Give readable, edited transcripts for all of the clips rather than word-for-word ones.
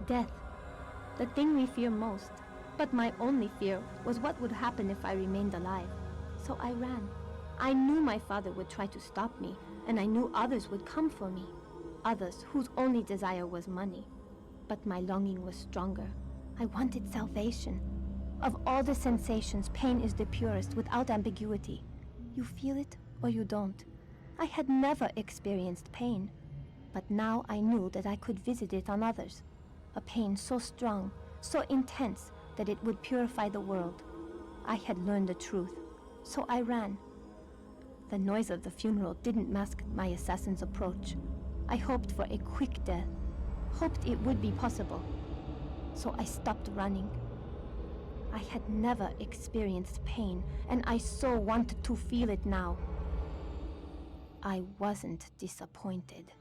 Death. The thing we fear most. But my only fear was what would happen if I remained alive. So I ran. I knew my father would try to stop me, and I knew others would come for me. Others whose only desire was money. But my longing was stronger. I wanted salvation. Of all the sensations, pain is the purest, without ambiguity. You feel it or you don't. I had never experienced pain. But now I knew that I could visit it on others. A pain so strong, so intense, that it would purify the world. I had learned the truth, so I ran. The noise of the funeral didn't mask my assassin's approach. I hoped for a quick death, hoped it would be possible. So I stopped running. I had never experienced pain, and I so wanted to feel it now. I wasn't disappointed.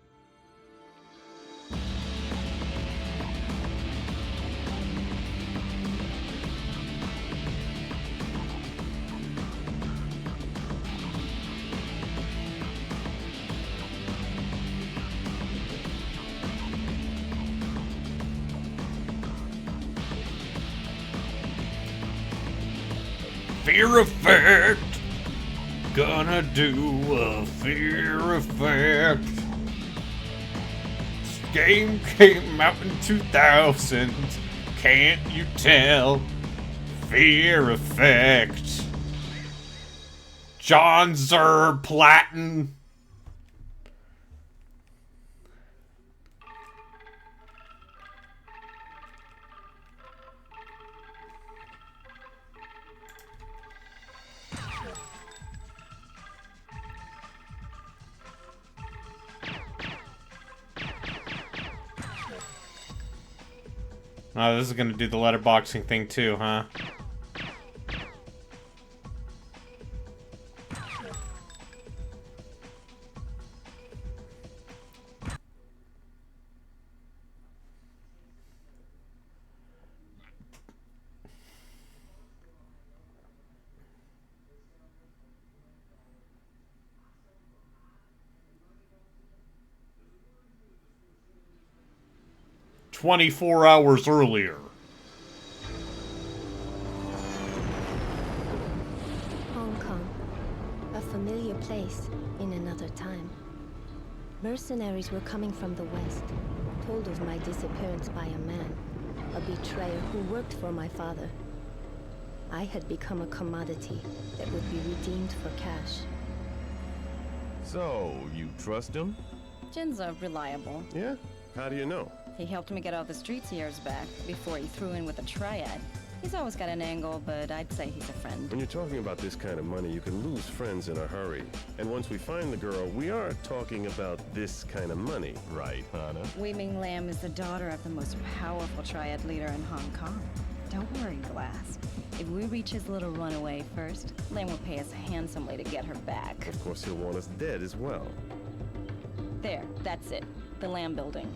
Fear effect. Gonna do a fear effect. This game came out in 2000. Can't you tell? Fear effect. John Zer Platten. Oh, this is gonna do the letterboxing thing too, huh? "24 hours earlier." Hong Kong. A familiar place in another time. Mercenaries were coming from the west, told of my disappearance by a man, a betrayer who worked for my father. I had become a commodity that would be redeemed for cash. So, you trust him? Jin's reliable. Yeah? How do you know? He helped me get out of the streets years back, before he threw in with a triad. He's always got an angle, but I'd say he's a friend. When you're talking about this kind of money, you can lose friends in a hurry. And once we find the girl, we are talking about this kind of money, right, Hana? Wei Ming Lam is the daughter of the most powerful triad leader in Hong Kong. Don't worry, Glass. If we reach his little runaway first, Lam will pay us handsomely to get her back. Of course, he'll want us dead as well. There, that's it. The Lam building.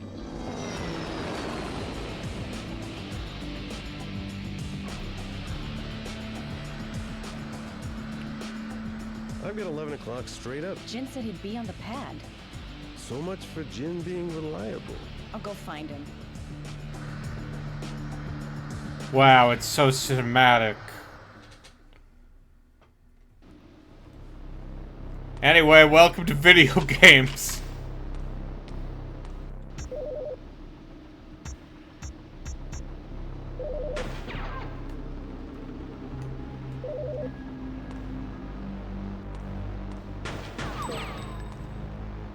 I've got 11 o'clock straight up. Jin said he'd be on the pad. So much for Jin being reliable. I'll go find him. Wow, it's so cinematic. Anyway, welcome to video games.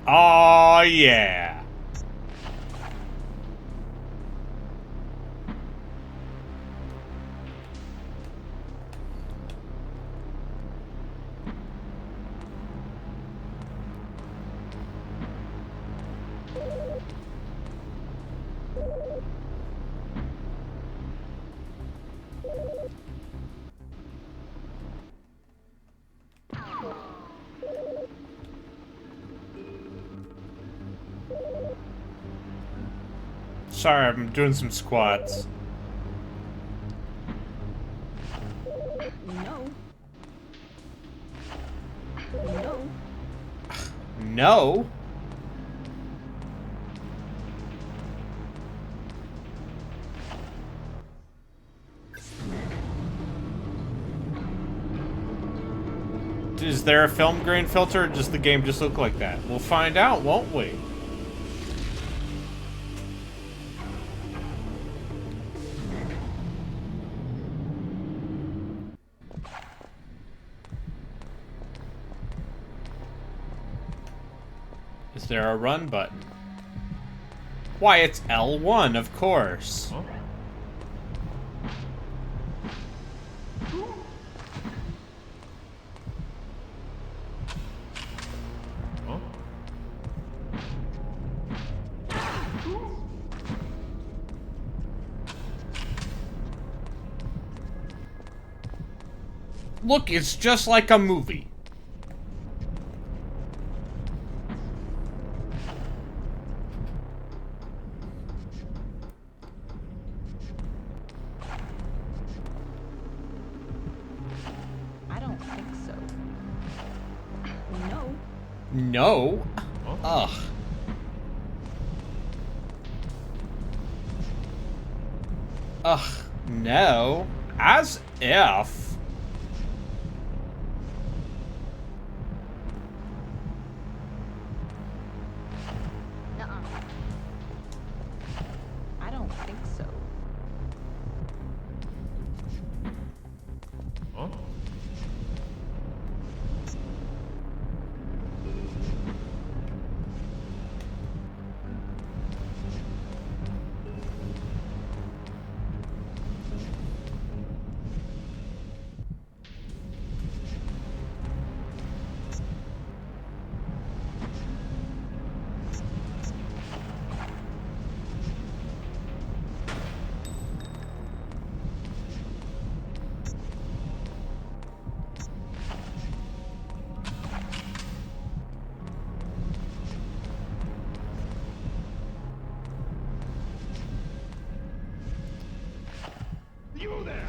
Oh yeah. Sorry, I'm doing some squats. No. No. No. Is there a film grain filter, or does the game just look like that? We'll find out, won't we? Is there a run button? Why, it's L1, of course. Huh? Huh? Look, it's just like a movie. I don't think so. No. No? Ugh. Ugh, no. As if. Nuh-uh. I don't think so. Huh? You there!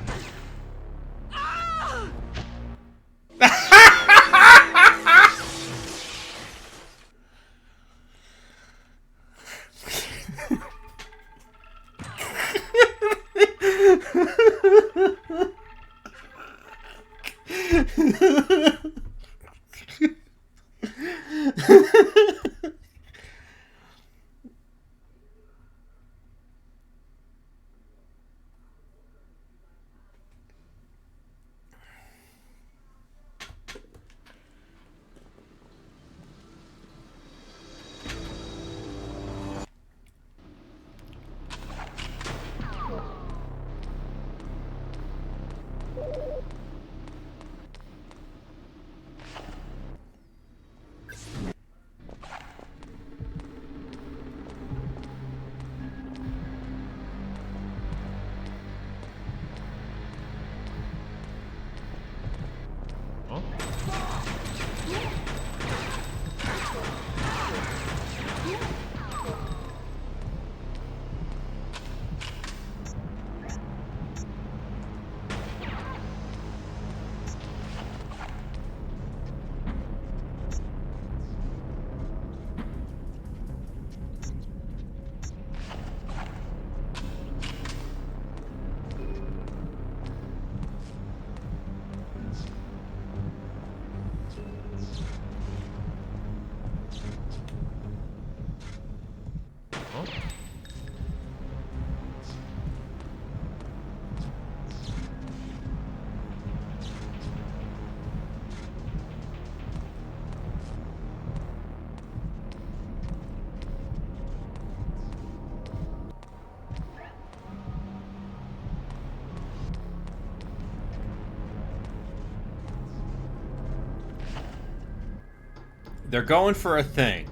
They're going for a thing.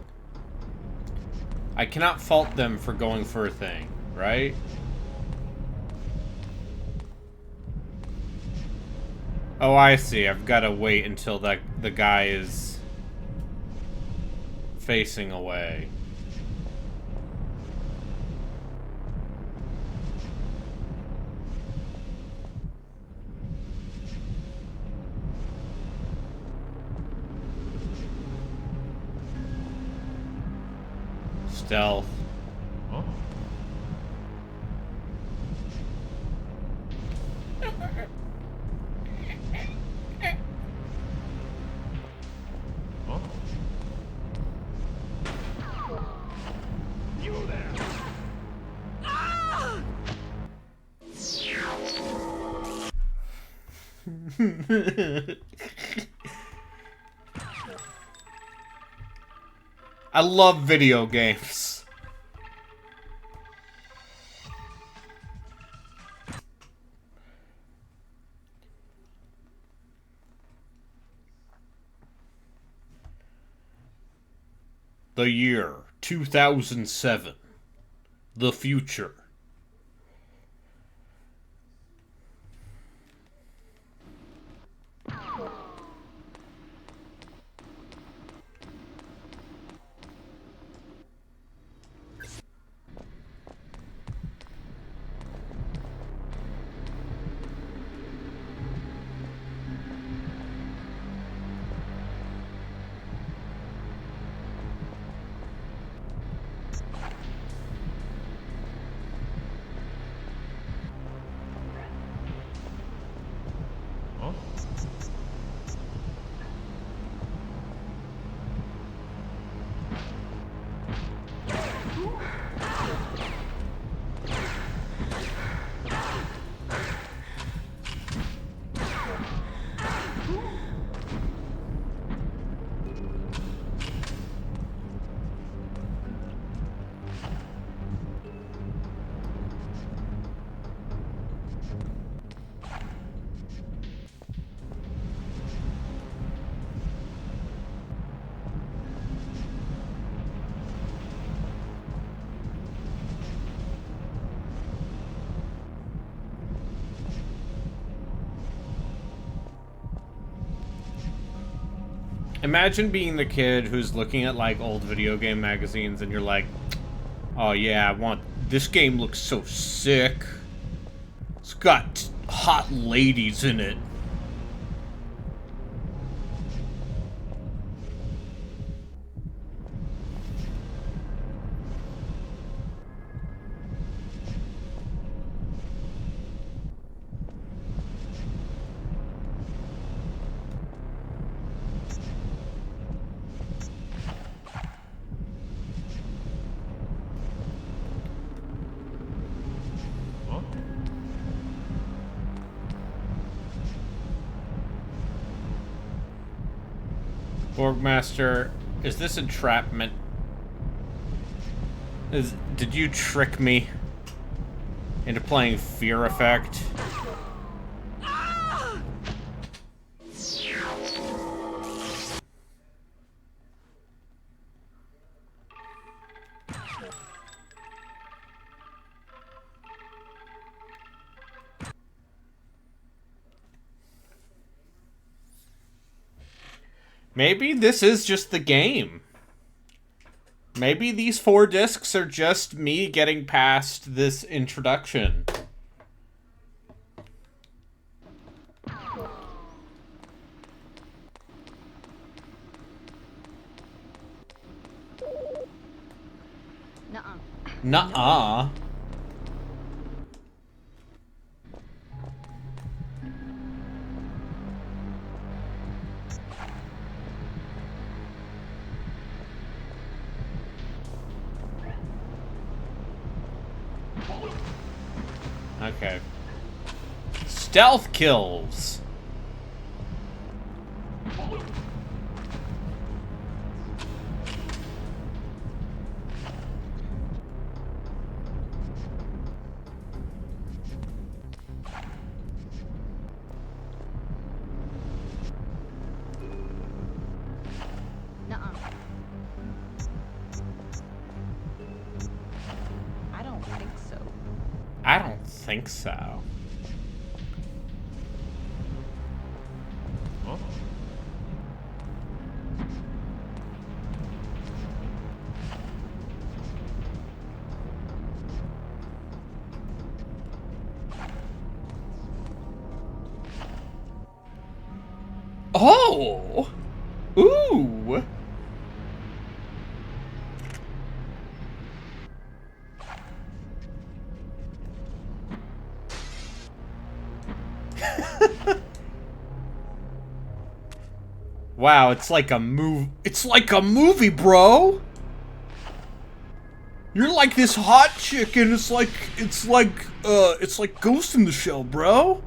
I cannot fault them for going for a thing, right? Oh, I see. I've got to wait until the guy is facing away. Stealth. Huh? I love video games. The year 2007. The future. Imagine being the kid who's looking at, like, old video game magazines and you're like, oh yeah, I want... This game looks so sick. It's got hot ladies in it. Borgmaster, is this entrapment? Did you trick me into playing Fear Effect? Maybe this is just the game. Maybe these 4 discs are just me getting past this introduction. Nuh-uh. Nuh-uh. Okay. Stealth kills. Nuh-uh. I don't think so. I don't think so. Oh! Ooh! Wow, it's like a movie, bro! You're like this hot chick, and it's like Ghost in the Shell, bro.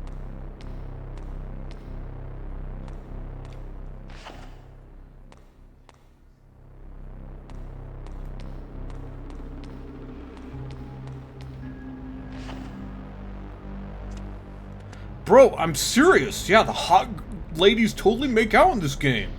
Bro, I'm serious. Yeah, the hot ladies totally make out in this game.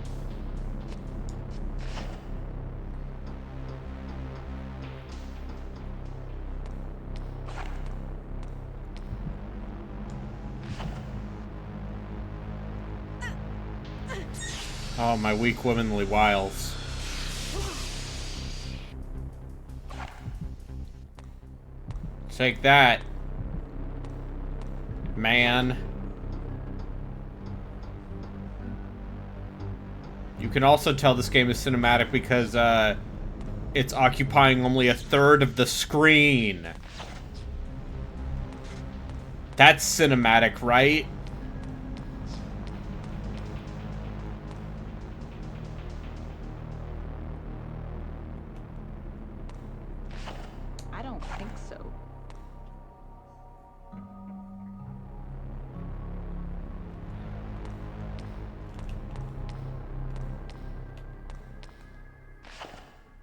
Oh, my weak womanly wiles. Take that, man. You can also tell this game is cinematic because it's occupying only a third of the screen. That's cinematic, right? I don't think so.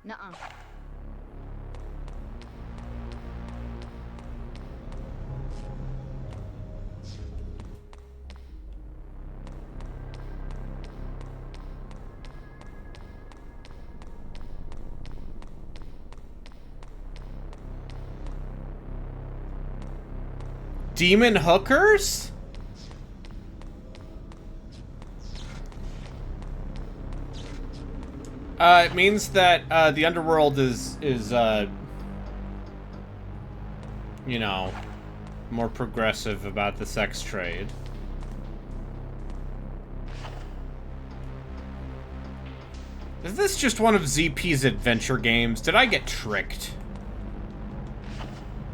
Nuh-uh. Demon hookers? It means that the underworld is you know, more progressive about the sex trade. Is this just one of ZP's adventure games? Did I get tricked?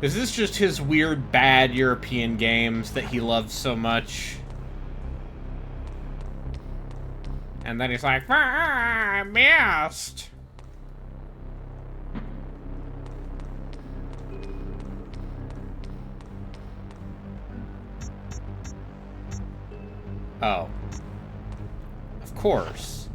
Is this just his weird, bad European games that he loves so much? And then he's like, ah, I missed. Oh. Of course.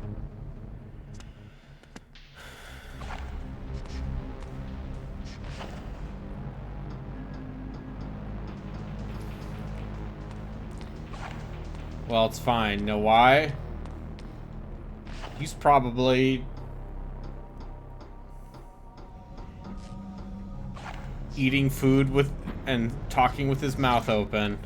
Well, it's fine. Know why? He's probably eating food with and talking with his mouth open.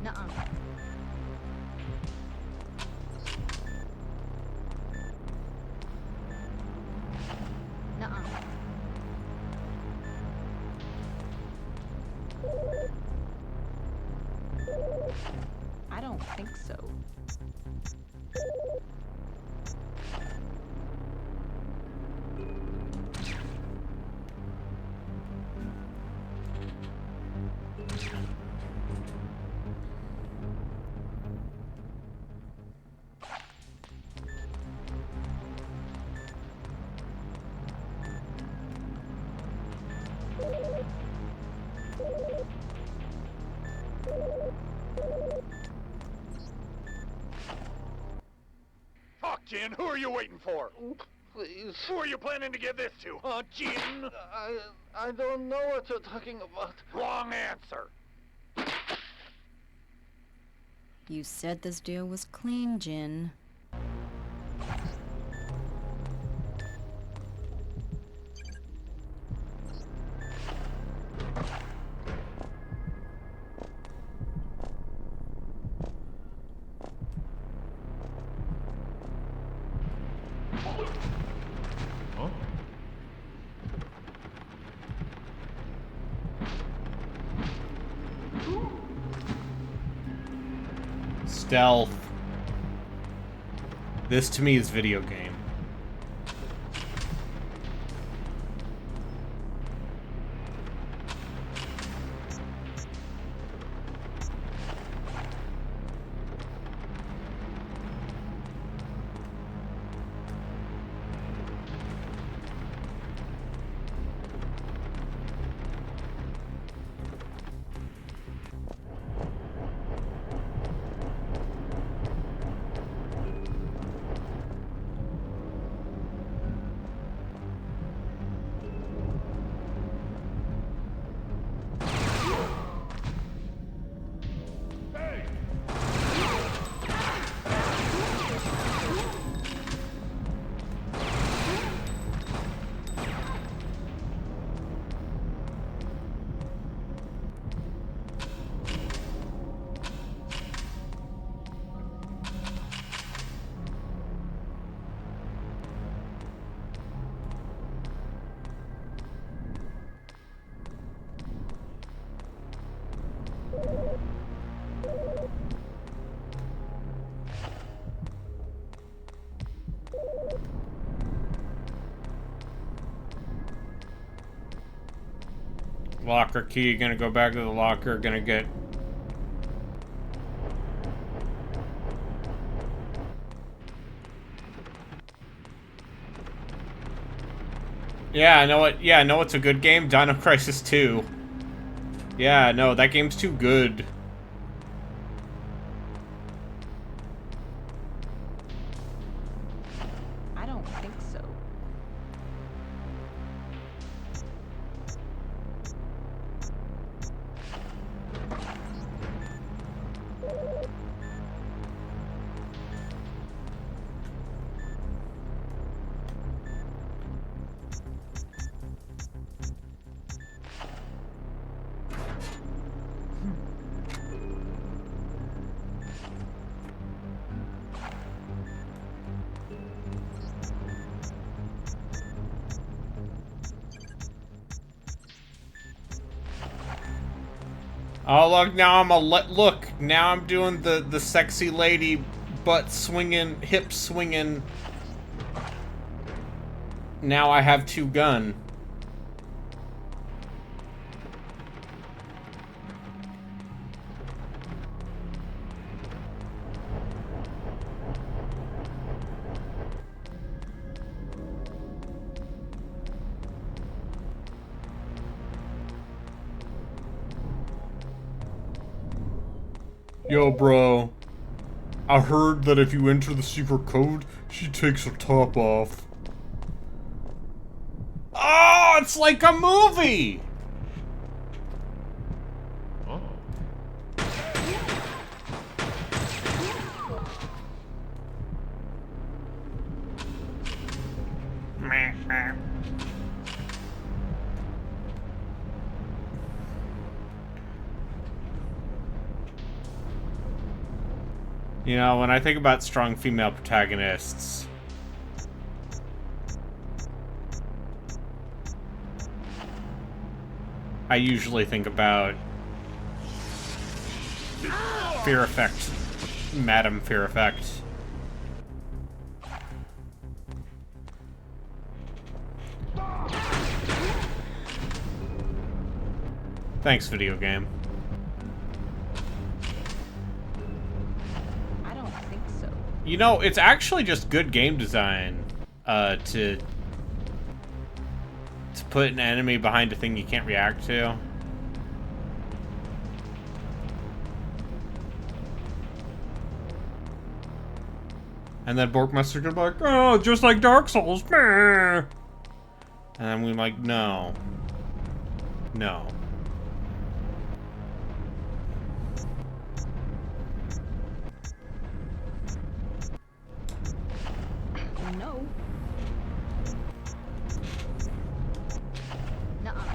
Nuh-uh. Nuh-uh. I don't think so. Fuck, Jin, who are you waiting for? Please. Who are you planning to give this to, huh, Jin? I don't know what you're talking about. Wrong answer. You said this deal was clean, Jin. Stealth. This to me is video game. Locker key, gonna go back to the locker, gonna get... Yeah, I know it. Yeah, I know it's a good game. Dino Crisis 2. Yeah, no, that game's too good. I don't think so. Oh, look, now look, now I'm doing the sexy lady butt swinging, hip swinging. Now I have 2 gun. Yo, bro. I heard that if you enter the secret code, she takes her top off. Oh, it's like a movie! You know, when I think about strong female protagonists, I usually think about Fear Effect, Madam Fear Effect. Thanks, video game. You know, it's actually just good game design, to put an enemy behind a thing you can't react to. And then Borkmaster could be like, oh, just like Dark Souls, meh. And then we're like, no. No. No. Nuh-uh.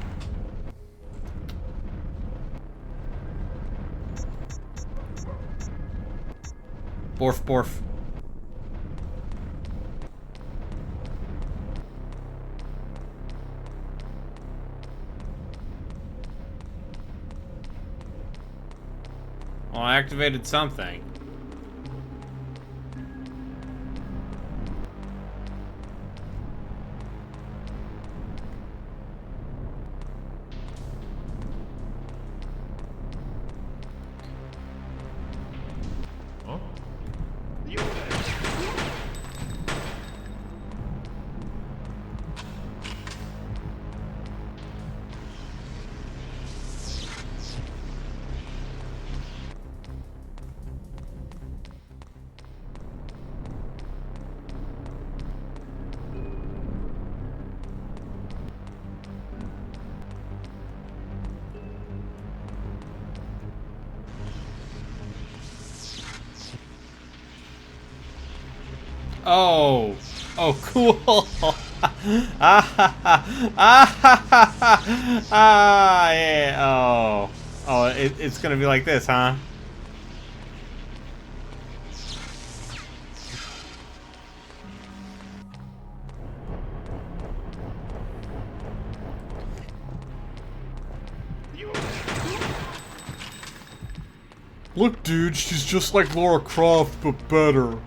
Borf, borf. Well, I activated something. Oh. Oh, cool. Ah, yeah. Oh. Oh, it's gonna be like this, huh? Look, dude, she's just like Lara Croft, but better.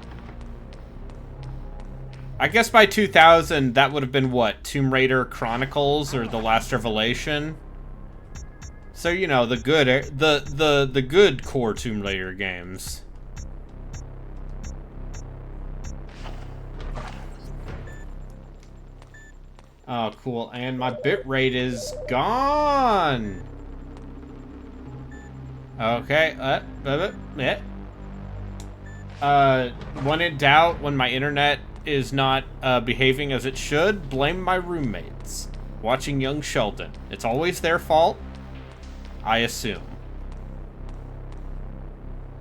I guess by 2000, that would have been what? Tomb Raider Chronicles or The Last Revelation? So, you know, the good core Tomb Raider games. Oh, cool. And my bitrate is gone. Okay. When in doubt, when my internet is not behaving as it should, blame my roommates. Watching Young Sheldon. It's always their fault, I assume.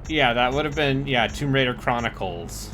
Yeah, that would have been, yeah, Tomb Raider Chronicles.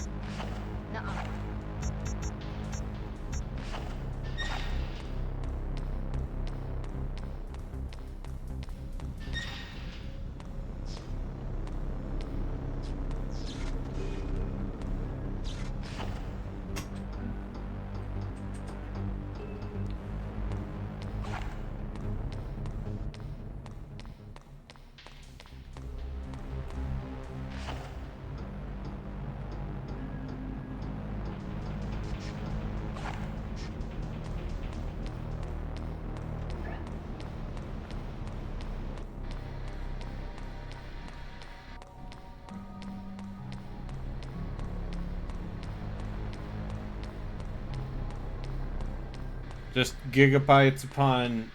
Just gigabytes upon...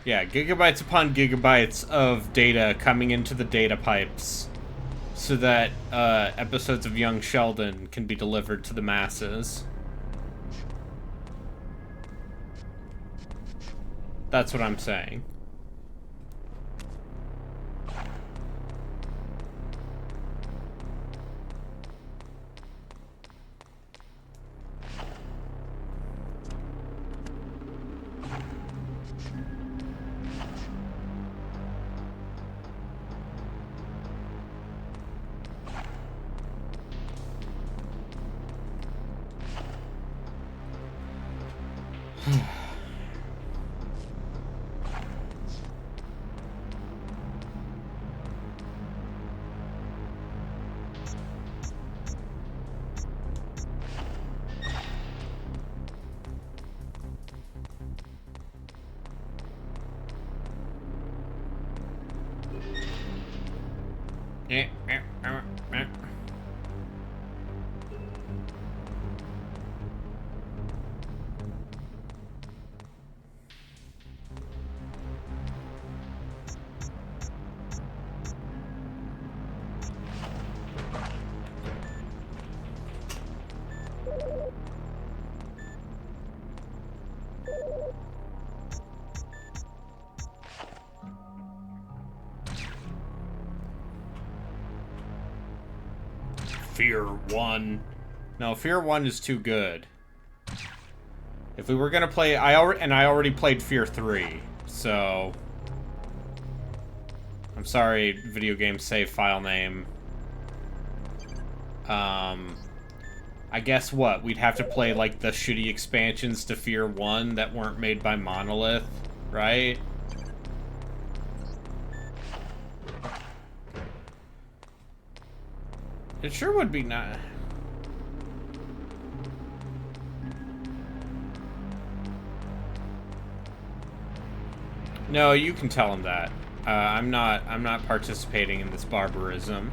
Yeah, gigabytes upon gigabytes of data coming into the data pipes so that episodes of Young Sheldon can be delivered to the masses. That's what I'm saying. Fear 1. No, Fear 1 is too good. If we were gonna play... I already played Fear 3, so... I'm sorry, video game save file name. I guess what? We'd have to play, like, the shitty expansions to Fear 1 that weren't made by Monolith, right? It sure would be nice. No, you can tell him that. I'm not participating in this barbarism.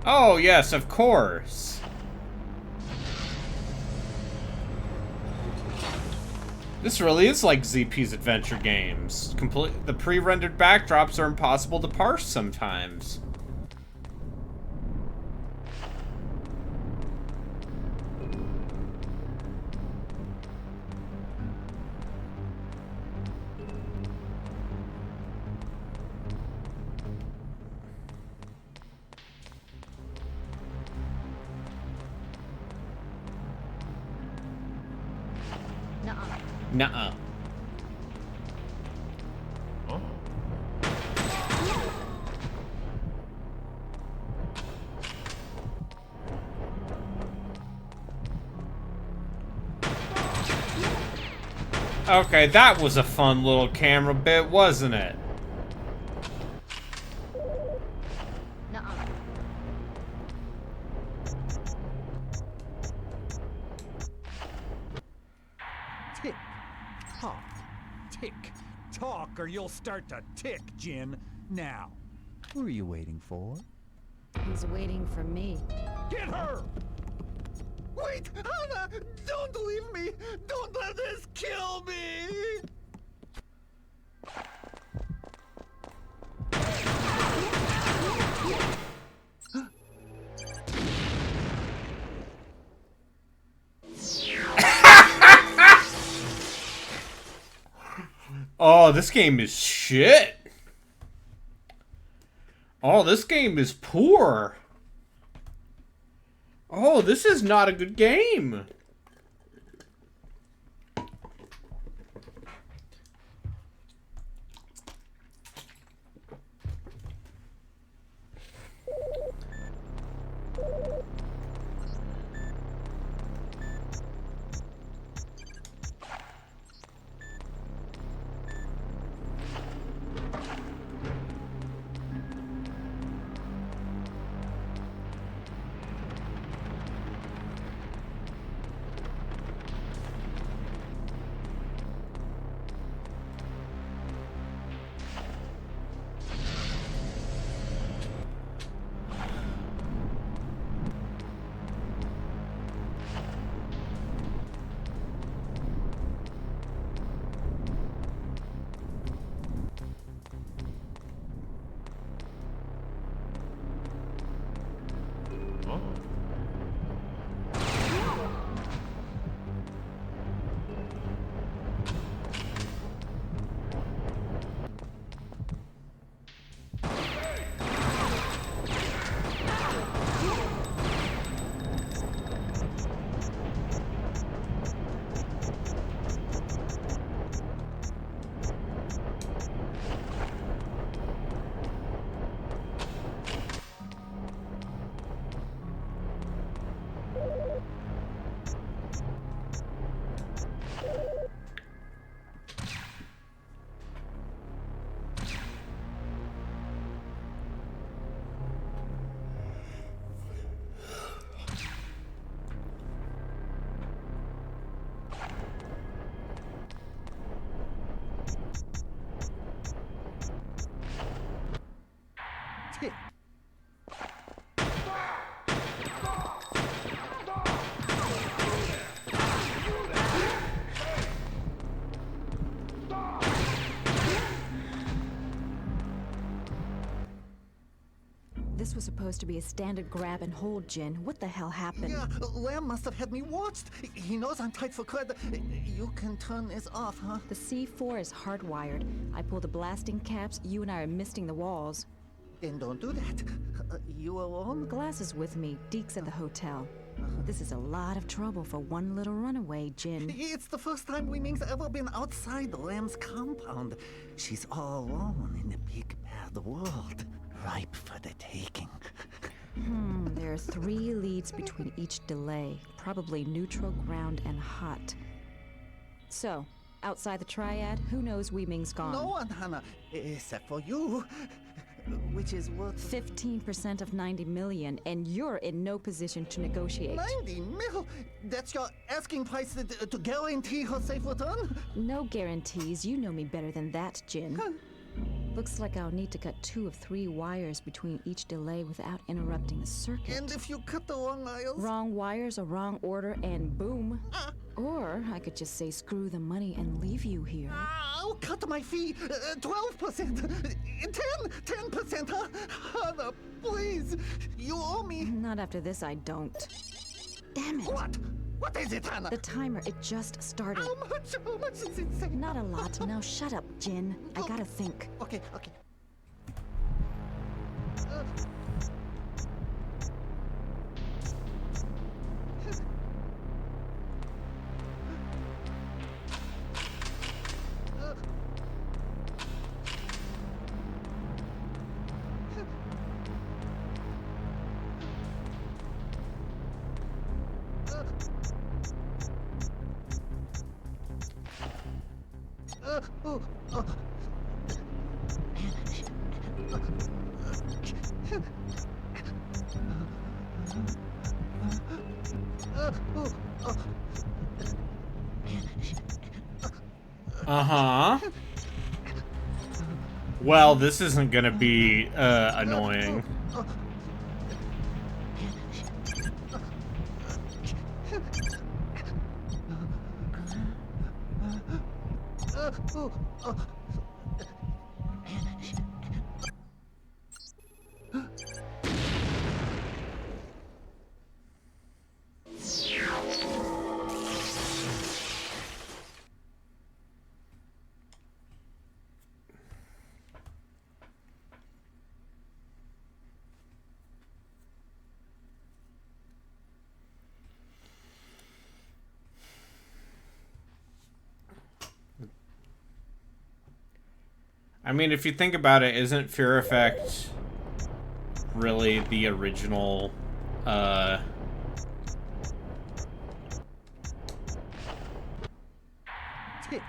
Oh, yes, of course. This really is like ZP's adventure games. The pre-rendered backdrops are impossible to parse sometimes. Nuh-uh. Nuh-uh. Oh. Okay, that was a fun little camera bit, wasn't it? Nuh-uh. Tick, tock, tick, talk, or you'll start to tick, Jin. Now, who are you waiting for? He's waiting for me. Get her! Wait, Hannah! Don't leave me! Don't let this kill me! Oh, this game is shit. Oh, this game is poor. Oh, this is not a good game. Tick. This was supposed to be a standard grab and hold, Jin. What the hell happened? Yeah, Lamb must have had me watched. He knows I'm tight for cred. You can turn this off, huh? The C4 is hardwired. I pull the blasting caps, you and I are misting the walls. Then don't do that. You alone? Glass is with me. Deke's at the hotel. This is a lot of trouble for one little runaway, Jin. It's the first time Wei Ming's ever been outside Lamb's compound. She's all alone in the big bad world. Ripe for the taking. There are 3 leads between each delay. Probably neutral, ground, and hot. So, outside the triad, who knows Wei Ming's gone? No one, Hannah, except for you. Which is worth 15% of 90 million, and you're in no position to negotiate. 90 mil? That's your asking price to guarantee her safe return? No guarantees. You know me better than that, Jin. Looks like I'll need to cut 2 of 3 wires between each delay without interrupting the circuit. And if you cut the wrong wires? Wrong wires, a wrong order, and boom. Or I could just say screw the money and leave you here. I'll cut my fee 12%. 10%, huh? Hannah, please. You owe me. Not after this, I don't. Damn it. What? What is it, Hannah? The timer, it just started. How much? How much is it saying? Not a lot. Now shut up, Jin. I gotta think. Okay, okay. Uh-huh. Well, this isn't gonna be, annoying. I mean, if you think about it, isn't Fear Effect really the original, Tick.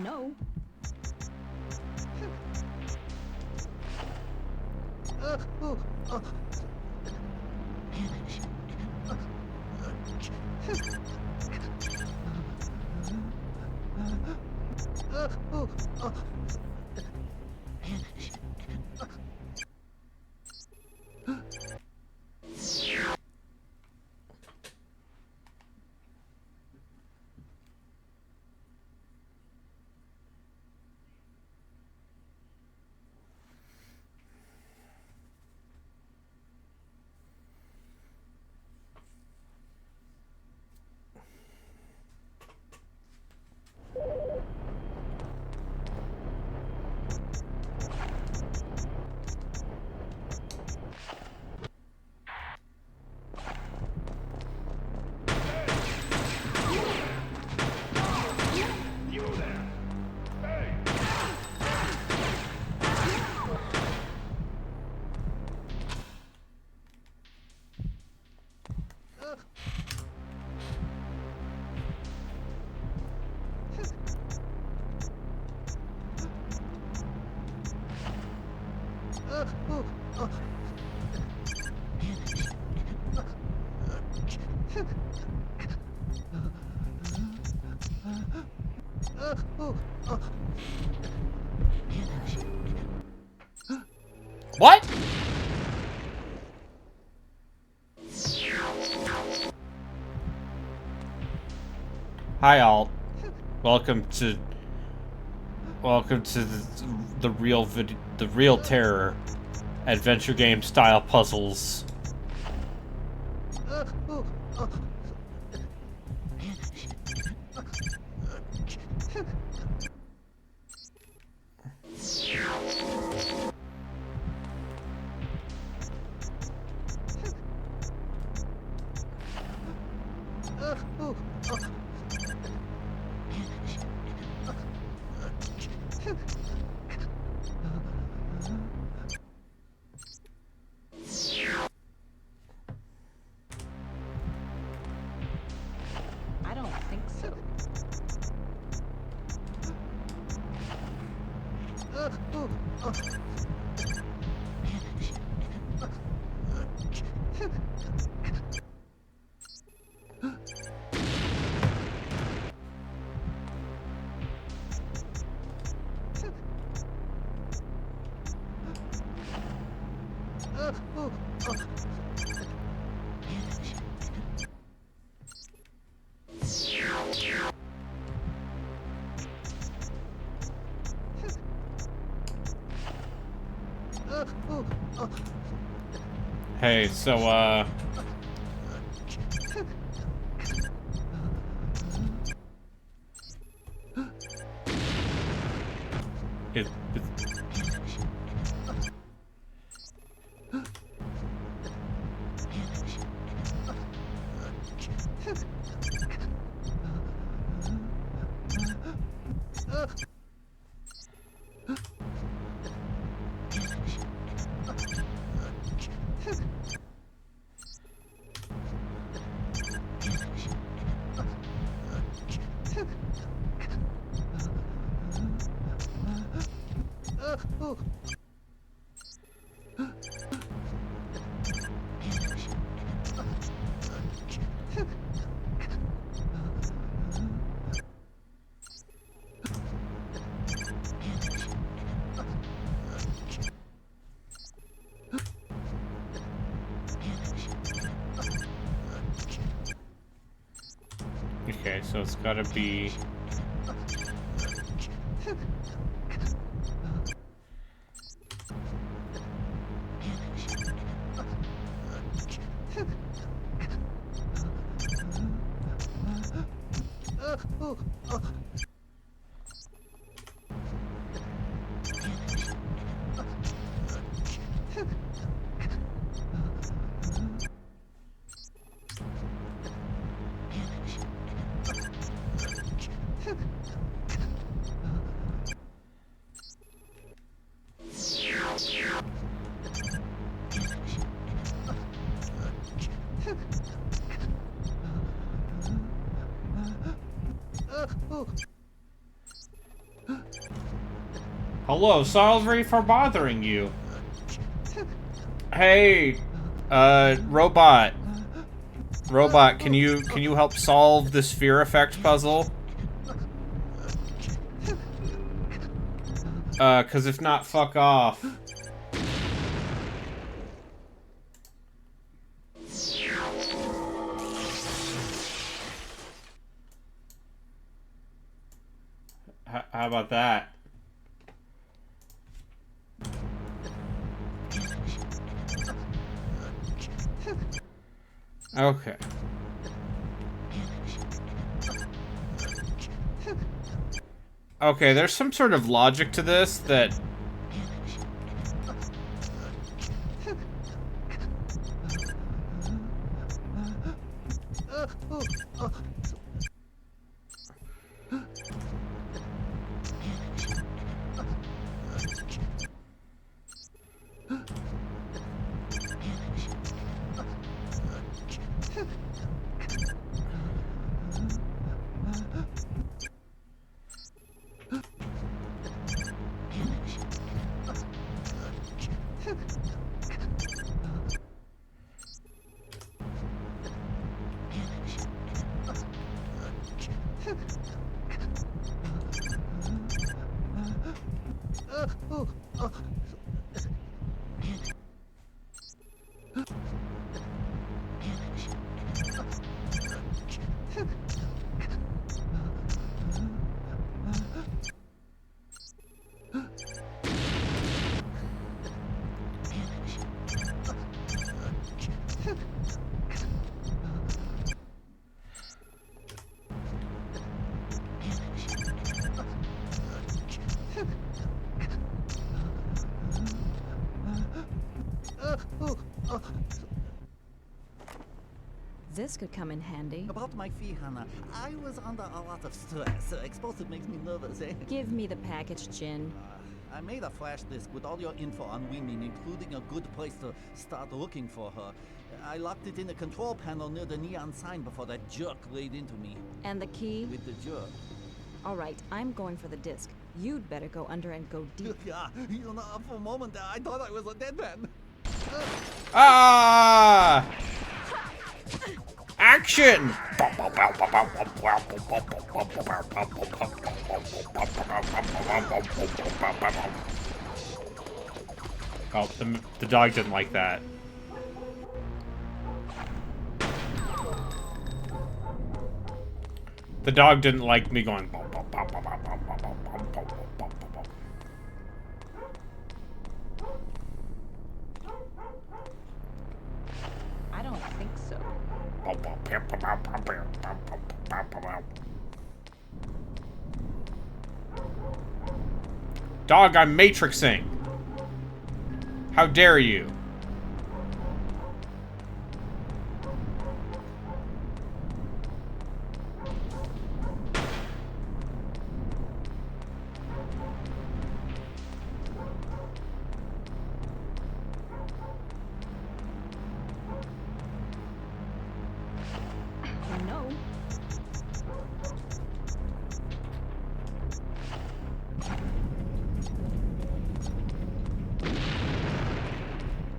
No. what? Hi, Alt. Welcome to the real terror adventure game style puzzles. I don't think so. Hey, so, it, okay, so it's gotta be... Hello, sorry for bothering you. Hey, robot. Robot, can you help solve the sphere effect puzzle? 'Cause if not, fuck off. How about that? Okay. Okay, there's some sort of logic to this that... This could come in handy. About my fee, Hannah, I was under a lot of stress. Explosive makes me nervous, eh? Give me the package, Jin. I made a flash disk with all your info on Winging, including a good place to start looking for her. I locked it in the control panel near the neon sign before that jerk laid into me. And the key? With the jerk. All right, I'm going for the disc. You'd better go under and go deep. Yeah, you know, for a moment there, I thought I was a dead man. Ah! Action! Oh, the dog didn't like that. The dog didn't like me going. I don't think so. Dog, I'm matrixing. How dare you? No.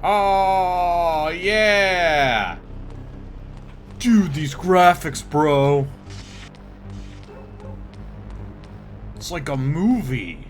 Oh, yeah! Dude, these graphics, bro. It's like a movie.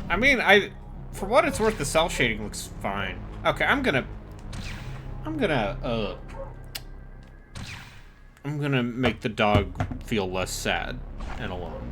I mean, for what it's worth, the cell shading looks fine. Okay, I'm gonna make the dog feel less sad and alone.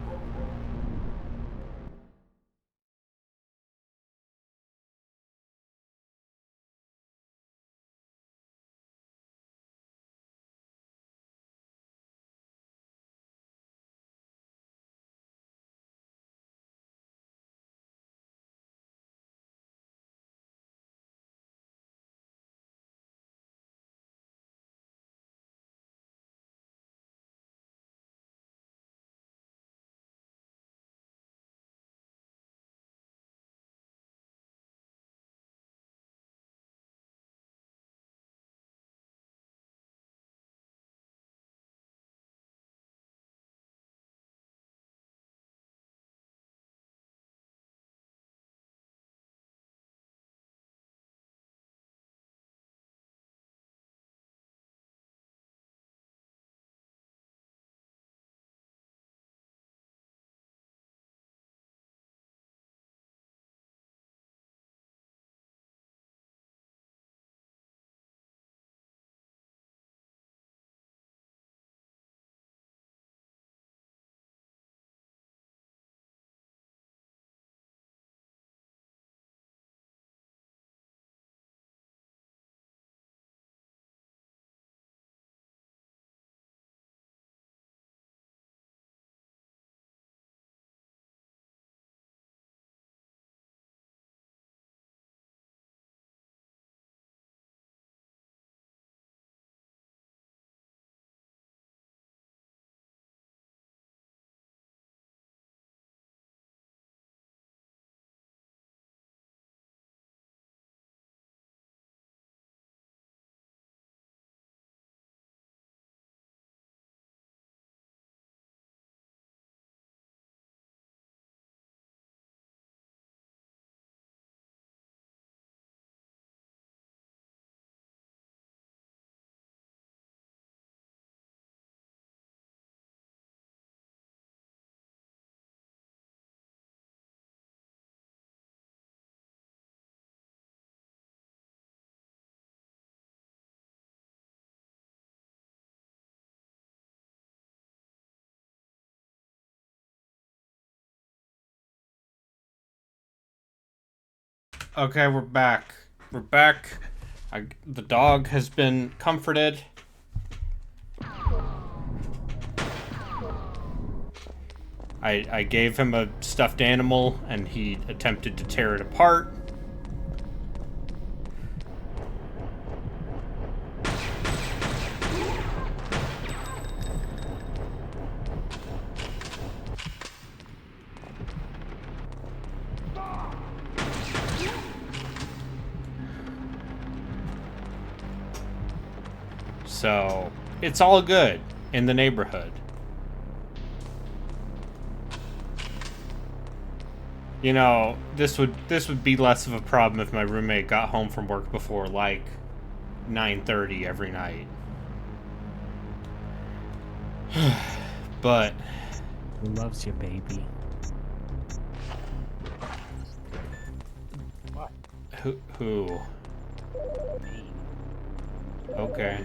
Okay, we're back. We're back. The dog has been comforted. I gave him a stuffed animal, and he attempted to tear it apart. So, it's all good in the neighborhood. You know, this would be less of a problem if my roommate got home from work before, like, 9:30 every night. But... Who loves you, baby? What? Who? Me. Okay.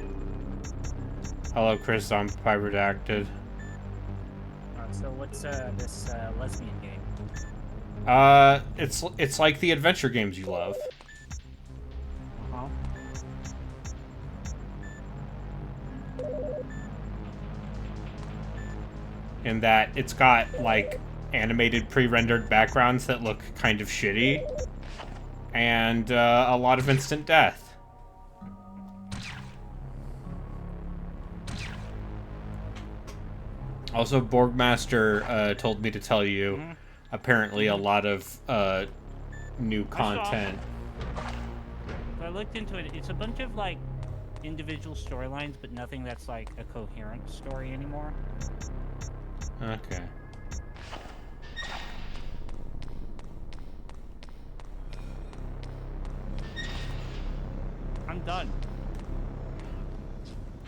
Hello, Chris, I'm Redacted. So what's this lesbian game? It's like the adventure games you love. Uh-huh. In that it's got, like, animated pre-rendered backgrounds that look kind of shitty. And, a lot of instant death. Also, Borgmaster, told me to tell you, apparently a lot of, new content. I looked into it. It's a bunch of, like, individual storylines, but nothing that's, like, a coherent story anymore. Okay. I'm done.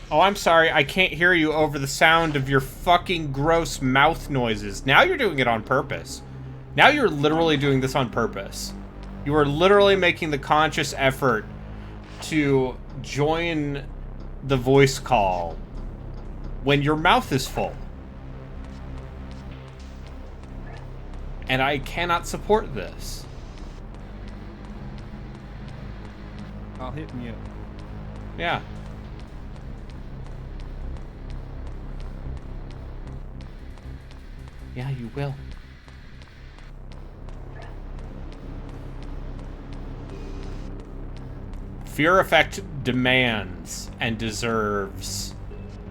Oh, I'm sorry, I can't hear you over the sound of your fucking gross mouth noises. Now you're doing it on purpose. Now you're literally doing this on purpose. You are literally making the conscious effort to join the voice call when your mouth is full. And I cannot support this. I'll hit mute. Yeah. Yeah, you will. Fear Effect demands and deserves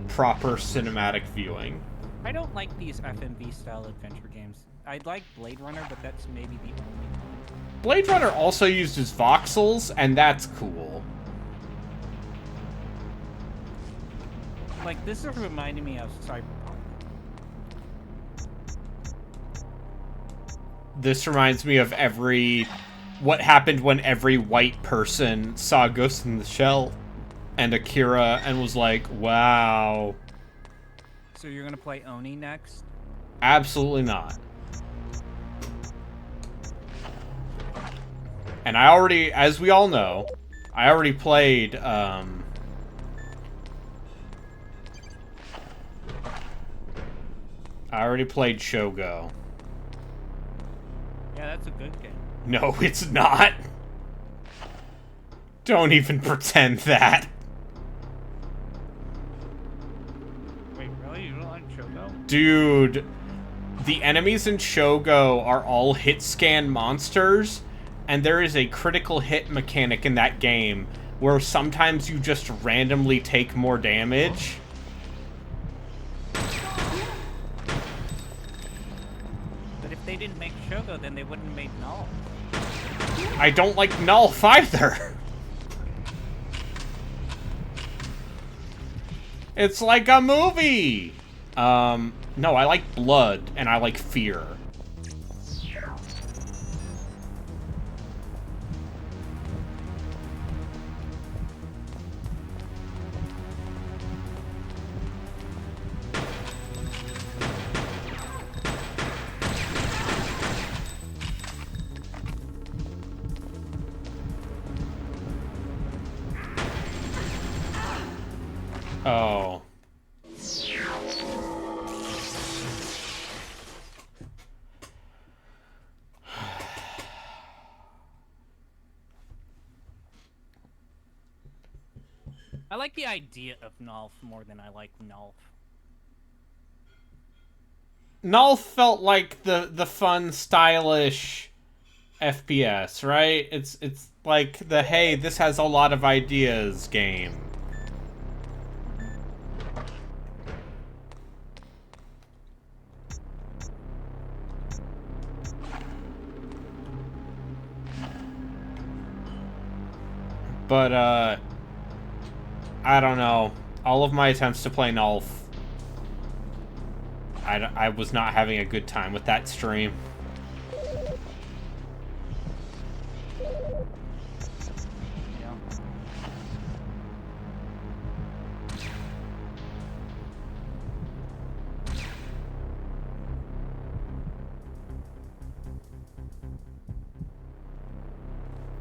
proper cinematic viewing. I don't like these FMV-style adventure games. I'd like Blade Runner, but that's maybe the only one. Blade Runner also uses voxels, and that's cool. Like, this is reminding me of Cyberpunk. This reminds me of what happened when every white person saw Ghost in the Shell and Akira and was like, wow. So you're gonna play Oni next? Absolutely not. And I already, as we all know, I already played, Shogo. Yeah, that's a good game. No, it's not. Don't even pretend that. Wait, really? You don't like Shogo? Dude, the enemies in Shogo are all hit scan monsters, and there is a critical hit mechanic in that game where sometimes you just randomly take more damage. But if they didn't make Shogo, then they wouldn't have made Null. I don't like Nulf either. It's like a movie. No, I like blood and I like fear. Oh. I like the idea of Nulf more than I like Nulf. Null felt like the fun, stylish FPS, right? It's like the, hey, this has a lot of ideas game. But, I don't know. All of my attempts to play Nulf, I was not having a good time with that stream.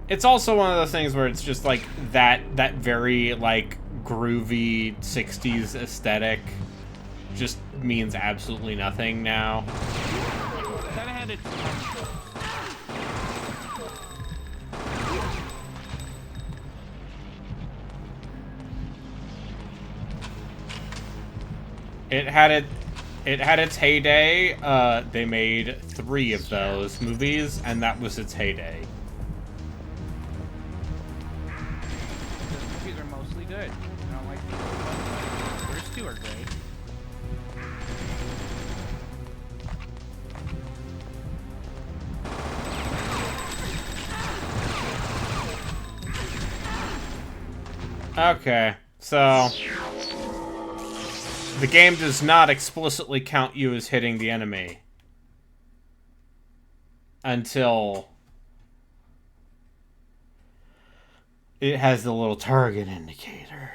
It's also one of those things where it's just like that very like groovy 60s aesthetic just means absolutely nothing now. That had its It had its heyday. They made 3 of those movies, and that was its heyday. Those movies are mostly good. I don't like the old ones, but the first 2 are great. Okay, so the game does not explicitly count you as hitting the enemy until it has the little target indicator.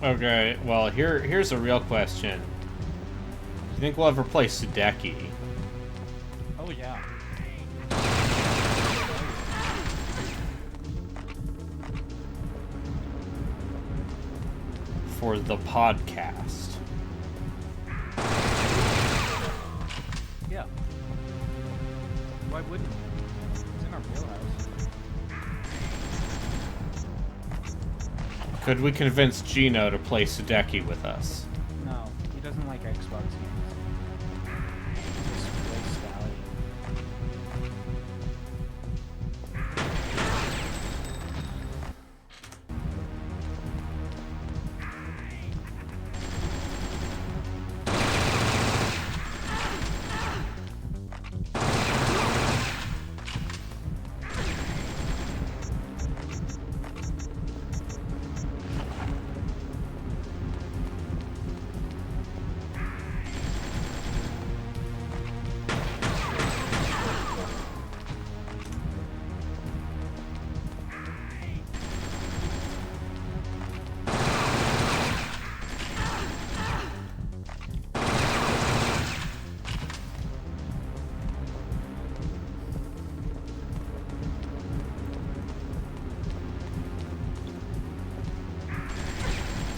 Okay, well, here's a real question. Do you think we'll ever play Sudeki? Oh, yeah. For the podcast. Yeah. Why wouldn't? It's in our wheelhouse. Could we convince Gino to play Sudeki with us? No, he doesn't like Xbox games. He's a real stallion.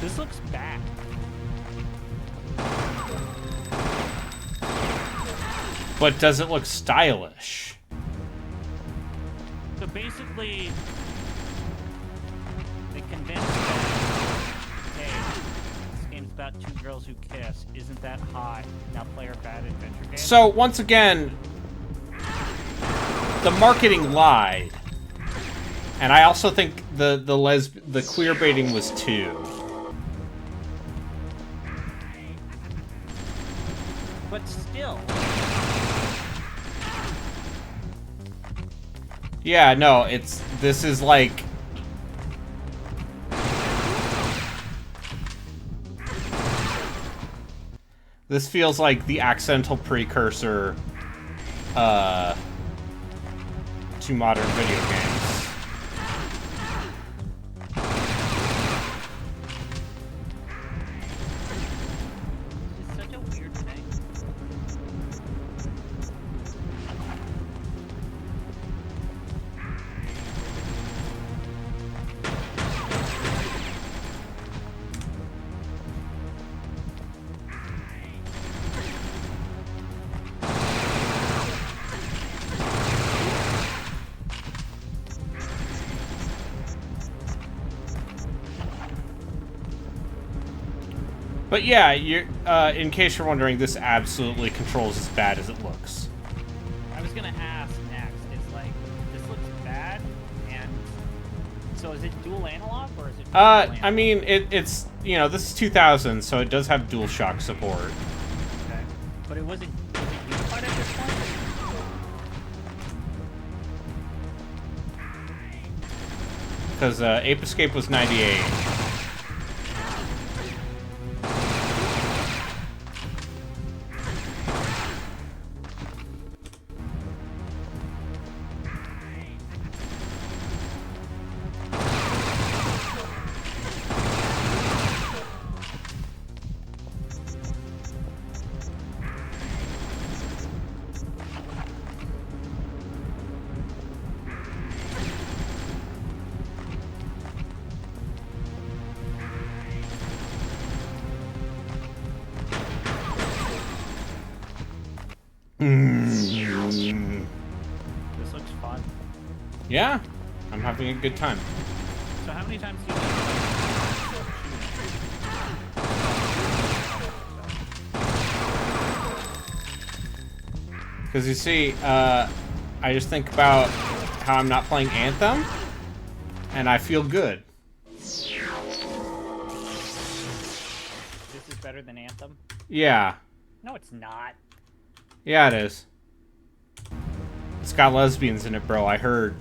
This looks bad. But does it look stylish? So basically, they convinced that, hey, this game's about 2 girls who kiss. Isn't that hot? Now play our bad adventure game. So, once again, the marketing lied. And I also think the queer baiting was too. But still. Yeah, no, this is like... This feels like the accidental precursor, to modern video games. It's such a weird thing. But yeah, you're, in case you're wondering, this absolutely controls as bad as it looks. I was gonna ask next. Is like this looks bad, and so is it dual analog or is it? I mean, it's you know, this is 2000, so it does have DualShock support. Okay. But it wasn't unified at this point. Because Ape Escape was 98. This looks fun. Yeah, I'm having a good time. So how many times do you? Because you see, I just think about how I'm not playing Anthem, and I feel good. This is better than Anthem? Yeah. No, it's not. Yeah, it is. It's got lesbians in it, bro. I heard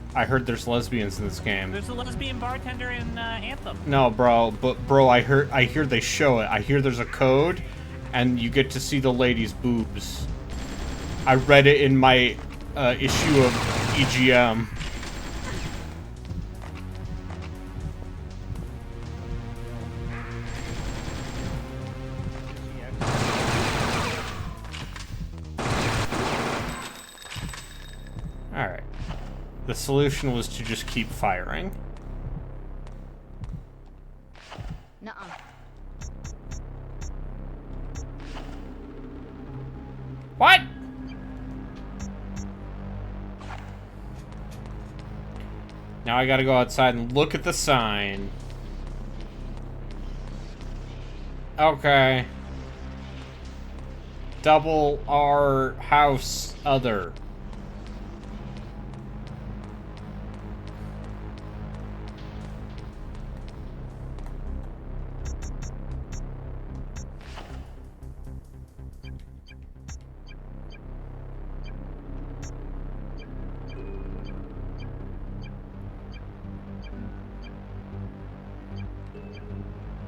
there's lesbians in this game. There's a lesbian bartender in Anthem. No, bro, but bro, I hear they show it. I hear there's a code, and you get to see the lady's boobs. I read it in my issue of EGM. Alright. The solution was to just keep firing. Nuh-uh. What? Now I gotta go outside and look at the sign. Okay. Double R house other.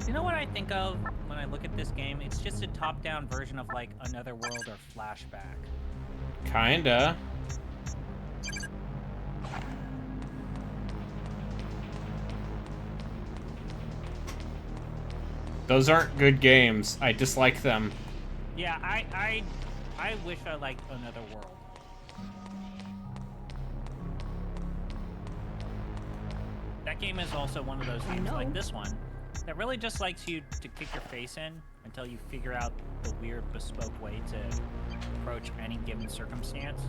You know what I think of when I look at this game? It's just a top-down version of like Another World or Flashback. Kinda. Those aren't good games. I dislike them. Yeah, I wish I liked Another World. That game is also one of those games like this one that really just likes you to kick your face in until you figure out the weird bespoke way to approach any given circumstance.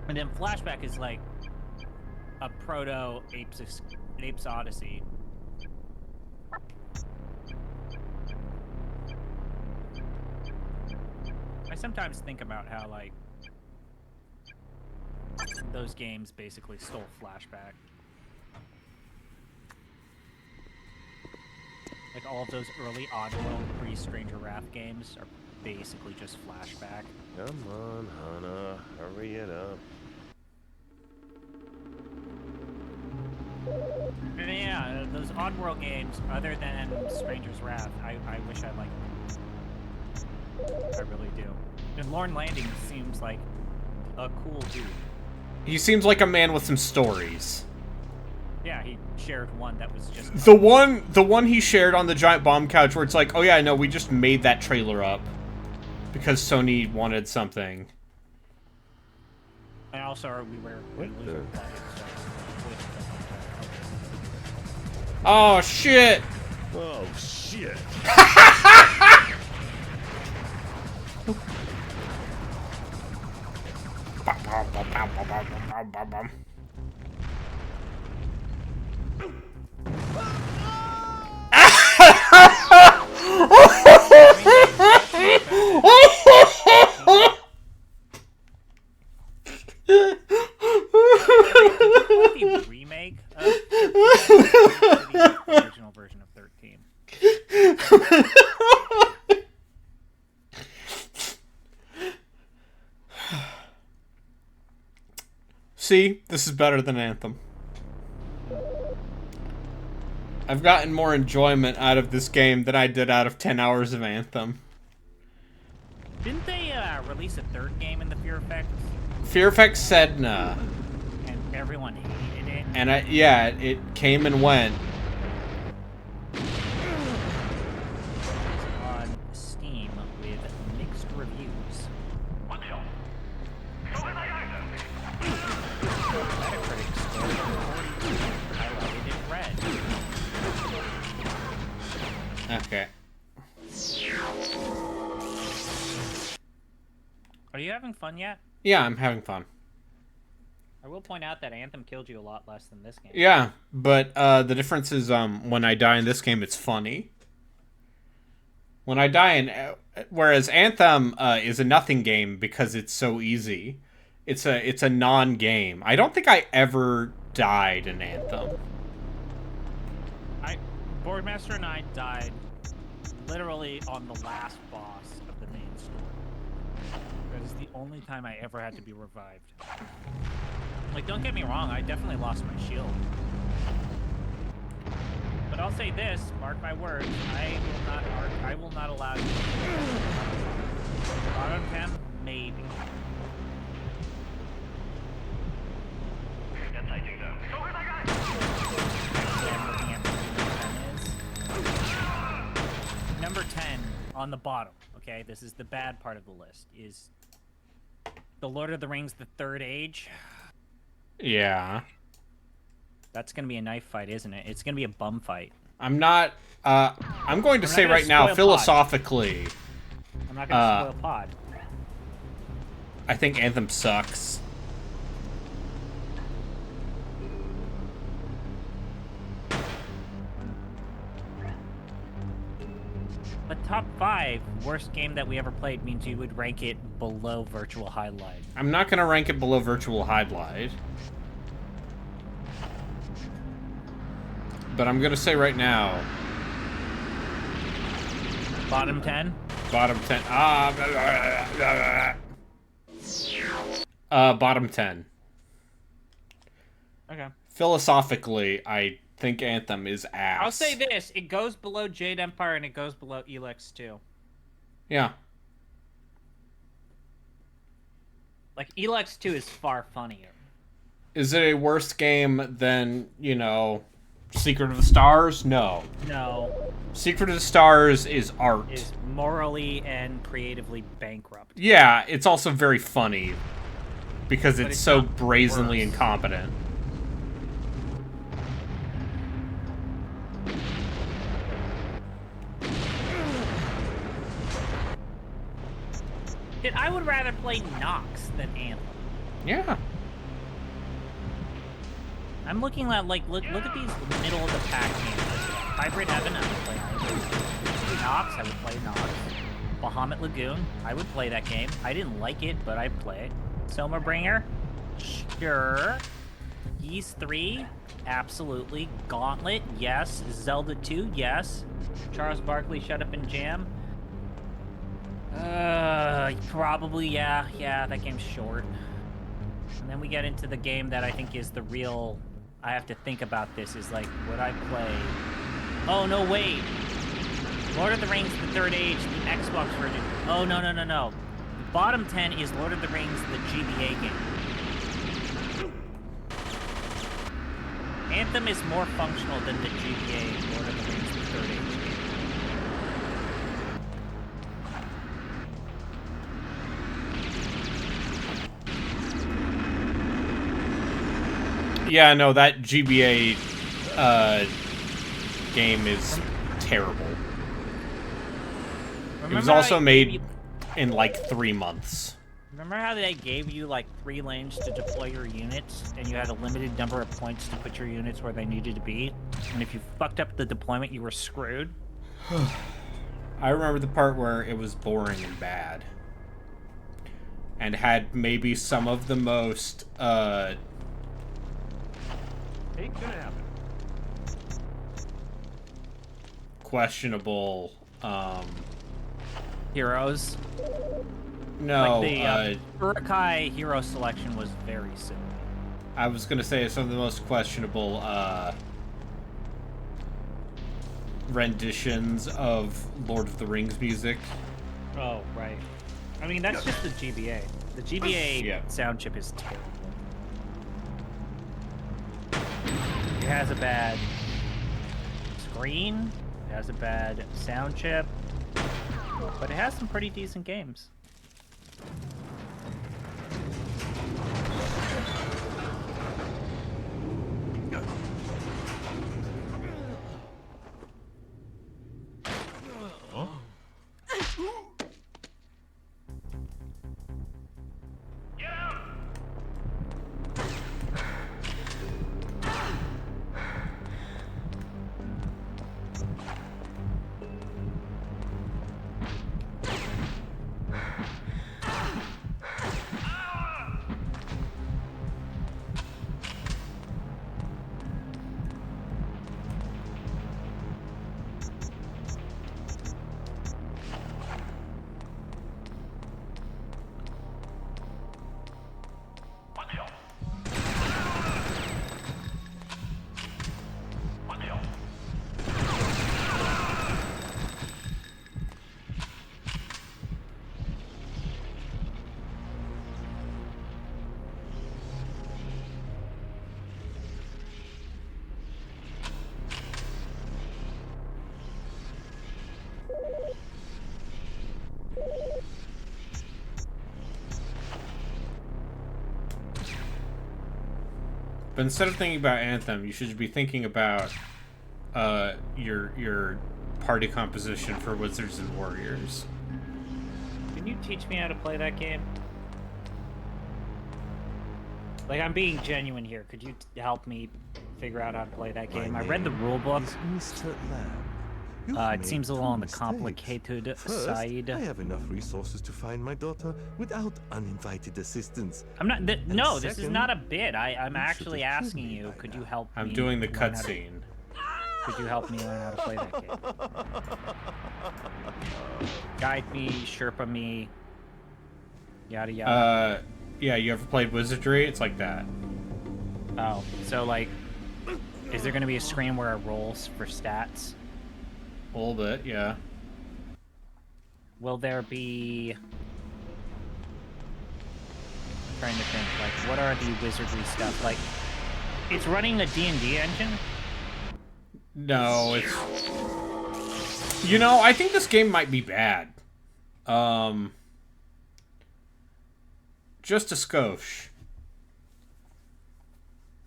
And then Flashback is like a proto Apes Odyssey. I sometimes think about how like those games basically stole Flashback. Like all of those early Oddworld pre-Stranger Wrath games are basically just Flashback. Come on, Hana, hurry it up. And yeah, those Oddworld games, other than Stranger's Wrath, I wish I liked them. I really do. And Lorne Landing seems like a cool dude. He seems like a man with some stories. Yeah, he shared one that was just The one he shared on the Giant Bomb Couch where it's like, oh yeah, no, we just made that trailer up because Sony wanted something. And also we were losing budget, so Oh shit! Oh shit! The remake of 13, the original version of 13. See, this is better than Anthem. I've gotten more enjoyment out of this game than I did out of 10 hours of Anthem. Didn't they release a third game in the Fear Effects? Fear Effects said nah. And everyone hated it. And yeah, it came and went. It's on Steam with mixed reviews. Metacritic score 42, highlighted in red. Okay. Are you having fun yet? Yeah, I'm having fun. I will point out that Anthem killed you a lot less than this game. Yeah, but the difference is when I die in this game, it's funny. When I die in... whereas Anthem is a nothing game because it's so easy. It's a non-game. I don't think I ever died in Anthem. Boardmaster and I died literally on the last boss of the main story. That is the only time I ever had to be revived. Like, don't get me wrong, I definitely lost my shield. But I'll say this, mark my words, I will not allow you to bottom 10, maybe. Yes, I do know. So where's my guy? I'm looking at what number 10 is. Number 10 on the bottom, okay, this is the bad part of the list, is The Lord of the Rings, The Third Age. Yeah. That's gonna be a knife fight, isn't it? It's gonna be a bum fight. I'm not... I'm going to say right now, philosophically... I'm not gonna spoil Pod. I think Anthem sucks. But top 5 worst game that we ever played means you would rank it below Virtual Highlight. I'm not going to rank it below Virtual Highlight. But I'm going to say right now... Bottom 10? Bottom 10. Bottom 10. Okay. Philosophically, I think Anthem is ass. I'll say this, it goes below Jade Empire and it goes below Elex 2. Yeah. Like, Elex 2 is far funnier. Is it a worse game than, you know, Secret of the Stars? No. No. Secret of the Stars is art. Is morally and creatively bankrupt. Yeah, it's also very funny. Because But it's so not brazenly worse. incompetent. Dude, I would rather play Nox than Anthem. Yeah. I'm looking at, like, look at these middle of the pack games. Hybrid Heaven, I would play Hybrid. Nox, I would play Nox. Bahamut Lagoon, I would play that game. I didn't like it, but I'd play it. Silmabringer, sure. Ys 3, absolutely. Gauntlet, yes. Zelda 2, yes. Charles Barkley, Shut Up and Jam. Probably, yeah, that game's short. And then we get into the game that I think is the real... I have to think about this, is like, would I play... Oh, no, wait! Lord of the Rings, The Third Age, the Xbox version. Oh, no. The bottom 10 is Lord of the Rings, the GBA game. Anthem is more functional than the GBA Lord of the Rings, The Third Age game. Yeah, no, that GBA game is terrible. It was also made in like 3 months. Remember how they gave you like 3 lanes to deploy your units, and you had a limited number of points to put your units where they needed to be? And if you fucked up the deployment, you were screwed? I remember the part where it was boring and bad. And had maybe some of the most, Ain't gonna happen. questionable, Heroes. no, Like the Urukai hero selection was very silly. I was gonna say some of the most questionable, renditions of Lord of the Rings music. Oh, right. I mean, that's just the GBA. The GBA sound chip is terrible. It has a bad screen, it has a bad sound chip, but it has some pretty decent games. But instead of thinking about Anthem, you should be thinking about your party composition for Wizards and Warriors. Can you teach me how to play that game? Like, I'm being genuine here. Could you help me figure out how to play that game? I read the rule book. It seems a little on the complicated side. I have enough resources to find my daughter without uninvited assistance. I'm not. No, this is not a bit. I'm actually asking you. Could you help me? I'm doing the learn how to- cutscene. Could you help me learn how to play that game? Guide me, Sherpa me, yada yada. Yeah, you ever played Wizardry? It's like that. Oh, so like, is there gonna be a screen where it rolls for stats? A little bit, yeah. Will there be... I'm trying to think, like, what are the wizardry stuff? Like, it's running the D&D engine? No, it's... You know, I think this game might be bad. Just a skosh.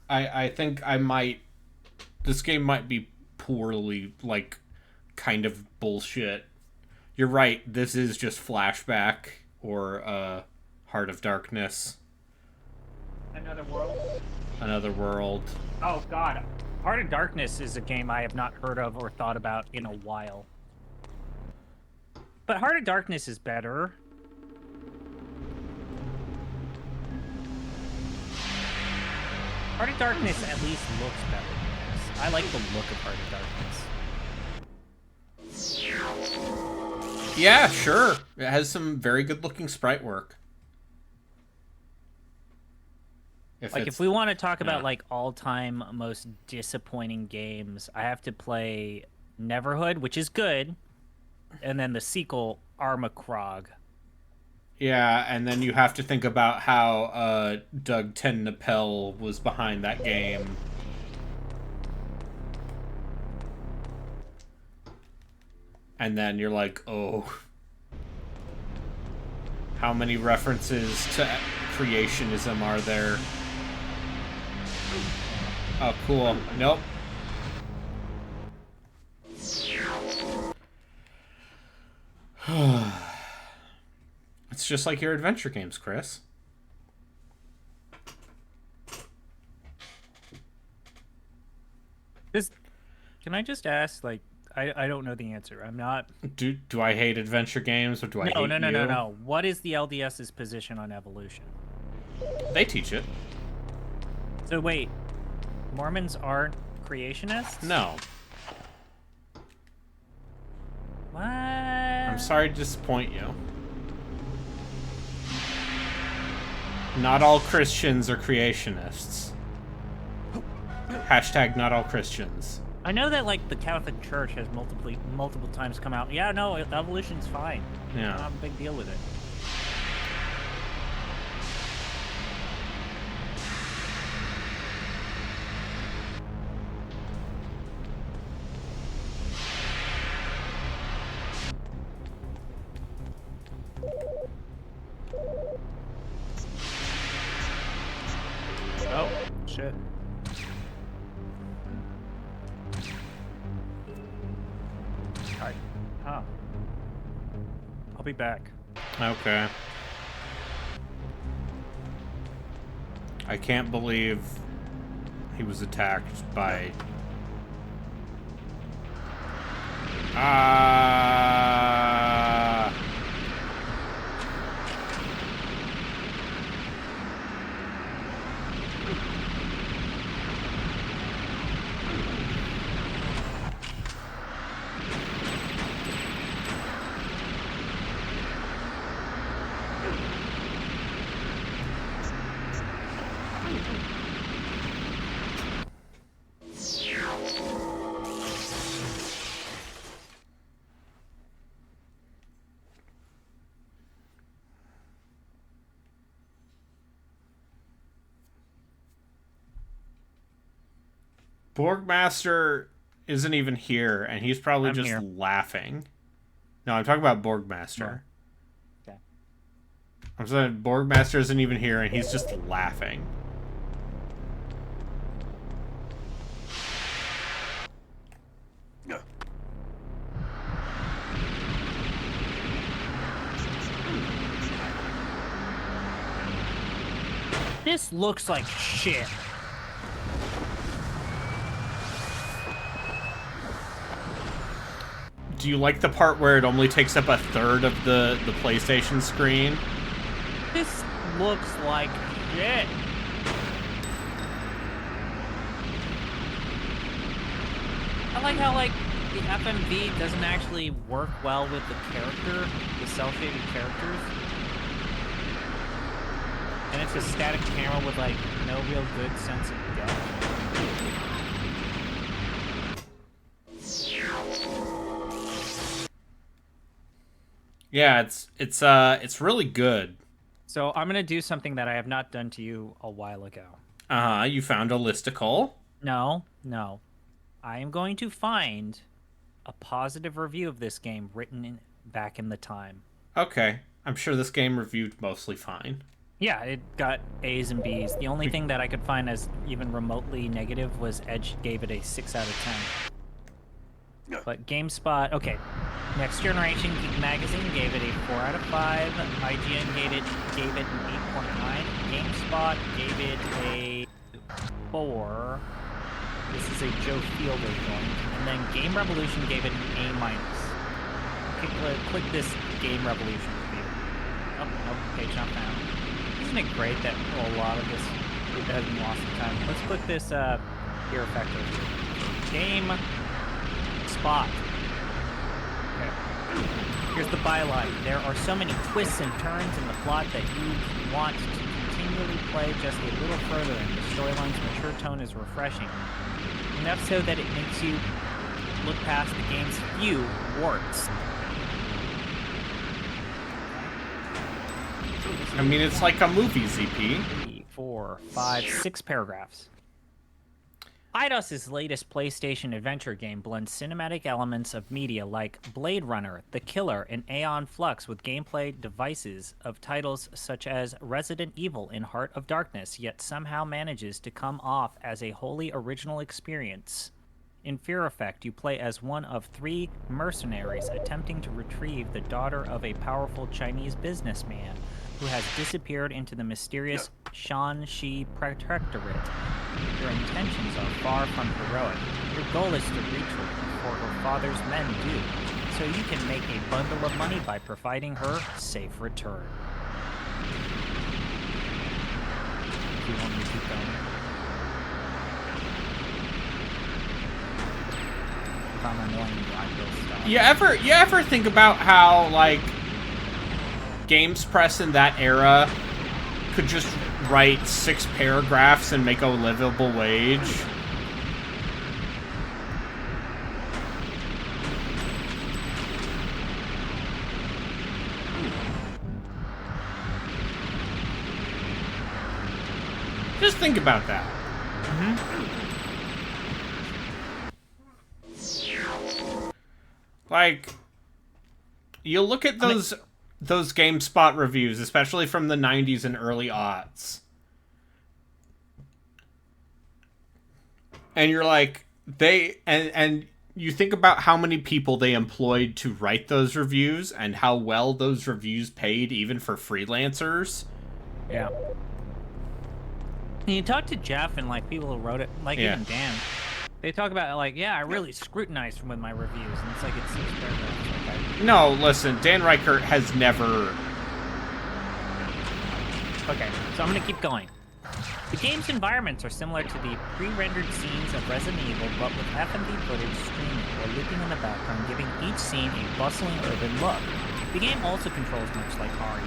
I think I might... This game might be poorly, like... kind of bullshit. You're right, this is just Flashback or Heart of Darkness. Another World? Another World. Oh god. Heart of Darkness is a game I have not heard of or thought about in a while. But Heart of Darkness is better. Heart of Darkness at least looks better than this. I like the look of Heart of Darkness. Yeah, sure. It has some very good-looking sprite work. If we want to talk about like all-time most disappointing games, I have to play Neverhood, which is good, and then the sequel, Armacrog. Yeah, and then you have to think about how Doug TenNapel was behind that game. And then you're like, oh. How many references to creationism are there? Oh, cool. Nope. It's just like your adventure games, Chris. Can I just ask, like, I don't know the answer. I'm not... Do I hate adventure games, or do I hate you? No. What is the LDS's position on evolution? They teach it. So wait, Mormons aren't creationists? No. What? I'm sorry to disappoint you. Not all Christians are creationists. Hashtag not all Christians. I know that, like, the Catholic Church has multiple times come out. Yeah, no, evolution's fine. Yeah. I don't have a big deal with it. Oh, shit. Alright. Huh. I'll be back. Okay. I can't believe he was attacked by... Ah! Borgmaster isn't even here, and he's probably just here. laughing. No, I'm talking about Borgmaster. Okay. I'm saying Borgmaster isn't even here, and he's just laughing. This looks like shit. Do you like the part where it only takes up a third of the PlayStation screen? This looks like shit. I like how, like, the FMV doesn't actually work well with the character, the cel-shaded characters. And it's a static camera with, like, no real good sense of depth. Yeah, it's really good. So I'm gonna do something that I have not done to you a while ago. You found a listicle? No. I am going to find a positive review of this game written back in the time. Okay. I'm sure this game reviewed mostly fine. Yeah, it got A's and B's. The only thing that I could find as even remotely negative was Edge gave it a 6 out of 10. But GameSpot, okay. Next Generation Geek Magazine gave it a 4 out of 5. IGN gave it an 8.9. GameSpot gave it a 4. This is a Joe Fielder joint. And then Game Revolution gave it an A-. Okay, click this Game Revolution review. Oh, nope, page not found. Isn't it great that a lot of this has been lost in time? Let's click this here effective. Game Spot. Okay. Here's the byline. There are so many twists and turns in the plot that you want to continually play just a little further, and the storyline's mature tone is refreshing. Enough so that it makes you look past the game's few warts. I mean, it's like a movie, ZP. 3, 4, 5, 6 paragraphs. Eidos's latest PlayStation adventure game blends cinematic elements of media like Blade Runner, The Killer, and Aeon Flux with gameplay devices of titles such as Resident Evil and Heart of Darkness, yet somehow manages to come off as a wholly original experience. In Fear Effect, you play as one of 3 mercenaries attempting to retrieve the daughter of a powerful Chinese businessman who has disappeared into the mysterious Shanxi Protectorate. Your intentions are far from heroic. Your goal is to reach her before her father's men do, so you can make a bundle of money by providing her safe return. Do you want me to keep going? If I'm annoying you, I will stop. You ever think about how, like, Games Press in that era could just write 6 paragraphs and make a livable wage? Just think about that. Like, you look at those GameSpot reviews, especially from the 90s and early aughts. And you're like, and you think about how many people they employed to write those reviews and how well those reviews paid even for freelancers. Yeah. And you talk to Jeff and, like, people who wrote it, like, even Dan. They talk about, like, yeah, I really scrutinized with my reviews, and it's like, it's 6 paragraphs. Like, No, listen, Dan Reichert has never... Okay, so I'm gonna keep going. The game's environments are similar to the pre-rendered scenes of Resident Evil, but with FMV footage streaming or looping in the background, giving each scene a bustling urban look. The game also controls much like RE.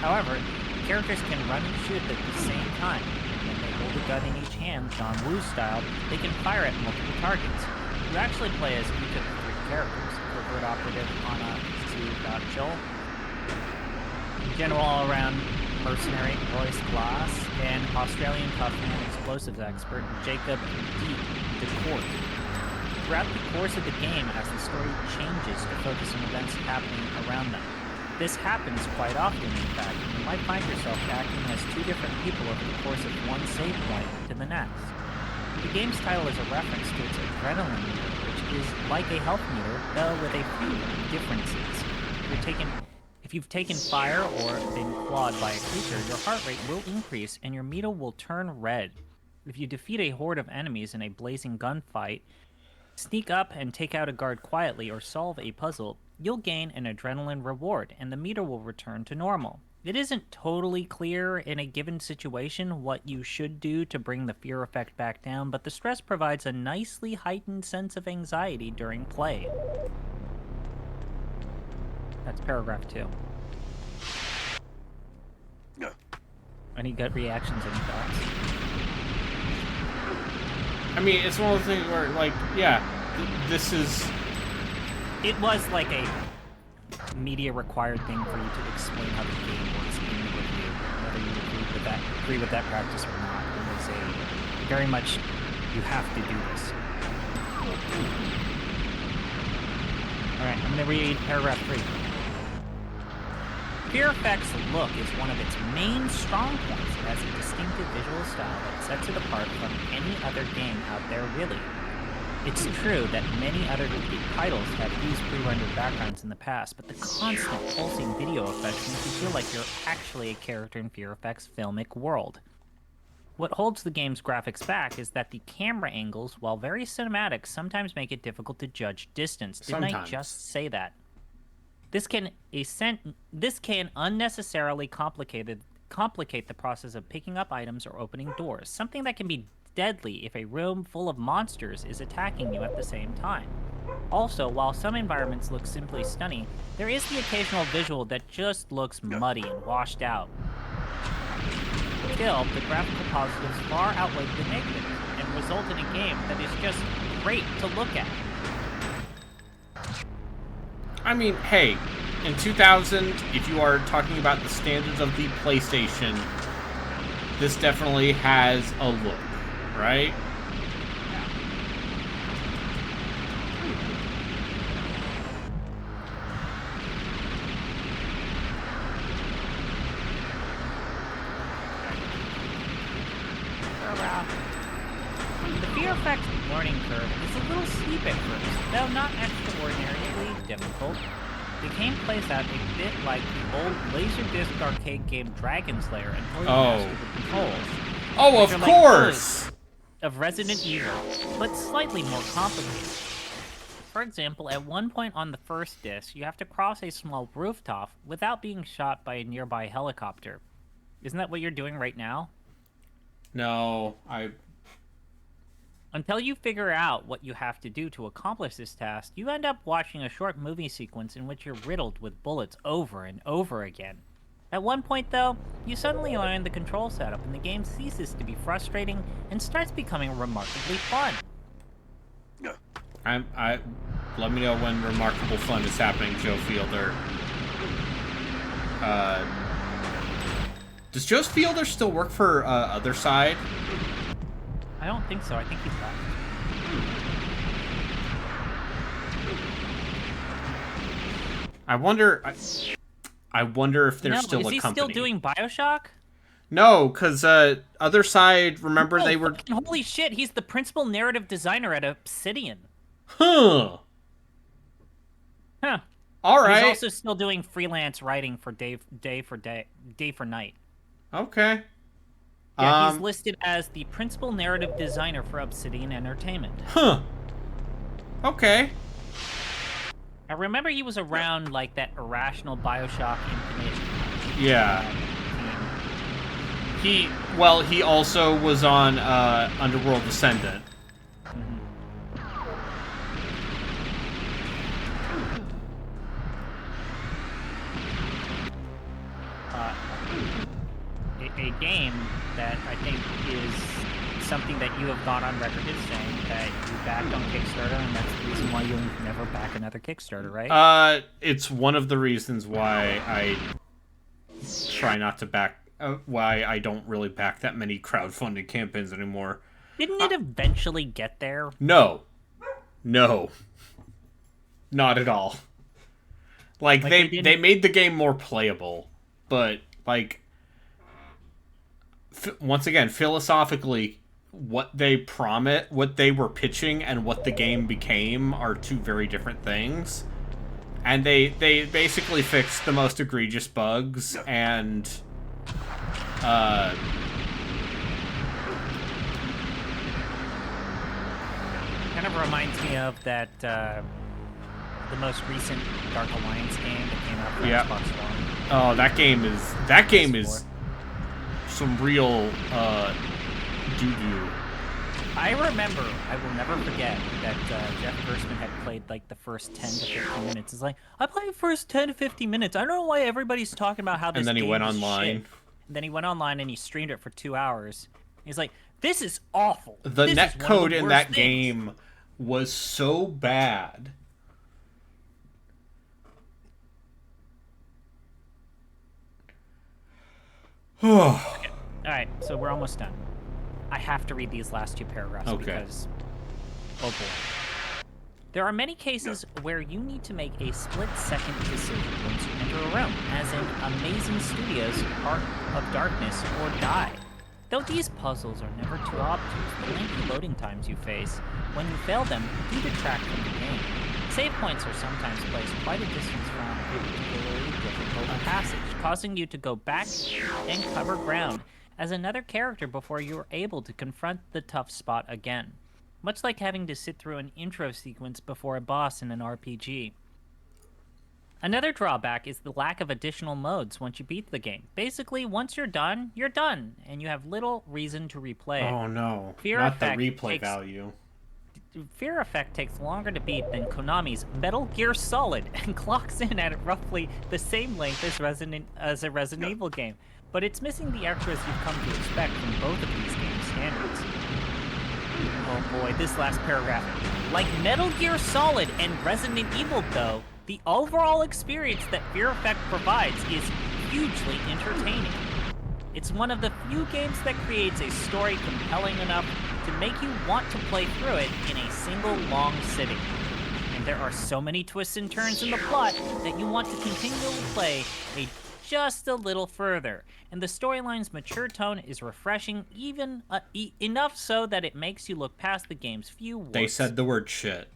However, the characters can run and shoot at the same time. When they hold a gun in each hand, John Woo style, they can fire at multiple targets. You actually play as each of the 3 characters: covert operative Anna Chill, general all-around mercenary Royce Glass, and Australian tough man explosives expert Jacob DeCourt. Throughout the course of the game, as the story changes to focus on events happening around them. This happens quite often, in fact, and you might find yourself acting as 2 different people over the course of one save point to the next. The game's title is a reference to its adrenaline meter, which is like a health meter, though with a few differences. If you've taken fire or been clawed by a creature, your heart rate will increase and your meter will turn red. If you defeat a horde of enemies in a blazing gunfight, sneak up and take out a guard quietly, or solve a puzzle, you'll gain an adrenaline reward, and the meter will return to normal. It isn't totally clear in a given situation what you should do to bring the fear effect back down, but the stress provides a nicely heightened sense of anxiety during play. That's paragraph 2. Any gut reactions, any thoughts? I mean, it's one of the things where, like, yeah, this is... It was like a media-required thing for you to explain how the game works in the review, whether you agree with that practice or not. It was a very much, you have to do this. Alright, I'm going to read paragraph 3. Fear Effect's look is one of its main strong points. It has a distinctive visual style that sets it apart from any other game out there, really. It's true that many other titles have used pre-rendered backgrounds in the past, but the constant pulsing video effects make you feel like you're actually a character in Fear Effect's filmic world. What holds the game's graphics back is that the camera angles, while very cinematic, sometimes make it difficult to judge distance. Didn't I just say that? This can unnecessarily complicate the process of picking up items or opening doors, something that can be deadly if a room full of monsters is attacking you at the same time. Also, while some environments look simply stunning, there is the occasional visual that just looks muddy and washed out. Still, the graphical positives far outweigh the negatives and result in a game that is just great to look at. I mean, hey, in 2000, if you are talking about the standards of the PlayStation, this definitely has a look, right? The Fear Effect learning curve is a little steep at first, though not extraordinarily difficult. The game plays out a bit like the old Laserdisc arcade game Dragon's Lair until you master the controls. Oh, of course! Like of Resident Evil, but slightly more complicated. For example, at one point on the first disc, you have to cross a small rooftop without being shot by a nearby helicopter. Isn't that what you're doing right now? No, Until you figure out what you have to do to accomplish this task, you end up watching a short movie sequence in which you're riddled with bullets over and over again. At one point, though, you suddenly learn the control setup and the game ceases to be frustrating and starts becoming remarkably fun. Let me know when remarkable fun is happening, Joe Fielder. Does Joe Fielder still work for Other Side? I don't think so. I think he's left. I wonder if there's still a company. Is he still doing BioShock? No, because Other Side, remember they were... Holy shit, he's the principal narrative designer at Obsidian. Huh. All right. He's also still doing freelance writing for Day for Night. Okay. Yeah, he's listed as the principal narrative designer for Obsidian Entertainment. Huh. Okay. I remember he was around like that Irrational BioShock Infinite. Yeah. He also was on Underworld Descendant. A game that I think is something that you have gone on record as saying that you backed on Kickstarter, and that's the reason why you'll never back another Kickstarter, right? It's one of the reasons why I try not to back, why I don't really back that many crowdfunding campaigns anymore. Didn't it eventually get there? No. Not at all. Like they made the game more playable, but like once again, philosophically, what they were pitching and what the game became are two very different things. And they basically fixed the most egregious bugs and kind of reminds me of that the most recent Dark Alliance game that came out for Xbox One. Oh, that game is some real doo-doo. I remember, I will never forget that Jeff Gerstmann had played like the first 10 to 15 minutes. It's like, I played the first 10 to 15 minutes. I don't know why everybody's talking about how this game is shit. And then he went online. And then he went online and he streamed it for 2 hours. He's like, this is awful. The netcode in that game was so bad. Okay. Alright, so we're almost done. I have to read these last two paragraphs because... Oh boy. There are many cases where you need to make a split-second decision once you enter a room, as in Amazing Studios' Heart of Darkness or Die. Though these puzzles are never too obtuse, the lengthy loading times you face when you fail them do detract from the game. Save points are sometimes placed quite a distance from a particularly difficult passage, causing you to go back and cover ground as another character before you are able to confront the tough spot again. Much like having to sit through an intro sequence before a boss in an RPG. Another drawback is the lack of additional modes once you beat the game. Basically, once you're done, and you have little reason to replay it. Oh no, not the replay value. Fear Effect takes longer to beat than Konami's Metal Gear Solid and clocks in at roughly the same length as a Resident Evil game, but it's missing the extras you've come to expect from both of these game standards. Oh boy, this last paragraph. Like Metal Gear Solid and Resident Evil though, the overall experience that Fear Effect provides is hugely entertaining. It's one of the few games that creates a story compelling enough to make you want to play through it in a single long sitting. And there are so many twists and turns in the plot that you want to continually play a just a little further, and the storyline's mature tone is refreshing, even enough so that it makes you look past the game's few warts. They said the word shit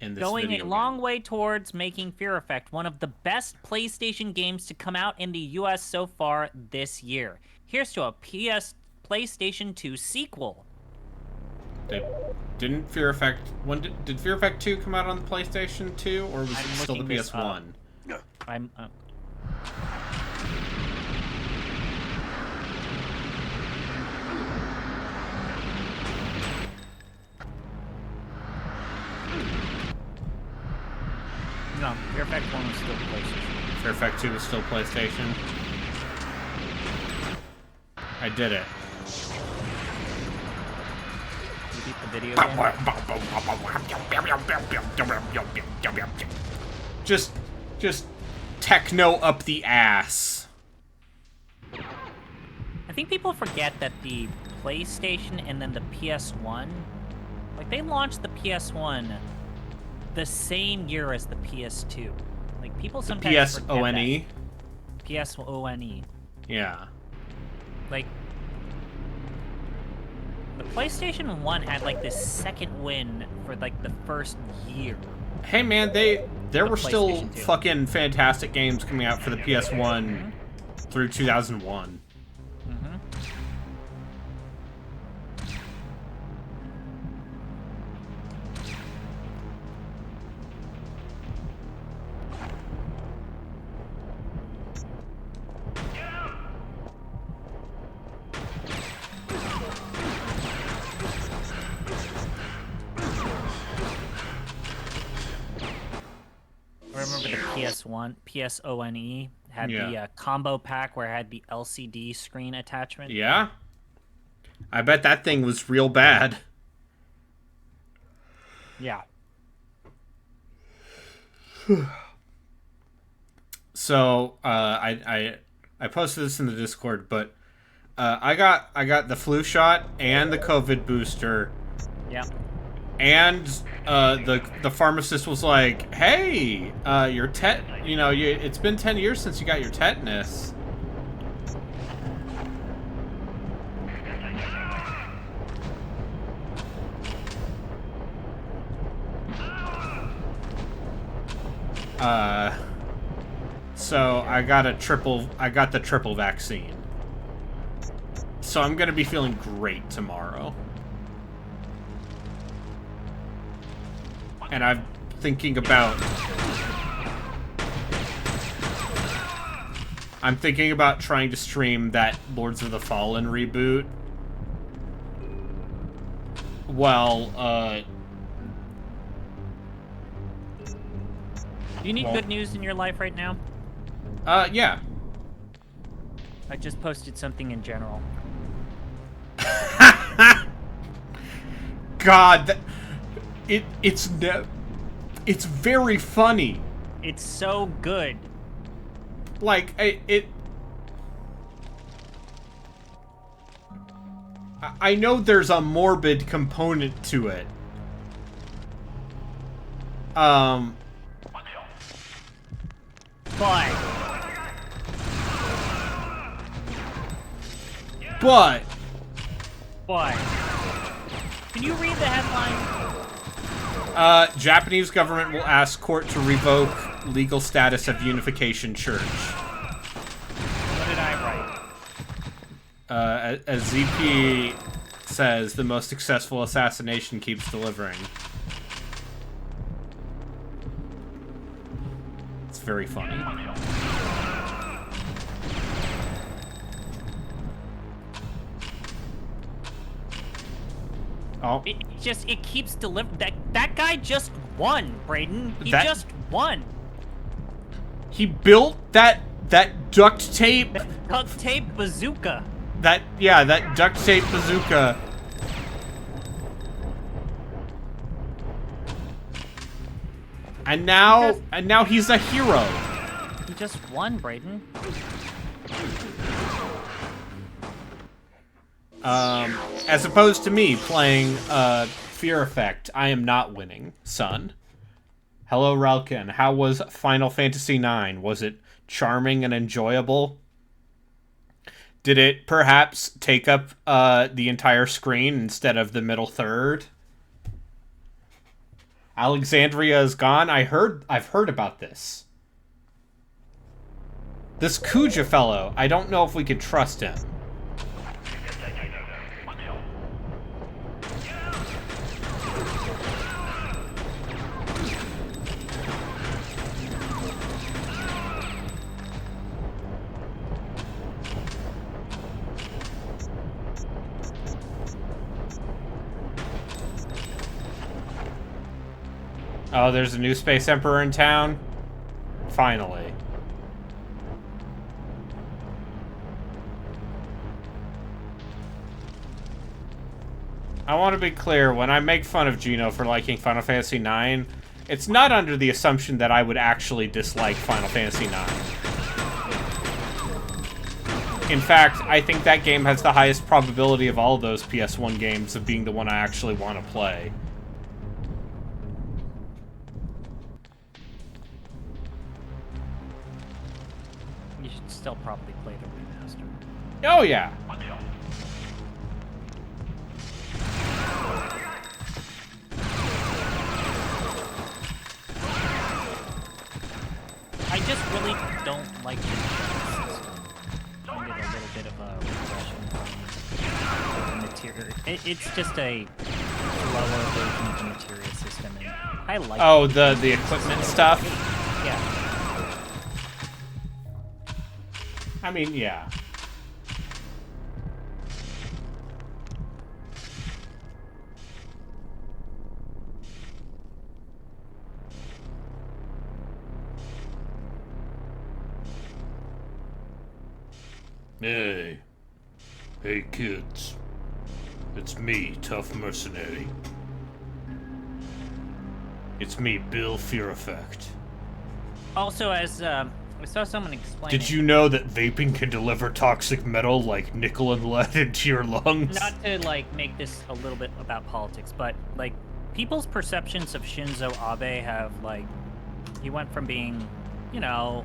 in this Going video a long game. way towards making Fear Effect one of the best PlayStation games to come out in the US so far this year. Here's to a PlayStation 2 sequel. Didn't Fear Effect... Did Fear Effect 2 come out on the PlayStation 2, or was it still the PS1? I'm... No, Fear Effect 1 was still PlayStation. Fear Effect 2 was still PlayStation. I did it. You beat the video game? Just techno up the ass. I think people forget that the PlayStation and then the PS1, like they launched the PS1 the same year as the PS2. Like people sometimes forget PSONE? that. PSONE. Yeah. Like the PlayStation 1 had like this second win for like the first year. Hey man, there were still 2. fucking fantastic games coming out for the PS1 through 2001. I remember the PS1, PSONE had the combo pack where it had the LCD screen attachment. Yeah? I bet that thing was real bad. Yeah. So, I posted this in the Discord, but I got the flu shot and the COVID booster. Yeah. And the pharmacist was like, "Hey, your it's been 10 years since you got your tetanus." So I got the triple vaccine. So I'm gonna be feeling great tomorrow. And I'm thinking about trying to stream that Lords of the Fallen reboot. Well, Do you need good news in your life right now? Yeah. I just posted something in general. God, it's very funny. It's so good. Like I know there's a morbid component to it. But can you read the headline? Japanese government will ask court to revoke legal status of Unification Church. What did I write? As ZP says, the most successful assassination keeps delivering. It's very funny. Oh. It keeps delivering. That guy just won, Brayden. He just won. He built that duct tape. Duct tape bazooka. That duct tape bazooka. And now he's a hero. He just won, Brayden. As opposed to me playing Fear Effect, I am not winning, son. Hello, Relkin. How was Final Fantasy IX? Was it charming and enjoyable? Did it perhaps take up the entire screen instead of the middle third? Alexandria is gone. I've heard about this. This Kuja fellow, I don't know if we can trust him. Oh, there's a new Space Emperor in town? Finally. I want to be clear, when I make fun of Gino for liking Final Fantasy IX, it's not under the assumption that I would actually dislike Final Fantasy IX. In fact, I think that game has the highest probability of all of those PS1 games of being the one I actually want to play. You should still probably play the remaster. Oh, yeah. I just really don't like the system. I did a little bit of a regression from the materia. It's just a lower version of the materia system, and I like. Oh, the equipment stuff. Yeah. I mean, yeah. Hey kids. It's me, Tough Mercenary. It's me, Bill Fear Effect. Also, as I saw someone explain. Did you know that vaping can deliver toxic metal like nickel and lead into your lungs? Not to like make this a little bit about politics, but like people's perceptions of Shinzo Abe have like he went from being, you know,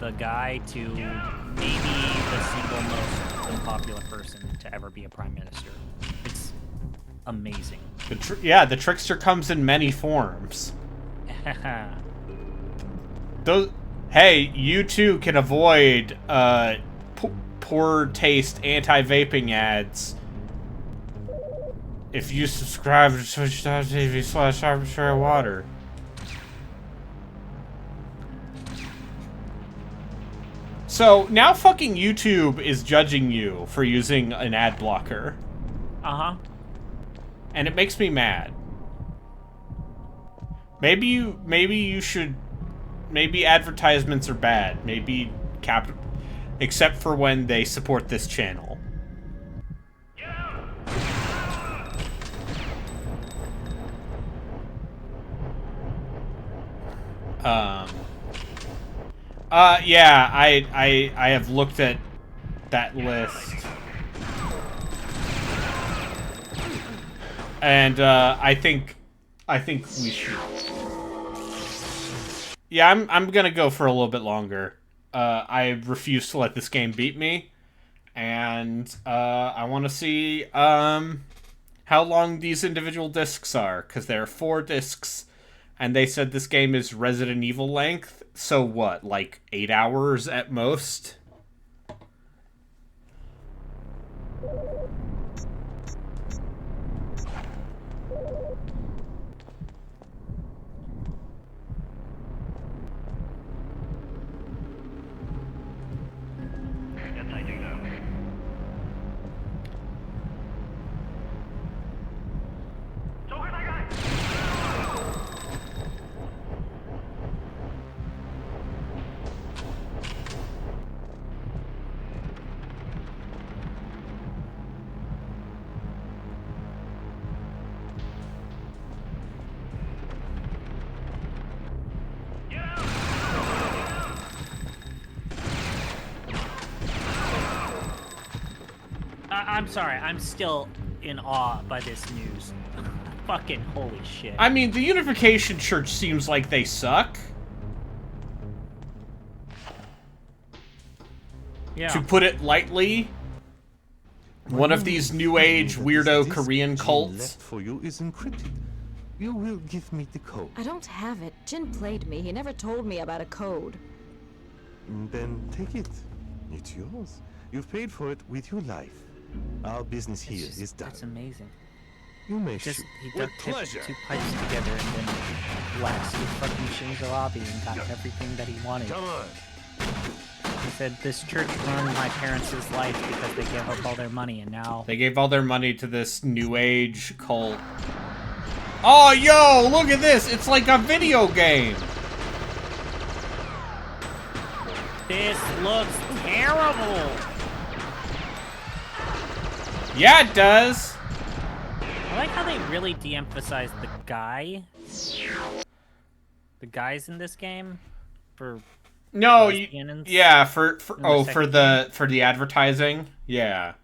the guy to maybe the single most unpopular person to ever be a prime minister. It's amazing. The trickster comes in many forms. Hey, you too can avoid poor taste anti-vaping ads if you subscribe to twitch.tv/arbitrarywater. So, now fucking YouTube is judging you for using an ad blocker. Uh-huh. And it makes me mad. Maybe you should... Maybe advertisements are bad. Maybe except for when they support this channel. Yeah, I have looked at that list. And, I think we should... Yeah, I'm gonna go for a little bit longer. I refuse to let this game beat me. And, I want to see, how long these individual discs are. Because there are 4 discs, and they said this game is Resident Evil length. So what, like 8 hours at most? Yes, I do know. I'm sorry, I'm still in awe by this news. Fucking holy shit. I mean, the Unification Church seems like they suck. to put it lightly, one of these new age weirdo Korean cults. Left for you is encrypted. You will give me the code. I don't have it. Jin played me. He never told me about a code. Then take it. It's yours. You've paid for it with your life. Our business here is done. That's amazing. You may Just shoot. he duct taped 2 pipes together and then blasted fucking Shinzo Abe and got everything that he wanted. Come on. He said this church ruined my parents' life because they gave up all their money, and now They gave all their money to this new age cult. Oh, yo, look at this. It's like a video game. this looks terrible. Yeah, it does. I like how they really de-emphasize the guy. The guys in this game for No, lesbians yeah, for in the advertising. Yeah.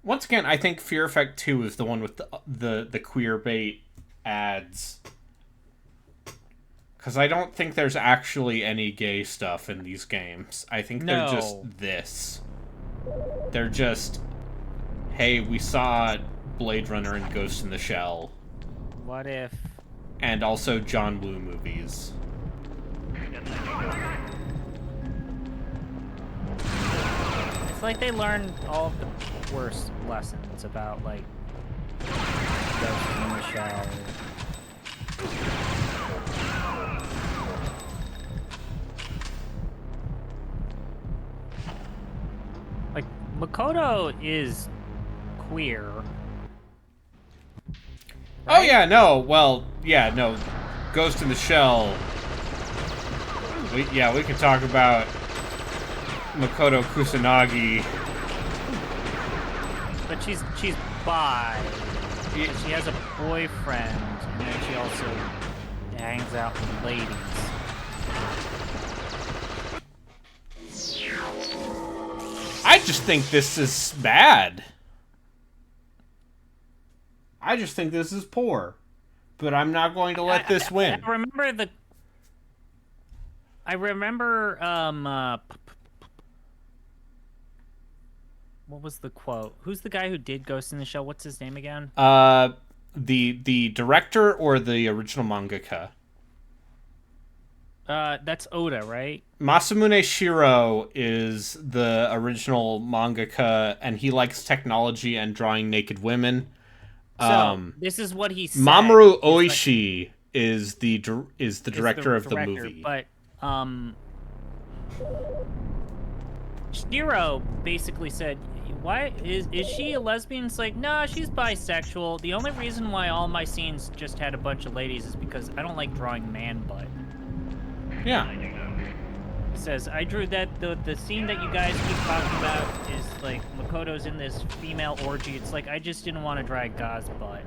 Once again, I think Fear Effect 2 is the one with the queer bait ads. Cuz I don't think there's actually any gay stuff in these games. I think they're just this. They're just, hey, we saw Blade Runner and Ghost in the Shell. What if? And also John Woo movies. It's like they learned all of the worst lessons about, like, Ghost in the Shell. Like, Makoto is queer. Oh yeah, no. Well, yeah, no. Ghost in the Shell. We can talk about Makoto Kusanagi. But she's bi. She has a boyfriend, and then she also hangs out with ladies. I just think this is bad. I just think this is poor. But I'm not going to let this win. I remember, what was the quote? Who's the guy who did Ghost in the Shell? What's his name again? The director or the original mangaka? That's Oda, right? Masamune Shiro is the original mangaka, and he likes technology and drawing naked women. So, this is what he said. Mamoru Oishi is the director of the movie. But, Shiro basically said, why is she a lesbian? It's like, nah, she's bisexual. The only reason why all my scenes just had a bunch of ladies is because I don't like drawing man butt. Yeah. He says, I drew that, the scene that you guys keep talking about is like, Makoto's in this female orgy. It's like, I just didn't want to drag God's butt.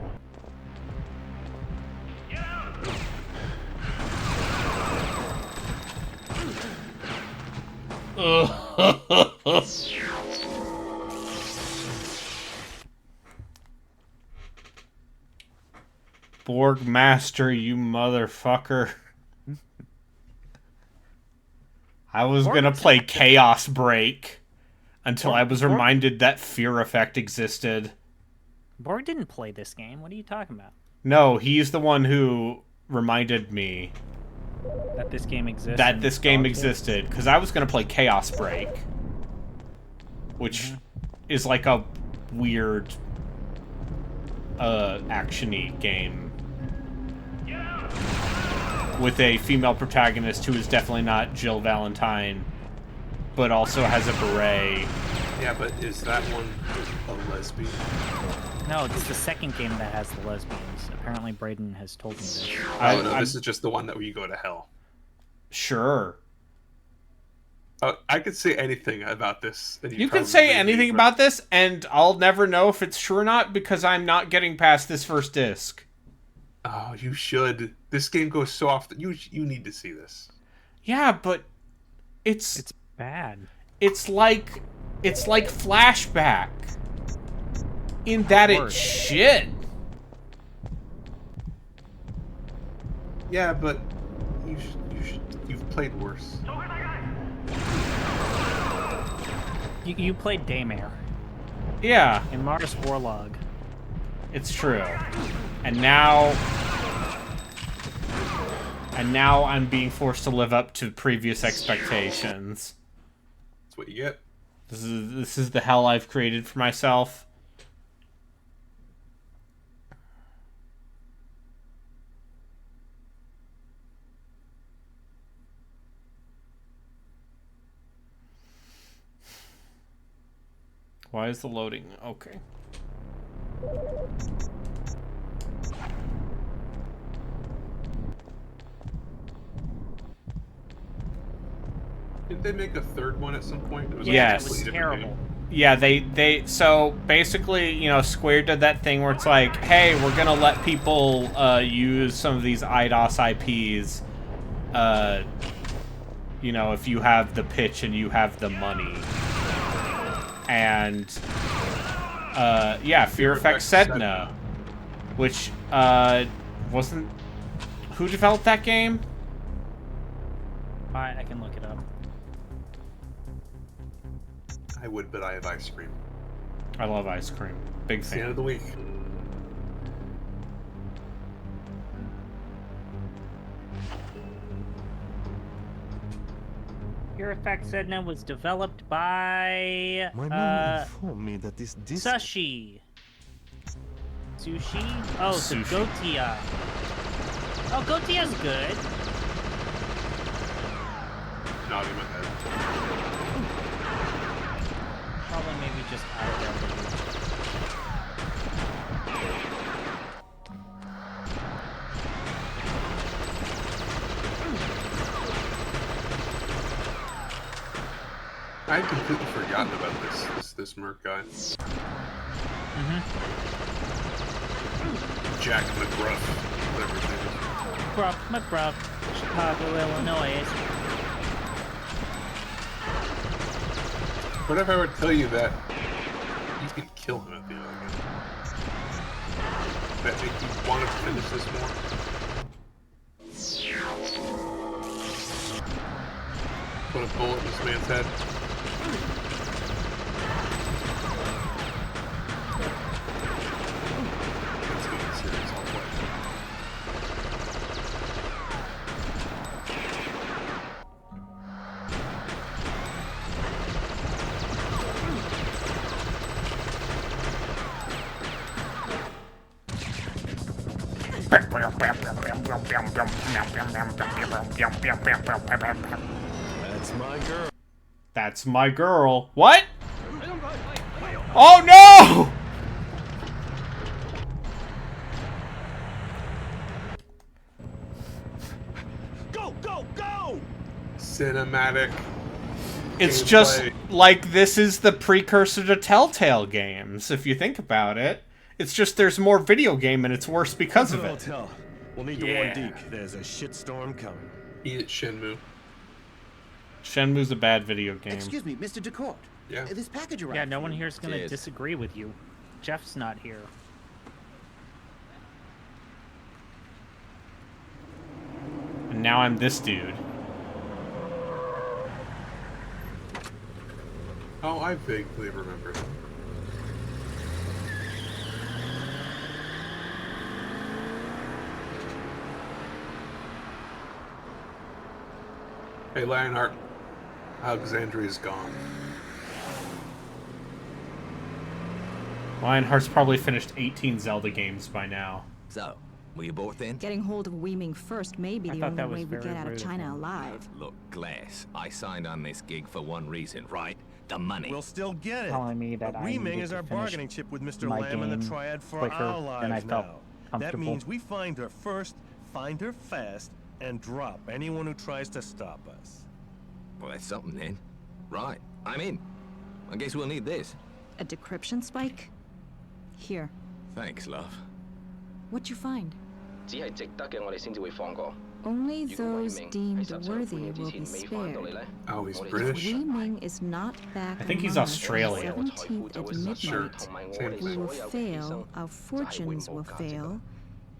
Borg Master, you motherfucker. I was gonna play Chaos Break until I was reminded that Fear Effect existed. Borg didn't play this game. What are you talking about? No, he's the one who reminded me that this game exists. That this game existed, because I was gonna play Chaos Break, which is like a weird, action-y game with a female protagonist who is definitely not Jill Valentine, but also has a beret. Yeah, but is that one a lesbian? No, it's the second game that has the lesbians. Apparently, Brayden has told me this. Oh, no, this is just the one that where you go to hell. Sure. I could say anything about this. And you can say anything about this, and I'll never know if it's true or not, because I'm not getting past this first disc. Oh, you should. This game goes so off that you need to see this. Yeah, but it's bad. It's like Flashback in that it's shit. Yeah, but you've played worse. You played Daymare Yeah, in Mars Warlog. it's true. And now I'm being forced to live up to previous expectations. That's what you get. This is the hell I've created for myself. Why is the loading? Okay. Did they make a third one at some point? It was Yes. It was completely different terrible. game. Yeah, they so basically, you know, Square did that thing where it's like, hey, we're gonna let people use some of these IDOS IPs, you know, if you have the pitch and you have the money. And yeah, Fear Effect Sedna, which wasn't. Who developed that game? I can look it up. I would, but I have ice cream. I love ice cream. Big It's the end fan. of the week. Fear Effect Sedna was developed by My mom informed me that this disc... Sushi. Sushi? Oh, the Sushi. Gotia. Oh, Gotia's good. Nodding my head. Probably maybe just out of there for you. I had completely forgotten about this Merc guy. Jack McGruff, whatever his name is. McGruff, Chicago, Illinois. What if I were to tell you that you can kill him at the end of the game? That make you want to finish this more? Put a bullet in this man's head. Let's get serious, I'll play. That's my girl. That's my girl. What? Oh no! Go, go, go! Cinematic. It's gameplay. just like this is the precursor to Telltale games, if you think about it. It's just there's more video game and it's worse because of it. Hotel. We'll need to warn Deke. There's a shitstorm coming. Eat it, Shenmue. Shenmue's a bad video game. Excuse me, Mr. DeCourt. Yeah. This package arrived. Yeah, no one here is going to Cheers. disagree with you. Jeff's not here. And now I'm this dude. Oh, I vaguely remember. Hey, Lionheart. Alexandria's gone. Lionheart's probably finished 18 Zelda games by now. So, were you both in? Getting hold of Weiming first may be I the thought only that was way we very get out of rude of China him. alive. Look, Glass, I signed on this gig for one reason, right? The money. We'll still get it. Telling me that But I Weiming needed is to our finish bargaining chip with Mr. my Lamb and the game Triad for quicker our than I lives felt now. That comfortable. means we find her first, find her fast, and drop anyone who tries to stop us. Well, that's something then. Right, I'm in. I guess we'll need this. A decryption spike? Here. Thanks, love. What'd you find? 只係值得嘅，我哋先至會放過。 Only 如果 those 偉明喺 deemed 十歲 worthy 半年之 will 前 be 未翻到嚟 spared. 咧， Oh, he's 我哋就 British? 會失敗。 Weiming is not back I think he's among us. Australian. 我財富 17th 就 at 會失 Sure. 去， midnight. 同埋我 Same 哋 We will 所有嘅犧牲 fail, our 就係永 fortunes 冇 will 價值㗎。 fail,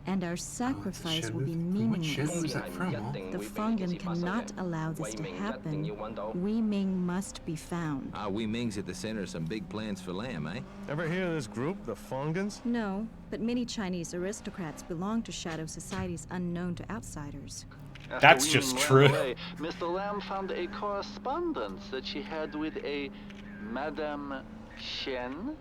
and our sacrifice will be What Shen meaningless. was that from? The Fungan cannot allow this to happen. Wei Ming must be found. Wei Ming's at the center of some big plans for Lamb, eh? Ever hear of this group, the Fongans? No, but many Chinese aristocrats belong to shadow societies unknown to outsiders. That's just true. Mr. Lamb found a correspondence that she had with a Madame Shen.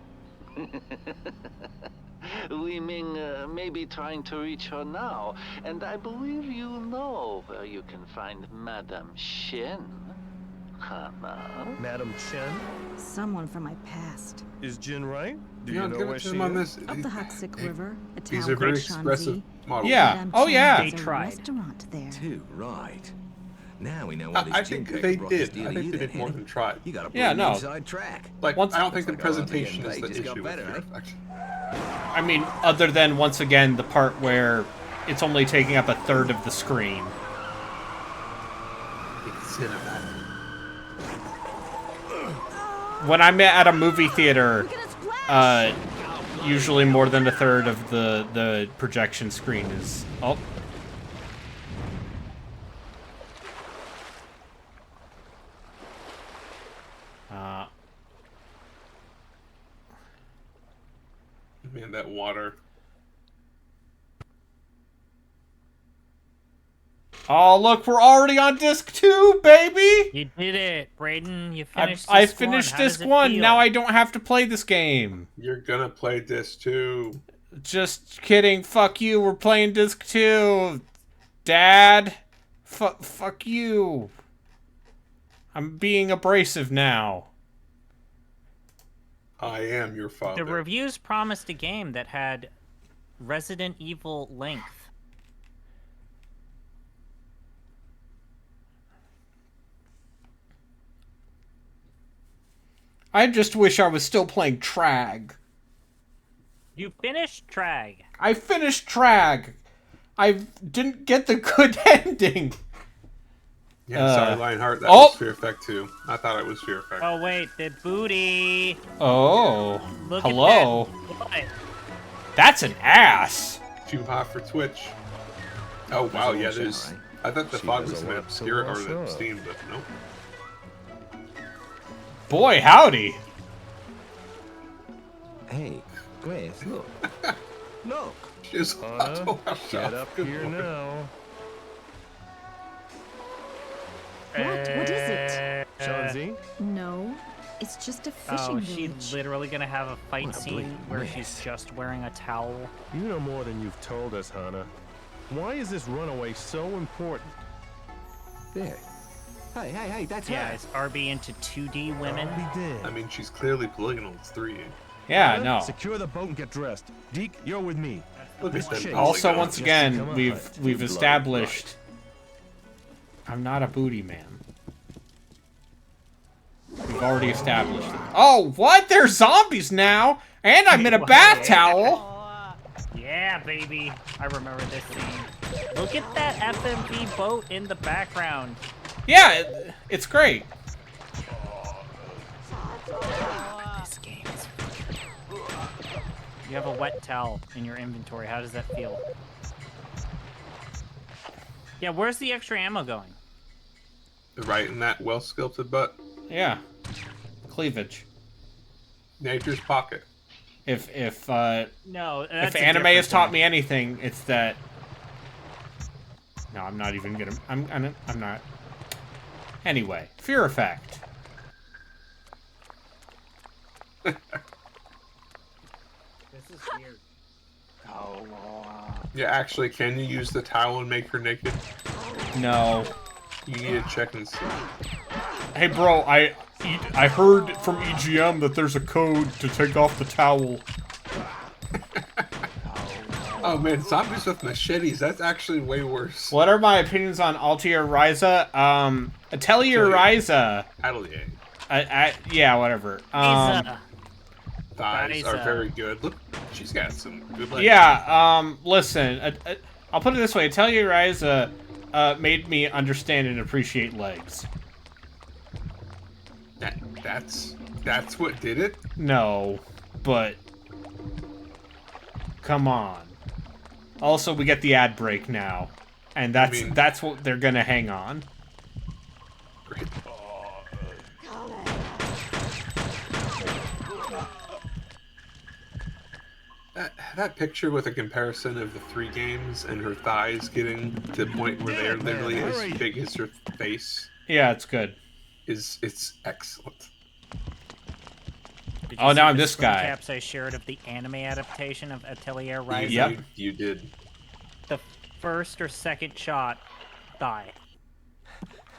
Wei Ming may be trying to reach her now, and I believe you know where you can find Madame Shen. Hana? Madame Chen? Someone from my past. Is Jin right? Do You you know, know give where it to she him on is? this. Up the Huxic River, a town These are very called expressive Shanxi. models. Yeah. Madame Oh, Chen yeah. has They a tried. restaurant there. Too right. Now we know what I this Jin think Pecker they brought to did. steal I think you they then, did more Henny. than try. You got a Yeah, no. inside track. Like, Once- I don't think the Looks like all the presentation is the pages got issue better, with eh? Fear Effect. I mean, other than, once again, the part where it's only taking up a third of the screen. It's cinematic. When I'm at a movie theater, usually more than a third of the projection screen is... Oh. Man, that water. Oh, look, we're already on disc 2, baby! You did it, Brayden. You finished I disc finished one. How disc does it 1. feel? Now I don't have to play this game. You're gonna play this too. Just kidding. Fuck you. We're playing disc 2. Dad. Fuck you. I'm being abrasive now. I am your father. The reviews promised a game that had Resident Evil length. I just wish I was still playing Trag. You finished Trag. I finished Trag. I didn't get the good ending. Yeah, sorry, Lionheart. That was Fear Effect 2. I thought it was Fear Effect. Oh wait, the booty. Oh, Look hello. At that butt. That's an ass. Too hot for Twitch. Oh wow, yeah, there's. I thought the fog was in the Spirit or the Steam, but nope. Boy, howdy. Hey, Grace, look. Look. Just get up here now. What? What is it? Shanzi? No, it's just a fishing Oh, is she village. literally gonna have a fight What a scene bleeding where mess. she's just wearing a towel? You know more than you've told us, Hana. Why is this runaway so important? There. Hey, that's Yeah, her. is RB into 2D women? I mean, she's clearly polygonal. It's 3D. Yeah, Hana, no. Secure the boat and get dressed. Deke, you're with me. Look at them. Also, polygons. once again, Just to come we've established I'm not a booty man. We've already established it. Oh, what? There's zombies now, and I'm in a bath towel. Yeah, baby. I remember this scene. Look at that FMV boat in the background. Yeah, it's great. This game is You have a wet towel in your inventory. How does that feel? Yeah, where's the extra ammo going? Right in that well-sculpted butt. Yeah. Cleavage. Nature's pocket. If No, if that's a anime different has taught thing. me anything, it's that. No, I'm not even gonna. I'm not. Anyway, Fear Effect. This is weird. Yeah, actually, can you use the towel and make her naked? No. You need to check and see. Hey, bro, I heard from EGM that there's a code to take off the towel. Oh man, zombies with machetes, that's actually way worse. What are my opinions on Altia Ryza? Atelier Ryza. Atelier. Yeah, whatever. Thighs are very good. Look, she's got some good legs. Yeah, listen, I'll put it this way. Atelier Ryza made me understand and appreciate legs. That's what did it? No, but come on. Also, we get the ad break now. And that's what they're gonna hang on. That picture with a comparison of the 3 games and her thighs getting to the point where they're literally as big as her face. Yeah, it's good. It's excellent. Did you Oh, see now I'm the this guy. caps I shared of the anime adaptation of Atelier Rising? Yep. You did. The first or second shot, thigh.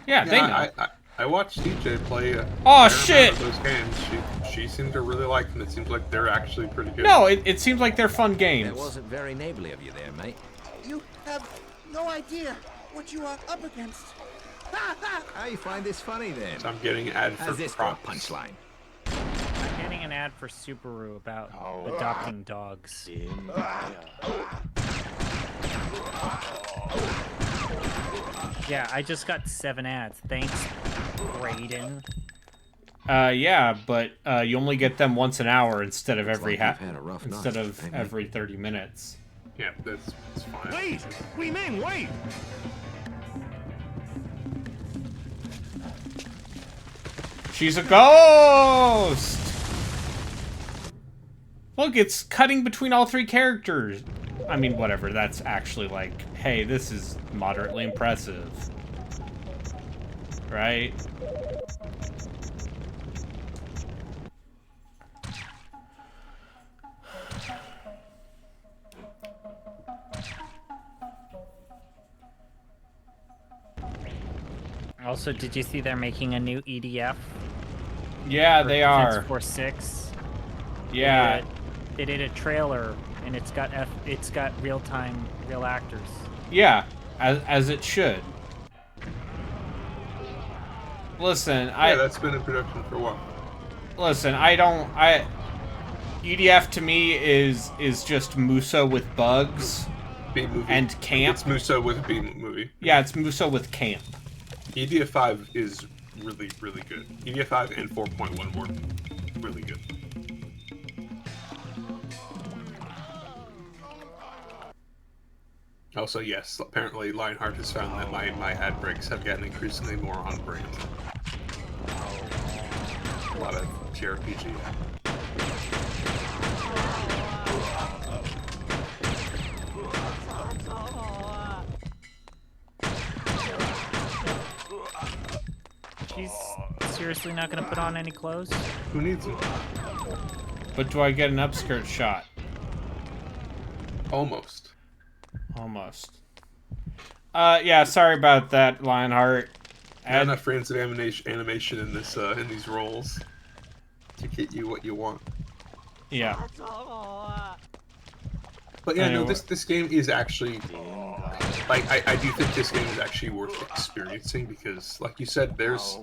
Yeah, they know. I watched CJ play shit! those games. She seemed to really like them. It seems like they're actually pretty good. No, it seems like they're fun games. That wasn't very neighborly of you there, mate. You have no idea what you are up against. How you find this funny then? So I'm getting an ad for this props. punchline? I'm getting an ad for Subaru about adopting dogs. Yeah, I just got 7 ads. Thanks, Brayden. Yeah, but you only get them once an hour instead of every instead of every 30 minutes. Yeah, that's fine. Wait! We mean wait! She's a ghost! Look, it's cutting between all 3 characters. I mean, whatever, that's actually like, hey, this is moderately impressive. Right? Also, did you see they're making a new EDF? Yeah, they are. For 6. Yeah. They did a trailer, and it's got real actors. Yeah, as it should. Listen, yeah, that's been in production for a while. Listen, EDF to me is just Musa with bugs. B-movie. And camp. It's Musa with a B-movie. Yeah, it's Musa with camp. EDF 5 is really, really good. EDF 5 and 4.1 were really good. Also, yes, apparently Lionheart has found that my ad breaks have gotten increasingly more on brand. A lot of JRPG. She's seriously not gonna put on any clothes? Who needs it? But do I get an upskirt shot? Almost. Almost. Yeah, sorry about that, Lionheart. Not enough frames of animation in this in these roles to get you what you want. Yeah. But yeah, no, this game is actually like I do think this game is actually worth experiencing because, like you said, there's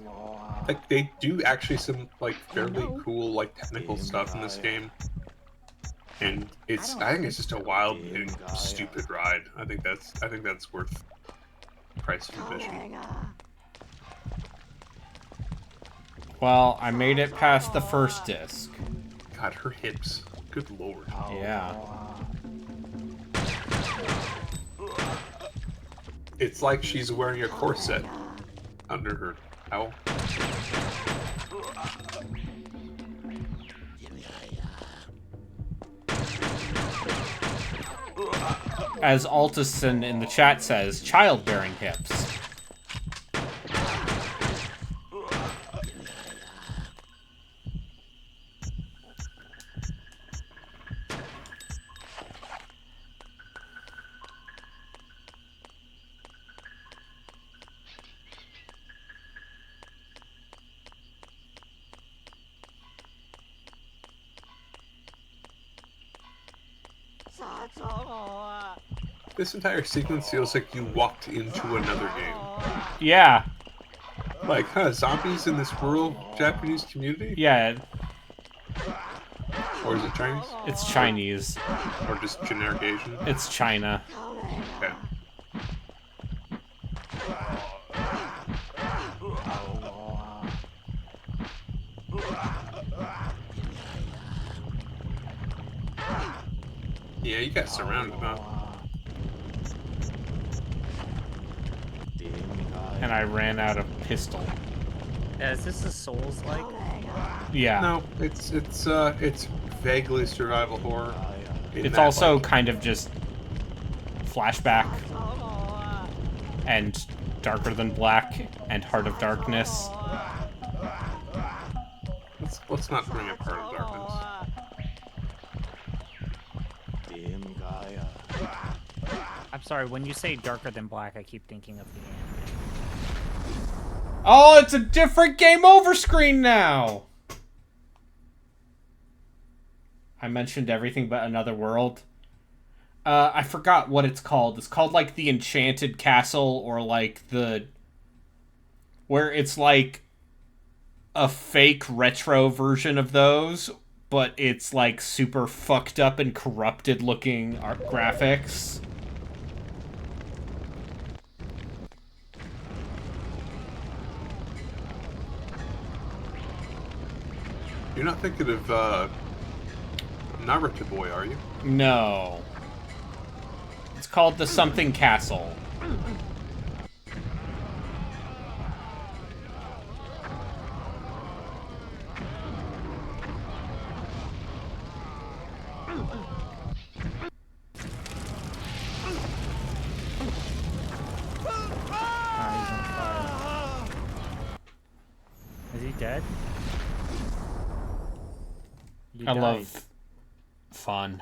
like they do actually some like fairly cool like technical stuff in this game, and I think it's just a wild and stupid ride. I think that's worth the price of admission. Well, I made it past the first disc. God, her hips. Good lord. Yeah. It's like she's wearing a corset under her towel. As Altison in the chat says, childbearing hips. This entire sequence feels like you walked into another game. Yeah. Like, zombies in this rural Japanese community? Yeah. Or is it Chinese? It's Chinese. Or just generic Asian? It's China. Okay. Yeah, you got surrounded, huh? and I ran out of pistol. Yeah, is this a Souls-like? Yeah. No, it's vaguely survival horror. It's also kind of just flashback and Darker Than Black and Heart of Darkness. Let's not bring up Heart of Darkness. I'm sorry, when you say Darker Than Black, I keep thinking of the anime. Oh, it's a different game over screen now! I mentioned everything but Another World. I forgot what it's called. It's called, like, the Enchanted Castle, or, like, the... where it's, like, a fake retro version of those, but it's, like, super fucked up and corrupted looking art graphics. You're not thinking of Naruto Boy, are you? No. It's called the Something Castle. He's on fire. Is he dead? I love fun.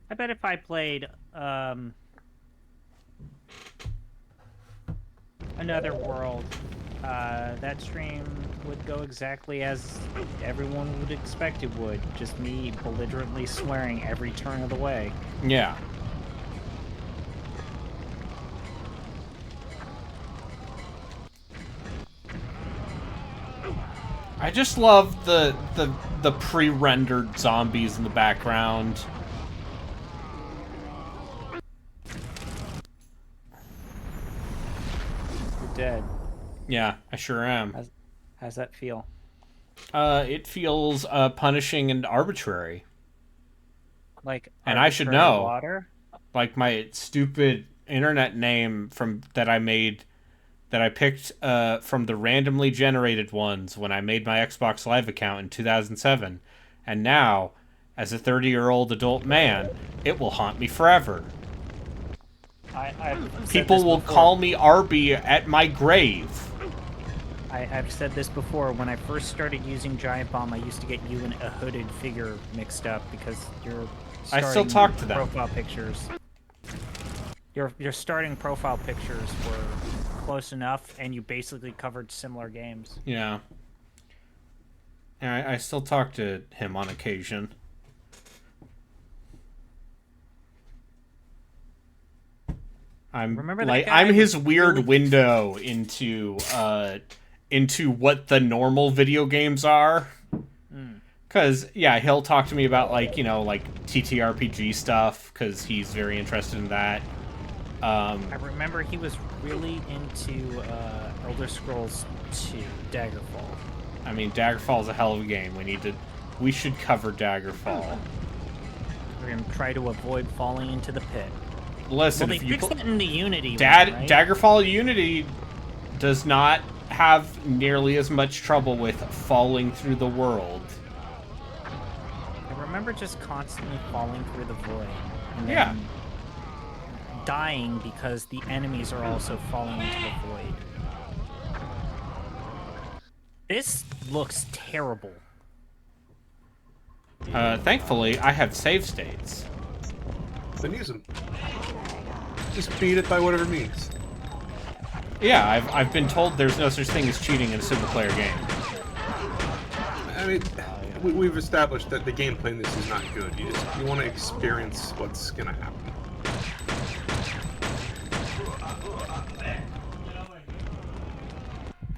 I bet if I played Another World, that stream would go exactly as everyone would expect it would. Just me belligerently swearing every turn of the way. Yeah. I just love the pre-rendered zombies in the background. You're dead. Yeah, I sure am. How's that feel? It feels punishing and arbitrary. Like, and I should arbitrary know. water? Like my stupid internet name that I picked from the randomly generated ones when I made my Xbox Live account in 2007. And now, as a 30-year-old adult man, it will haunt me forever. People will call me Arby at my grave. I've said this before. When I first started using Giant Bomb, I used to get you and a hooded figure mixed up because your I still talk to them. Profile pictures. Your starting profile pictures were close enough, and you basically covered similar games. Yeah. I still talk to him on occasion. I'm his weird window into what the normal video games are. Cause yeah, he'll talk to me about like TTRPG stuff because he's very interested in that. I remember he was really into Elder Scrolls 2, Daggerfall. I mean, Daggerfall is a hell of a game. We should cover Daggerfall. We're gonna try to avoid falling into the pit. Listen, well, they fixed it in the Unity one, right? Daggerfall Unity does not have nearly as much trouble with falling through the world. I remember just constantly falling through the void. And yeah. Dying because the enemies are also falling into the void. This looks terrible. Thankfully, I have save states. Then use them. Just beat it by whatever means. Yeah, I've been told there's no such thing as cheating in a single-player game. I mean, we've established that the gameplay in this is not good. You want to experience what's gonna happen.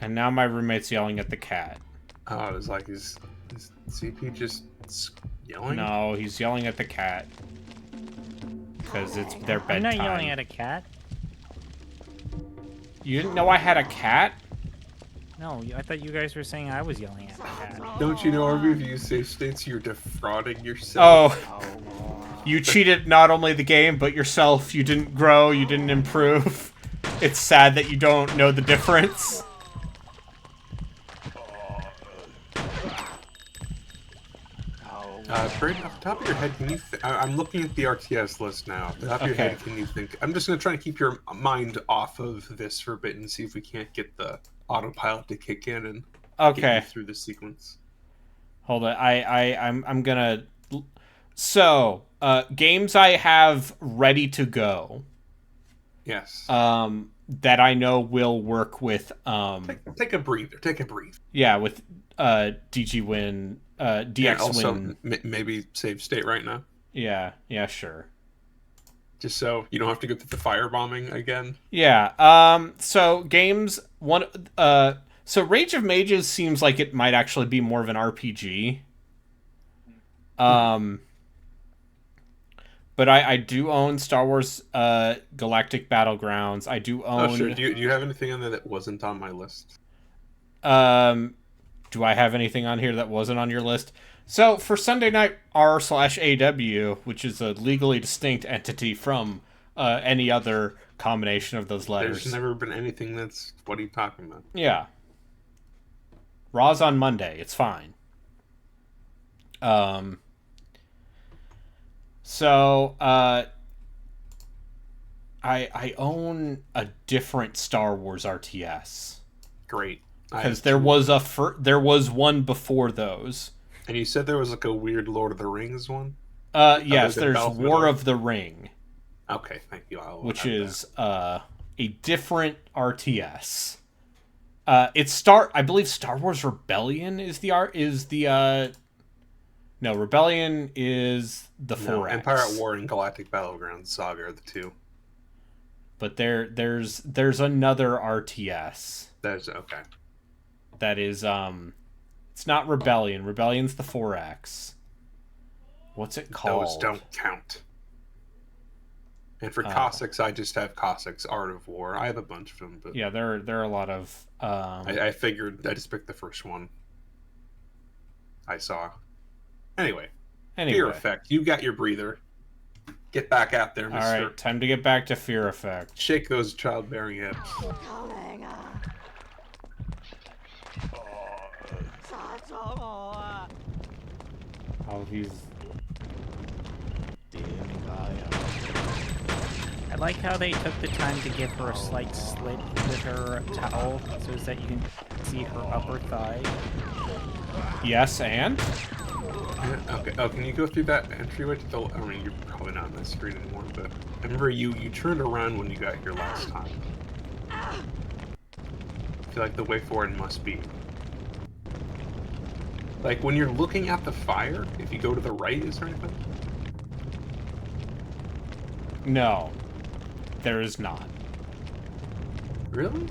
And now my roommate's yelling at the cat. Oh, it was like, is CP just yelling? No, he's yelling at the cat. Because it's their bedtime. I'm not yelling at a cat. You didn't know I had a cat? No, I thought you guys were saying I was yelling at the cat. Don't you know our review save states you're defrauding yourself? Oh, you cheated not only the game, but yourself. You didn't grow, you didn't improve. It's sad that you don't know the difference. Brayden, off the top of your head, can you... I'm looking at the RTS list now. Off the top of your head, can you think... I'm just going to try and keep your mind off of this for a bit and see if we can't get the autopilot to kick in and get you through the sequence. Hold on. I'm going to... So, games I have ready to go. Yes. That I know will work with... Take a breather. Take a breathe. Yeah, with DG Win... DX also, Win. Maybe save state right now. Yeah, sure. Just so you don't have to go through the firebombing again. Yeah. So games so Rage of Mages seems like it might actually be more of an RPG. But I do own Star Wars Galactic Battlegrounds. I do own. Oh sure. Do you have anything on there that wasn't on my list? Do I have anything on here that wasn't on your list? So, for Sunday Night R/AW, which is a legally distinct entity from any other combination of those letters. There's never been anything that's... What are you talking about? Yeah. Raw's on Monday. It's fine. So, I own a different Star Wars RTS. Great. Because there was one before those. And you said there was like a weird Lord of the Rings one? Yes, there's War of the Ring. Okay, thank you. Which is a different RTS. I believe Star Wars Rebellion is the no, Rebellion is the 4X. Empire at War and Galactic Battlegrounds Saga are the two. But there's another RTS. There's okay. That is it's not Rebellion. Rebellion's the 4X. What's it called? Those don't count. And for Cossacks, I just have Cossacks Art of War. I have a bunch of them, but yeah, there are a lot of. I figured I just picked the first one I saw. Anyway, Fear Effect. You got your breather. Get back out there, mister. All right, time to get back to Fear Effect. Shake those childbearing hips. Oh, he's... I like how they took the time to give her a slight slit with her towel so that you can see her upper thigh. Yes, and? Okay. Oh, can you go through that entryway to the... I mean, you're probably not on the screen anymore, but... I remember you turned around when you got here last time. I feel like the way forward must be... Like, when you're looking at the fire, if you go to the right, is there anything? No. There is not. Really?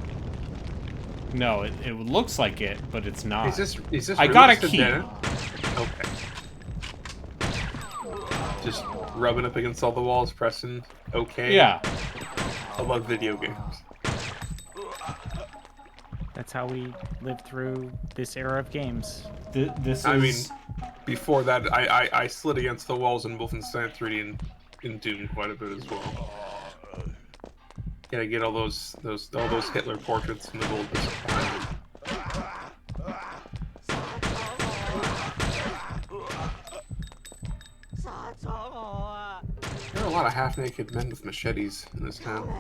No, it looks like it, but it's not. Is this I really got a just key. Okay. Just rubbing up against all the walls, pressing okay. Yeah. I love video games. That's how we lived through this era of games. I mean, before that, I slid against the walls in Wolfenstein 3D and in Doom quite a bit as well. Gotta get all those Hitler portraits from the gold disappointment. There are a lot of half-naked men with machetes in this town.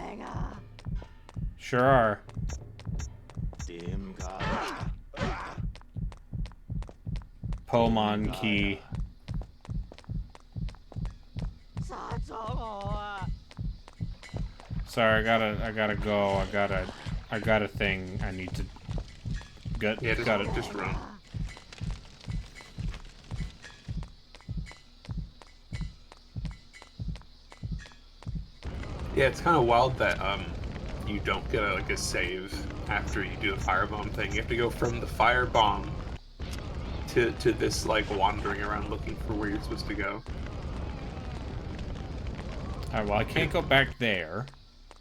Sure are. Pomon key. Sorry, I gotta go. I got a thing I need to get. Yeah, gotta just run. Yeah, it's kind of wild that you don't get a save after you do the firebomb thing. You have to go from the firebomb to this like wandering around looking for where you're supposed to go. Alright, well I can't go back there.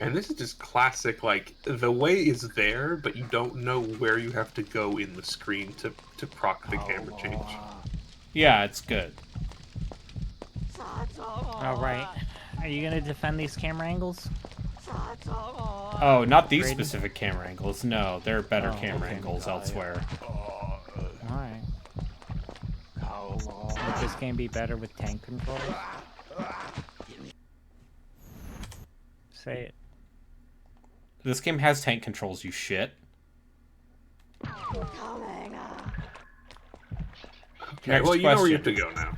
And this is just classic, like, the way is there, but you don't know where you have to go in the screen to proc the camera change. Yeah, it's good. Alright. Are you gonna defend these camera angles? Oh, not these Graydon? specific camera angles. No, there are better Oh, camera okay. angles elsewhere. Alright. Would this game be better with tank controls? Say it. This game has tank controls, you shit. Okay, well, you know where you have to go now.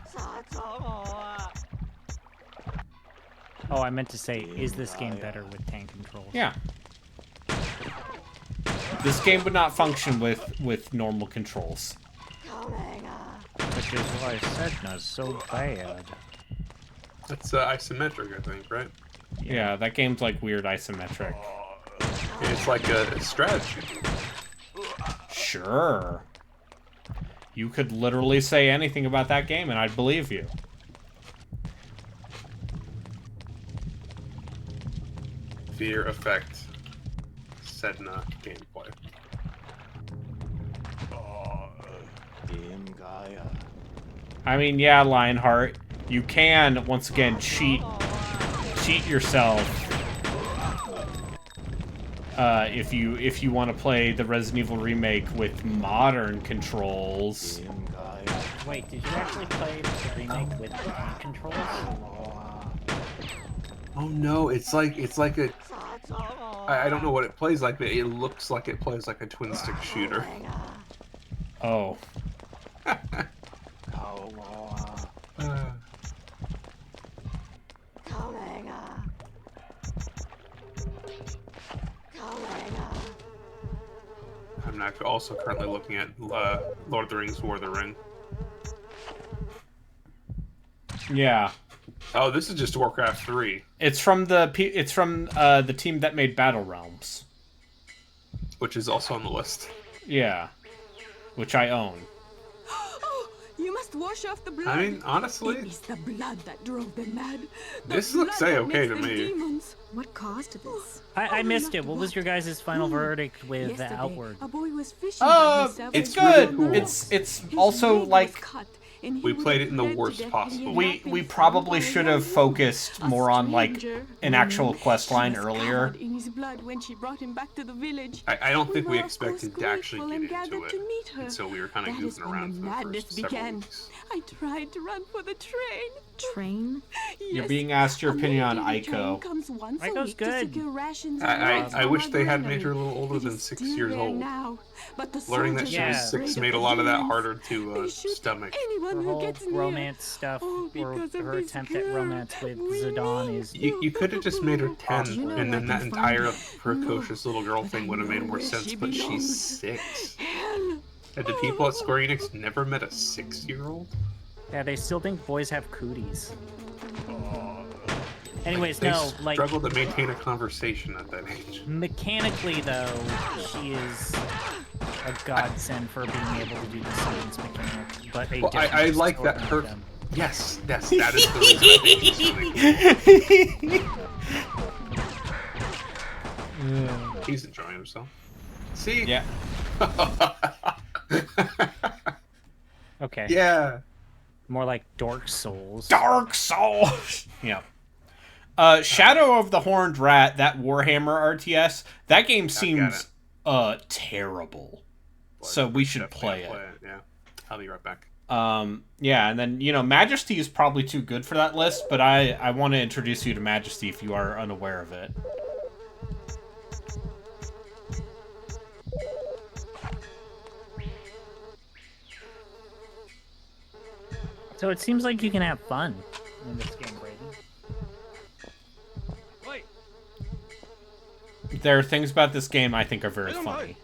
Oh, I meant to say, is this game better with tank controls? Yeah. This game would not function with normal controls. Which is why Sedna's so bad. That's isometric, I think, right? Yeah, that game's like weird isometric. It's like a strategy. Sure. You could literally say anything about that game and I'd believe you. Fear effect. Sedna gameplay. I mean, yeah, Lionheart, you can once again cheat yourself if you want to play the Resident Evil remake with modern controls. Wait, did you actually play the remake with tank controls? Oh no, it's like a. I don't know what it plays like, but it looks like it plays like a twin stick shooter. Oh. I'm not also currently looking at Lord of the Rings: War of the Ring. Yeah. Oh, this is just Warcraft 3. It's from the team that made Battle Realms, which is also on the list. Yeah, which I own. Oh, you must wash off the blood. I mean, honestly, it is the blood that drove them mad. This looks okay to me. Demons. What caused this? I missed it. What was your guys' final verdict with Yesterday, Outward? A boy was fishing by himself it's and good. Really cool. It's also like we played it in the worst possible. We probably should have focused more on like an actual quest line earlier. In his blood when she brought him back to the village. I don't think we were, of expected course, to actually get grateful and into gathered it, to meet her. and so we were kind of That is goofing when around the for the madness first several began. weeks. I tried to run for the train. Train? You're being asked your opinion on Aiko. Aiko's good. I wish they had made her a little older than 6 years old. Learning that she was 6 made a lot of that harder to stomach. Her whole romance stuff, or her attempt at romance with Zidane is... You could have just made her 10, and then that entire precocious little girl thing would have made more sense, but she's 6. And the people at Square Enix never met a 6-year-old? Yeah, they still think boys have cooties. Anyways, they no, like... struggle to maintain a conversation at that age. Mechanically, though, she is a godsend for being able to do the science mechanic, but a I like that her... Them. Yes, that is the reason I think she's really cool. He's enjoying himself. See? Yeah. Okay. Yeah. More like Dark Souls. Dark Souls! Yeah. Shadow of the Horned Rat, that Warhammer RTS, that game seems terrible. But so we should play it. Yeah. I'll be right back. Yeah, and then, Majesty is probably too good for that list, but I want to introduce you to Majesty if you are unaware of it. So it seems like you can have fun in this game, Brayden. Wait. There are things about this game I think are very funny.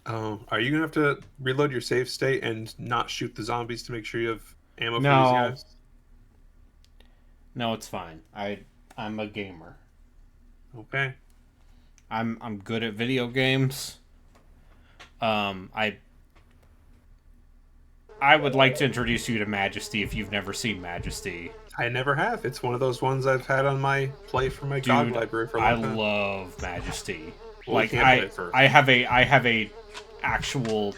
Oh, are you gonna have to reload your save state and not shoot the zombies to make sure you have ammo for these guys? No, it's fine. I'm a gamer. Okay. I'm good at video games. I would like to introduce you to Majesty if you've never seen Majesty. I never have. It's one of those ones I've had on my play for my GOG library for a long time. I love Majesty. Well, like we can't play it first. I have a actual.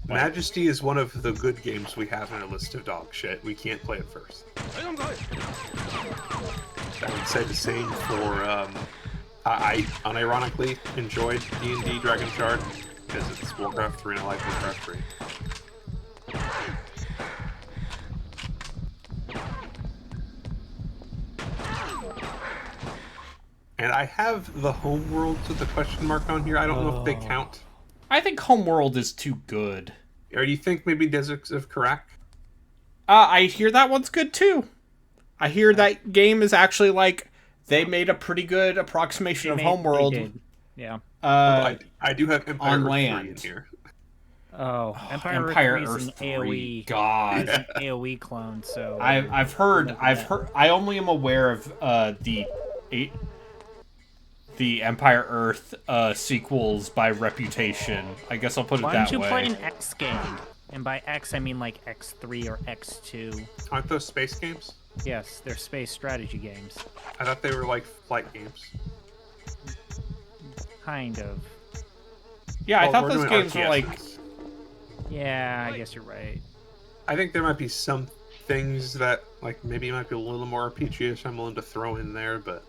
Majesty is one of the good games we have in a list of dog shit. We can't play it first. I would say the same for. I unironically enjoyed D&D Dragon Shard because it's Warcraft 3 and I like Warcraft 3. And I have the homeworlds with the question mark on here. I don't know if they count. I think Homeworld is too good. Or do you think maybe Deserts of Karak? I hear that one's good too. I hear that game is actually like they made a pretty good approximation of Homeworld. Yeah. I do have Empire on Earth land 3 in here. Oh, Empire Earth 3 is an AoE. God, it's an AoE clone. So I've heard. I only am aware of the Empire Earth sequels by reputation. I guess I'll put it that way. Why don't you play an X game? And by X, I mean like X3 or X2. Aren't those space games? Yes, they're space strategy games. I thought they were like flight games. Kind of. Yeah, I thought those games were like... Yeah, I guess you're right. I think there might be some things that, like, maybe might be a little more RPG-ish I'm willing to throw in there, but...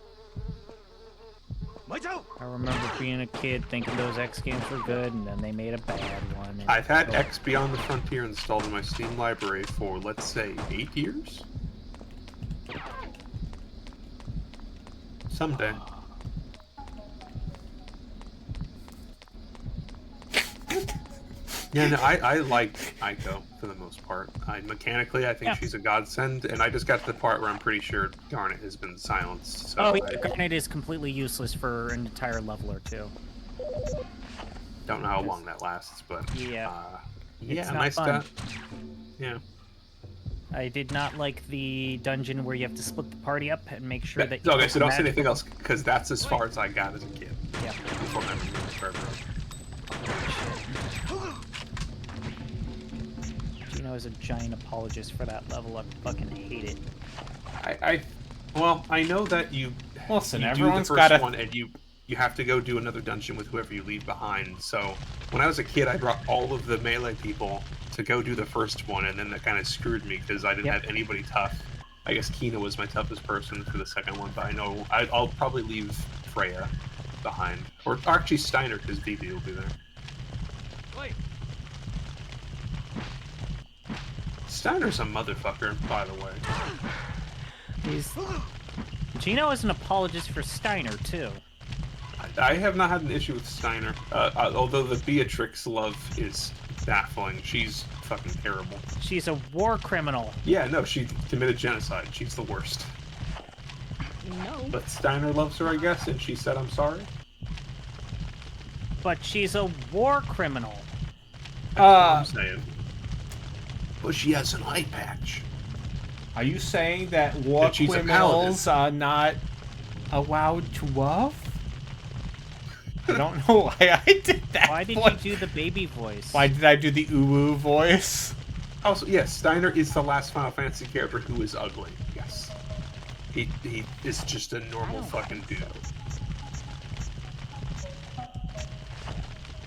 I remember being a kid thinking those X games were good, and then they made a bad one. And I've had X Beyond the Frontier installed in my Steam library for, let's say, 8 years? Someday. Yeah, no, I like Aiko for the most part. Mechanically, I think she's a godsend, and I just got to the part where I'm pretty sure Garnet has been silenced. So Garnet is completely useless for an entire level or two. Don't know how long that lasts, but yeah, nice stuff. Yeah. I did not like the dungeon where you have to split the party up and make sure that. Okay, so don't say anything else, because that's as far as I got as a kid. Yeah. Before I moved to Fairburn. Gino is a giant apologist for that level. I fucking hate it. Well, I know that you listen. You Everyone's do the first got one, and you have to go do another dungeon with whoever you leave behind. So when I was a kid, I brought all of the melee people to go do the first one, and then that kind of screwed me because I didn't have anybody tough. I guess Kina was my toughest person for the second one, but I know I'll probably leave Freya behind, or actually Steiner, because Vivi will be there. Wait. Steiner's a motherfucker, by the way. Gino is an apologist for Steiner too. I have not had an issue with Steiner, although the Beatrix love is baffling. She's fucking terrible. She's a war criminal. Yeah, no, she committed genocide. She's the worst. No. But Steiner loves her, I guess, and she said, I'm sorry. But she's a war criminal. That's what I'm saying. But she has an eye patch. Are you saying that war criminals are not allowed to love? I don't know why I did that. Why did you do the baby voice? Why did I do the uwu voice? Also, yes, Steiner is the last Final Fantasy character who is ugly. Yes. He is just a normal fucking dude.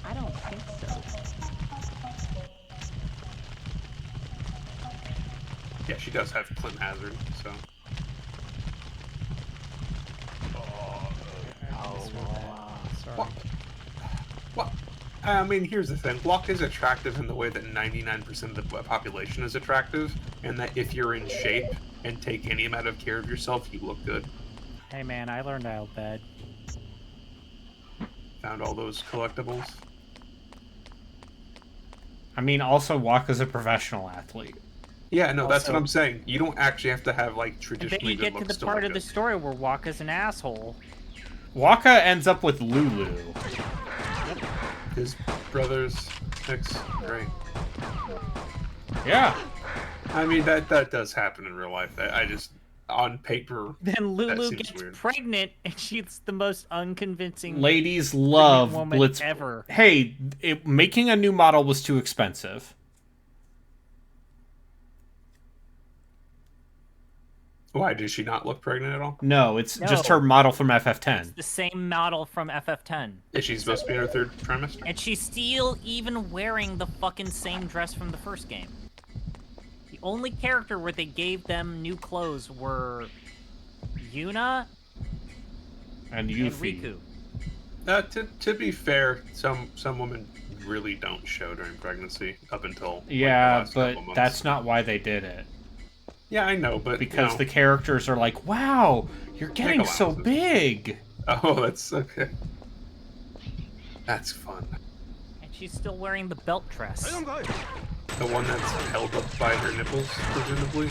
I don't think so. Yeah, she does have Clint Hazard, so. Well, I mean, here's the thing. Locke is attractive in the way that 99% of the population is attractive, and that if you're in shape and take any amount of care of yourself, you look good. Hey man, I learned I'll bed. Found all those collectibles. I mean, also, Waka's a professional athlete. Yeah, no, that's what I'm saying. You don't actually have to have, like, traditionally good looks. Then you get to the part of the story where Waka's an asshole. Waka ends up with Lulu. Yep. His brother's ex, right? Yeah. I mean, that does happen in real life. I just... on paper. Then Lulu seems gets weird. pregnant, and she's the most unconvincing Ladies pregnant love woman Blitz. ever. Hey, making a new model was too expensive. Why did she not look pregnant at all? No, it's No. just her model from FF10. The same model from FF10. Is she supposed to be in her third trimester? And she's still even wearing the fucking same dress from the first game. The only character where they gave them new clothes were Yuna And and Yuffie. Riku. To be fair, some women really don't show during pregnancy up until Yeah, like, the last but couple months. that's not why they did it. Yeah, I know, but Because the characters are like, wow, you're getting so allowances. big. Oh, that's okay. That's fun. And she's still wearing the belt dress. The one that's held up by her nipples, presumably.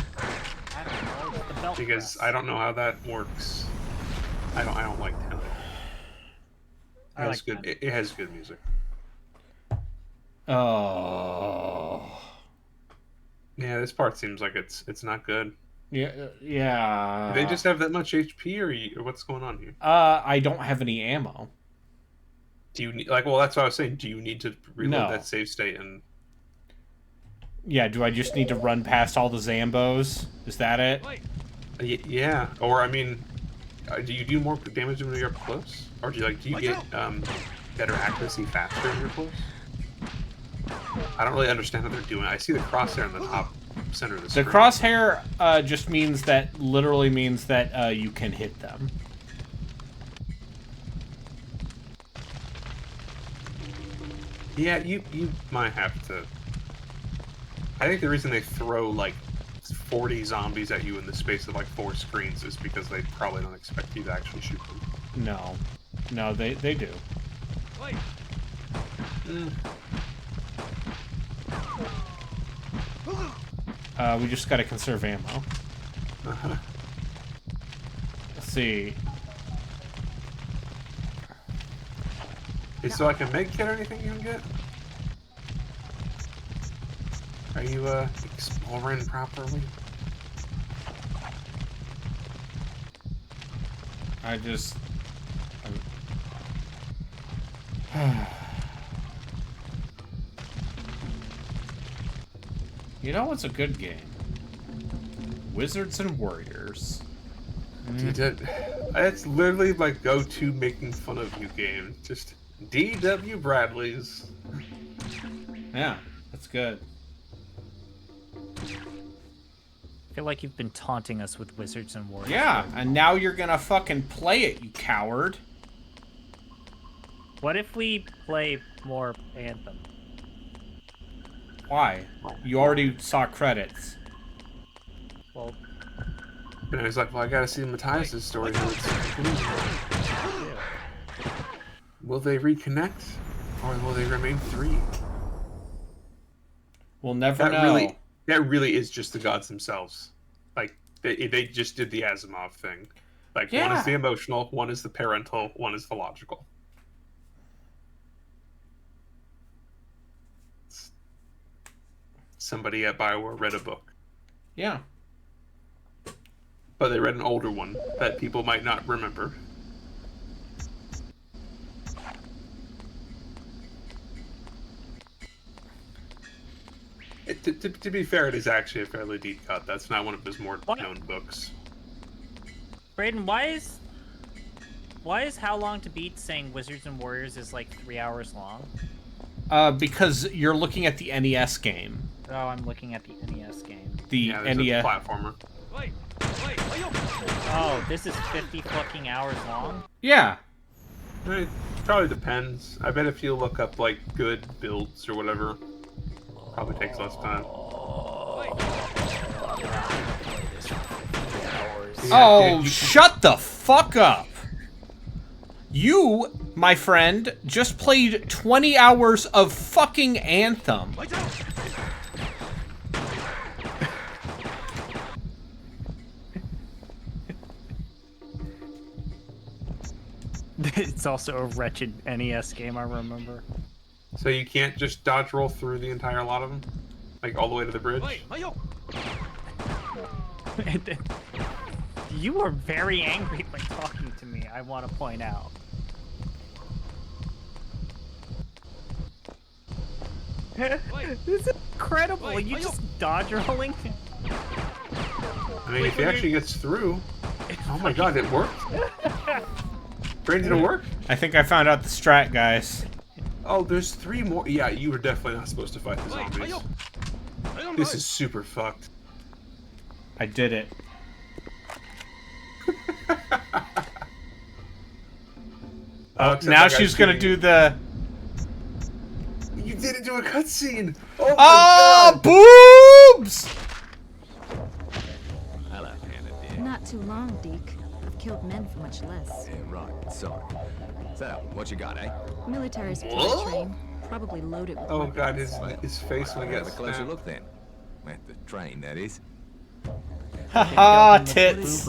I don't know, the belt Because dress. I don't know how that works. I don't like Tenno. I like good. It has good music. Oh. Yeah, this part seems like it's not good. Yeah. Do they just have that much HP, or what's going on here? I don't have any ammo. Do you need well? That's what I was saying. Do you need to reload No. that save state and? Yeah, do I just need to run past all the Zambos? Is that it? Yeah, or I mean, do you do more damage when you're up close, or do you get better accuracy faster when you're close? I don't really understand how they're doing it. I see the crosshair in the top center of the screen. The crosshair just means that, literally means that you can hit them. Yeah, you might have to. I think the reason they throw like 40 zombies at you in the space of like 4 screens is because they probably don't expect you to actually shoot them. No, they do. We just gotta conserve ammo. Let's see. Is there like a med kit or anything you can get? Are you exploring properly? I just... You know what's a good game? Wizards and Warriors. Dude, it's literally my go-to making fun of you game. Just D.W. Bradley's. Yeah, that's good. I feel like you've been taunting us with Wizards and Warriors. Yeah, and now you're gonna fucking play it, you coward. What if we play more Anthem? Why? You already saw credits. Well, And I was like, well, I gotta see Matthias' story. Will they reconnect? Or will they remain 3? We'll never know. That really is just the gods themselves. Like, they just did the Asimov thing. Like, one is the emotional, one is the parental, one is the logical. Somebody at BioWare read a book. Yeah. But they read an older one that people might not remember. To be fair, it is actually a fairly deep cut. That's not one of his more known books. Brayden, why is How Long to Beat saying Wizards and Warriors is like 3 hours long? Because you're looking at the NES game. Oh, I'm looking at the NES game. The NES platformer. Oh, this is 50 fucking hours long? Yeah. It probably depends. I bet if you look up like good builds or whatever, probably takes less time. Oh, shut the fuck up! You, my friend, just played 20 hours of fucking Anthem. It's also a wretched NES game, I remember. So you can't just dodge roll through the entire lot of them? Like all the way to the bridge? You were very angry when talking to me, I want to point out. This is incredible. You just dodge rolling. I mean, if he actually gets through... Oh my god, it worked? Brandon, did it work? I think I found out the strat, guys. Oh, there's 3 more. Yeah, you were definitely not supposed to fight the zombies. This is super fucked. I did it. Now she's gonna do the... You didn't do a cutscene! Oh my god! Boobs! Hello, Hannah, dear. Not too long, Deke. I've killed men for much less. Yeah, right. Sorry. So, what you got, eh? Military's flight train, probably loaded with Oh weapons. god, his face when he Have a gets closer snapped. look then. At the train, that is. Haha, tits.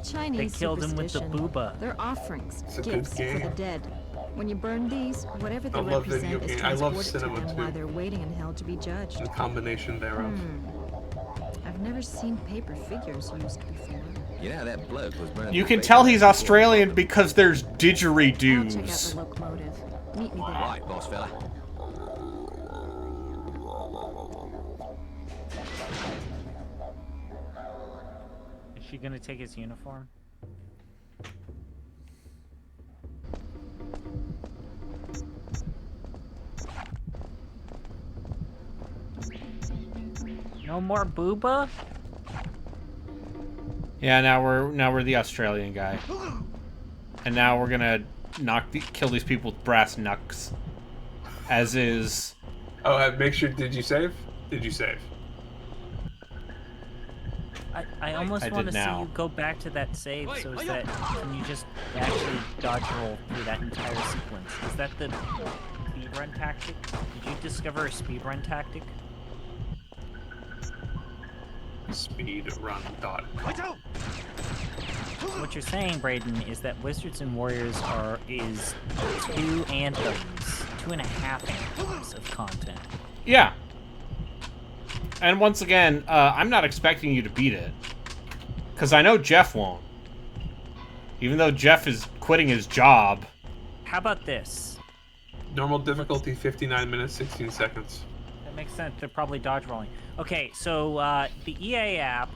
Chinese They killed him with the superstition. booba. They're offerings, It's a good gifts for game. the dead. When you burn these, whatever they I love video represent is games. I love transported to cinema them while too. they're waiting in hell to be judged. The combination thereof. I've never seen paper figures used before. You know, that bloke was burning You the can bacon tell he's before. Australian because there's I'll check out didgeridoos. the locomotive. Meet me there. Right, boss fella. Is she gonna take his uniform? No more booba? Yeah, now we're the Australian guy. And now we're gonna kill these people with brass knucks. As is... Oh, make sure, did you save? Did you save? I almost I want to did see now. you go back to that save so that can you just actually dodge roll through that entire sequence. Is that the speedrun tactic? Did you discover a speedrun tactic? Speedrun dot. What you're saying, Brayden, is that Wizards and Warriors is 2 anthems, 2.5 anthems of content. Yeah. And once again, I'm not expecting you to beat it. Because I know Jeff won't. Even though Jeff is quitting his job. How about this? Normal difficulty, 59 minutes, 16 seconds. That makes sense. They're probably dodge rolling. Okay, so the EA app,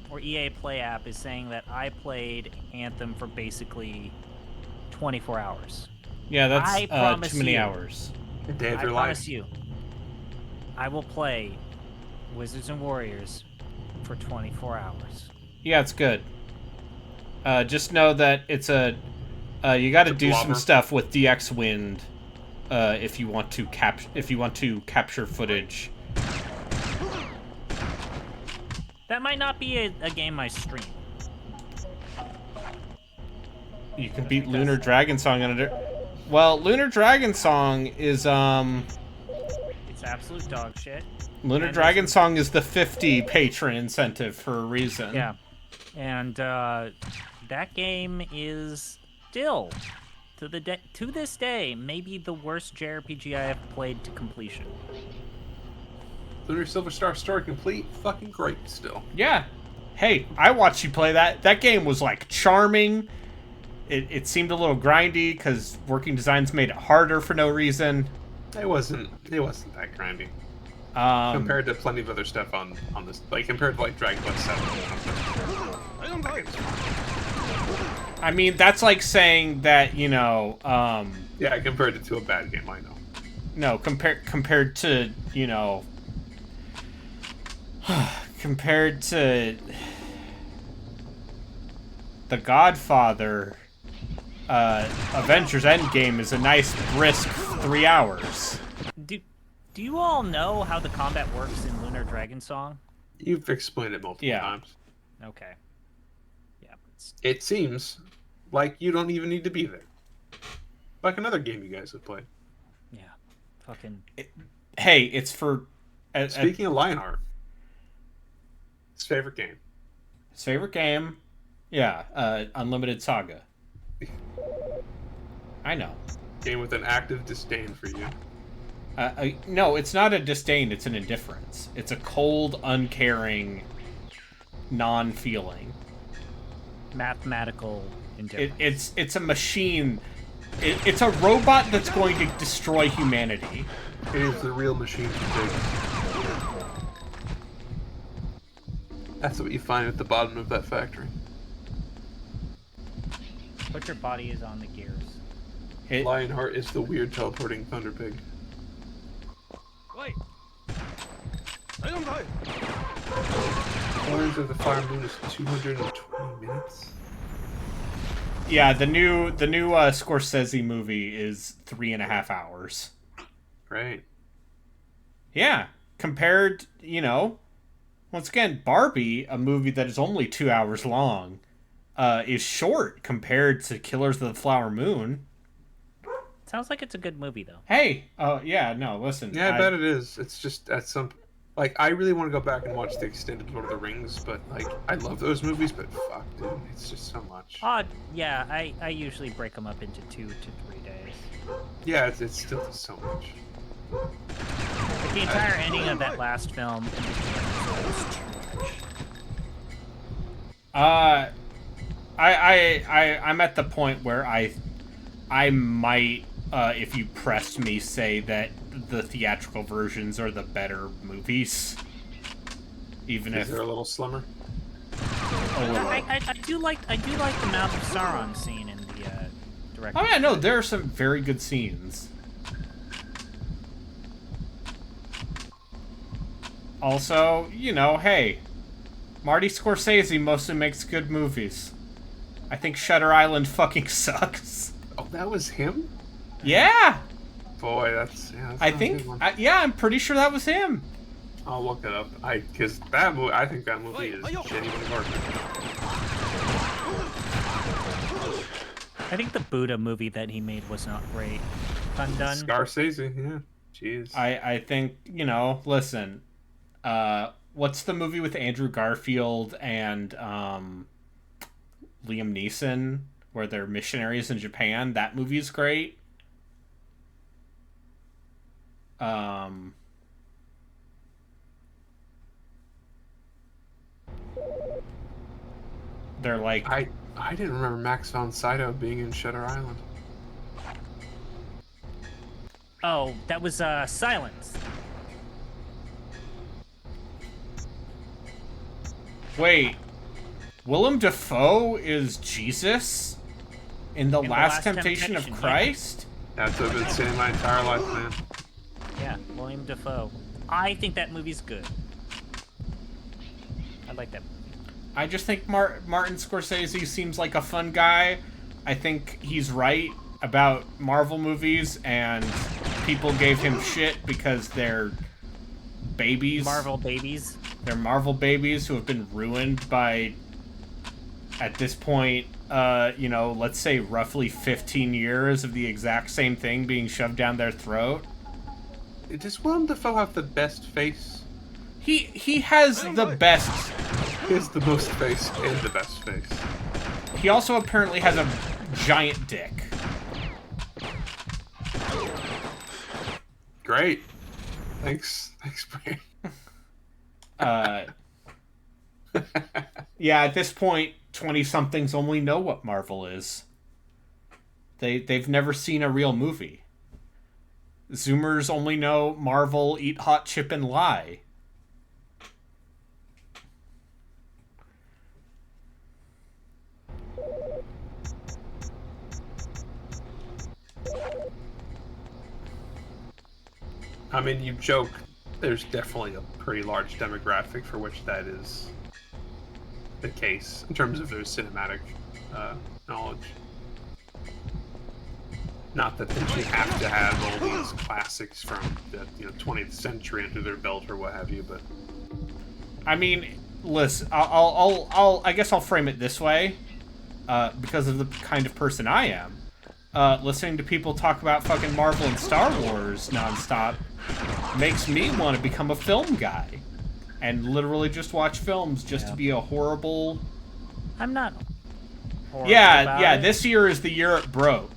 or EA Play app, is saying that I played Anthem for basically 24 hours. Yeah, that's I promise too many you, hours. Day of I your promise life. you, I will play Wizards and Warriors for 24 hours. Yeah, it's good. Just know that it's a... you gotta do some stuff with DX Wind if you want to capture footage. That might not be a game I stream. You can beat Lunar Dragon Song on it. Well, Lunar Dragon Song is It's absolute dog shit. Lunar And Dragon Song is the 50 patron incentive for a reason. Yeah. And that game is still, to this day, maybe the worst JRPG I have played to completion. Lunar Silver Star story complete. Fucking great still. Yeah. Hey, I watched you play that. That game was like charming. It seemed a little grindy because working designs made it harder for no reason. It wasn't that grindy. Compared to plenty of other stuff on this, like compared to like Dragon Quest 7. I mean, that's like saying that, you know, yeah, I compared it to a bad game, I know. No, compared to, you know, compared to The Godfather, Avengers Endgame is a nice brisk 3 hours. Do you all know how the combat works in Lunar Dragon Song? You've explained it multiple times. Okay. Yeah. It seems like you don't even need to be there. Like another game you guys have played. Yeah. Fucking. Hey, it's for... Speaking of Lionheart. His favorite game. His favorite game? Yeah, Unlimited Saga. I know. Game with an active disdain for you. No, it's not a disdain, it's an indifference. It's a cold, uncaring, non-feeling. mathematical indifference. It's a machine. It's a robot that's going to destroy humanity. It is the real machine from Vegas. That's what you find at the bottom of that factory. Put your body is on the gears. Lionheart is the weird teleporting thunder pig. Wait. Corners of the Fire Moon is 220 minutes. Yeah, the new Scorsese movie is 3.5 hours. Right. Yeah, compared, once again, Barbie, a movie that is only 2 hours long, is short compared to Killers of the Flower Moon. Sounds like it's a good movie, though. Hey, yeah, no, listen. Yeah, I bet it is. It's just at some, I really want to go back and watch the extended Lord of the Rings, but I love those movies, but fuck, dude, it's just so much. Yeah, I usually break them up into 2 to 3 days. Yeah, it's still so much. Like the entire ending of that last film. I'm at the point where I might, if you pressed me, say that the theatrical versions are the better movies. Even if they're a little slimmer. I do like the Mouth of Sauron scene in the director's Oh yeah, no, there are some very good scenes. Also, hey, Marty Scorsese mostly makes good movies. I think Shutter Island fucking sucks. Oh, that was him? Yeah! Boy, that's I think, I'm pretty sure that was him. I'll look it up. Because that movie, I think that movie is genuine garbage. I think the Buddha movie that he made was not great. Undone. Scorsese, yeah. Jeez. I think, listen, what's the movie with Andrew Garfield and Liam Neeson where they're missionaries in Japan? That movie's great. They're like... I didn't remember Max von Sydow being in Shutter Island. Oh, that was Silence. Wait, Willem Dafoe is Jesus in the Last Temptation of Christ? Yeah. That's what I've been saying my entire life, man. Yeah, William Dafoe. I think that movie's good. I like that movie. I just think Martin Scorsese seems like a fun guy. I think he's right about Marvel movies, and people gave him shit because they're babies. Marvel babies. They're Marvel babies who have been ruined by, at this point, let's say roughly 15 years of the exact same thing being shoved down their throat. Does Willem Dafoe have the best face? He has the best. He has the most face and the best face. He also apparently has a giant dick. Great. Thanks, Brian. Yeah, at this point, 20-somethings only know what Marvel is. They've never seen a real movie. Zoomers only know Marvel, Eat Hot Chip and Lie. I mean, you joke, there's definitely a pretty large demographic for which that is the case, in terms of their cinematic knowledge. Not that they should have to have all these classics from the 20th century under their belt or what have you, but... I mean, listen, I guess I'll frame it this way, because of the kind of person I am. Listening to people talk about fucking Marvel and Star Wars nonstop makes me want to become a film guy and literally just watch films just to be a horrible... I'm not horrible Yeah, it. this year is the year it broke.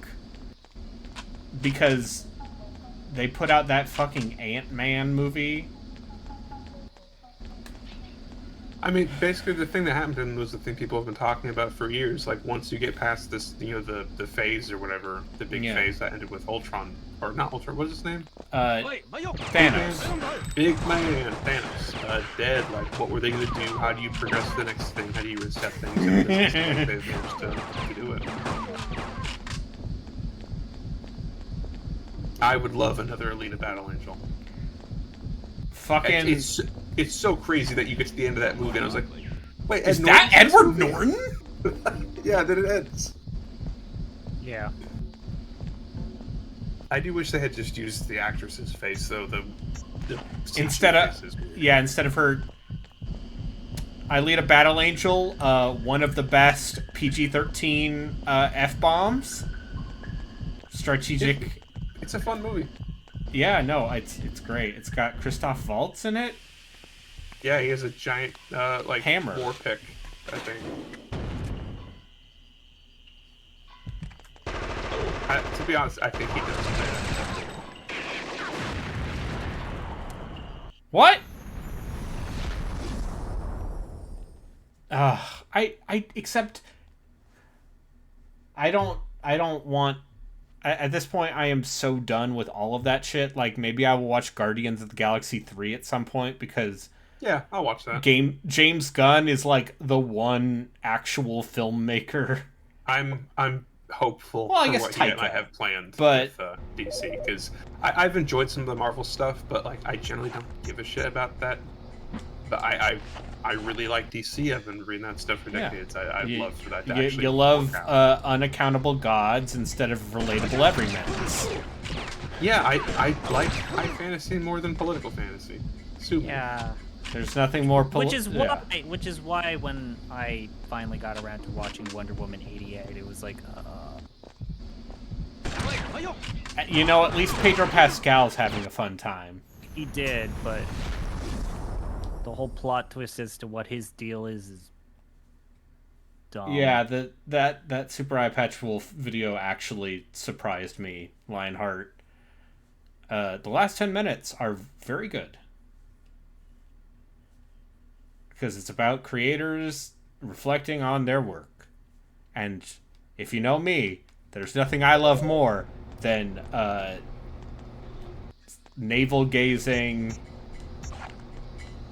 Because they put out that fucking Ant-Man movie. I mean, basically, the thing that happened was the thing people have been talking about for years. Like, once you get past this, the phase or whatever, the big phase that ended with Ultron, or not Ultron, what's his name? Thanos. Big man, Thanos. Dead. Like, what were they going to do? How do you progress to the next thing? How do you reset things? And this is what they've managed to do it. I would love another Alita Battle Angel. Fucking... It's so crazy that you get to the end of that movie and I was like, wait, is that Edward Norton? Yeah, then it ends. Yeah. I do wish they had just used the actress's face though. Instead of her. Alita Battle Angel, one of the best PG-13 F-bombs. Strategic. It's a fun movie. Yeah, no, it's great. It's got Christoph Waltz in it. Yeah, he has a giant hammer. War pick, I think. To be honest, I think he does. What? Except I don't want. At this point, I am so done with all of that shit. Like, maybe I will watch Guardians of the Galaxy 3 at some point, because... Yeah, I'll watch that. James Gunn is, like, the one actual filmmaker. I'm hopeful for what he might have planned with DC, because I've enjoyed some of the Marvel stuff, but, like, I generally don't give a shit about that. But I really like DC. I've been reading that stuff for decades. I'd love for that to actually You love unaccountable gods instead of relatable everymans. Yeah, I like high fantasy more than political fantasy. Super. Yeah. There's nothing more which is why when I finally got around to watching Wonder Woman 88, it was like, You know, at least Pedro Pascal's having a fun time. He did, but the whole plot twist as to what his deal is dumb. Yeah, that Super Eye Patch Wolf video actually surprised me, Lionheart. The last 10 minutes are very good. Because it's about creators reflecting on their work. And if you know me, there's nothing I love more than navel-gazing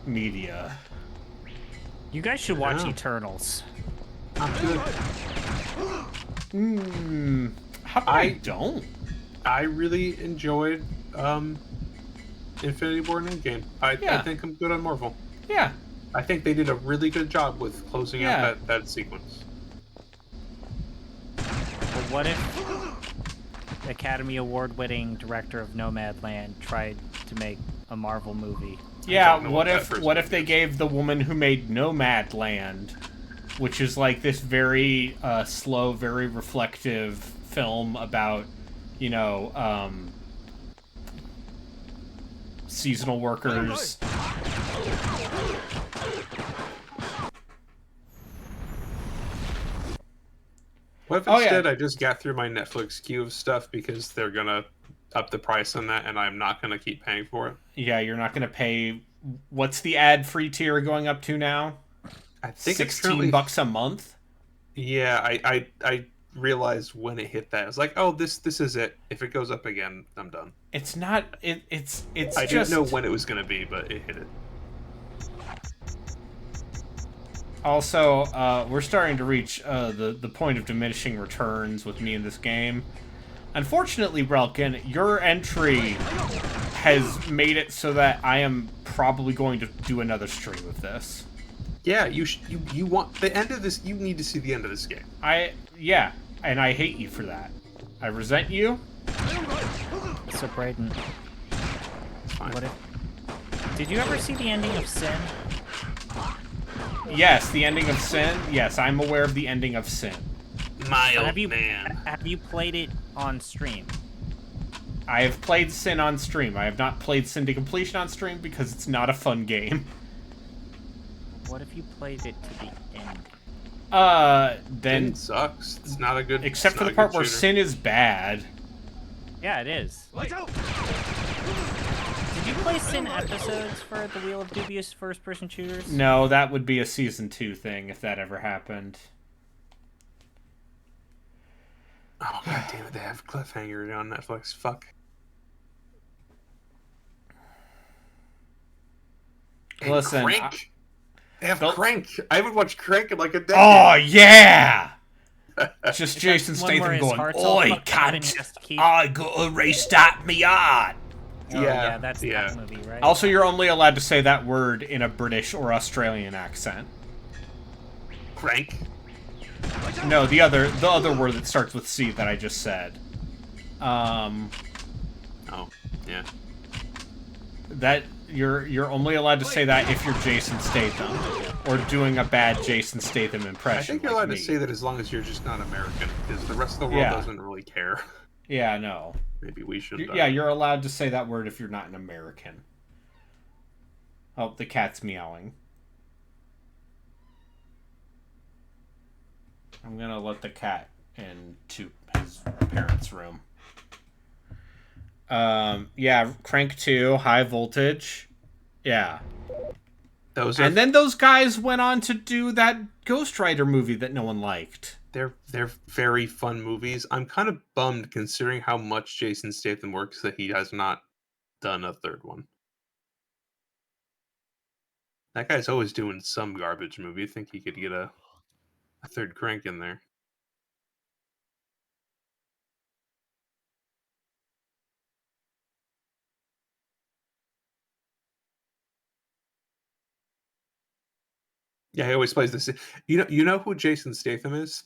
media. You guys should watch Eternals. I'm good. How about I don't? I really enjoyed Infinity War and Endgame. I think I'm good on Marvel. Yeah. I think they did a really good job with closing out that sequence. But what if Academy Award-winning director of Nomadland tried to make a Marvel movie? Yeah, what if they gave the woman who made Nomadland, which is like this very slow, very reflective film about, seasonal workers. What if instead I just got through my Netflix queue of stuff because they're gonna up the price on that and I'm not gonna keep paying for it? Yeah, you're not gonna pay. What's the ad-free tier going up to now? I think $16 a month. Yeah, I realized when it hit that I was like, oh, this is it. If it goes up again, I'm done. It's not. It's. I didn't know when it was gonna be, but it hit it. Also, we're starting to reach the point of diminishing returns with me in this game. Unfortunately, Relkin, your entry has made it so that I am probably going to do another stream of this. Yeah, you want the end of this. You need to see the end of this game. Yeah, and I hate you for that. I resent you. So, Brayden, did you ever see the ending of Sin? Yes, the ending of Sin. Yes, I'm aware of the ending of Sin. Have you played it on stream? I have played Sin on stream. I have not played Sin to completion on stream because it's not a fun game. What if you played it to the end? Then it sucks. It's not a good. Except for the part where Sin is bad. Yeah, it is. Did you place in episodes for the Wheel of Dubious first-person shooters? No, that would be a season 2 thing if that ever happened. Oh god damn it! They have Cliffhanger on Netflix. Fuck. And Listen, Crank. They have Crank. I haven't watched Crank in like a decade. Oh yeah. Just Is Jason that one where Statham his going, heart's all "Oi, fucked up and he cunt! has to keep- I gotta restart me heart." Oh, yeah, that's that movie, right? Also, you're only allowed to say that word in a British or Australian accent. Crank? No, the other word that starts with C that I just said. Oh, yeah. That you're only allowed to say that if you're Jason Statham or doing a bad Jason Statham impression. I think you're allowed to say that as long as you're just not American, because the rest of the world doesn't really care. Yeah, no. Maybe we should. Yeah, you're allowed to say that word if you're not an American. Oh, the cat's meowing. I'm gonna let the cat into his parents' room. Yeah, Crank 2, High Voltage. Yeah. And then those guys went on to do that Ghost Rider movie that no one liked. They're very fun movies. I'm kind of bummed considering how much Jason Statham works that he has not done a third one. That guy's always doing some garbage movie. I think he could get a third Crank in there. Yeah, he always plays this. You know who Jason Statham is?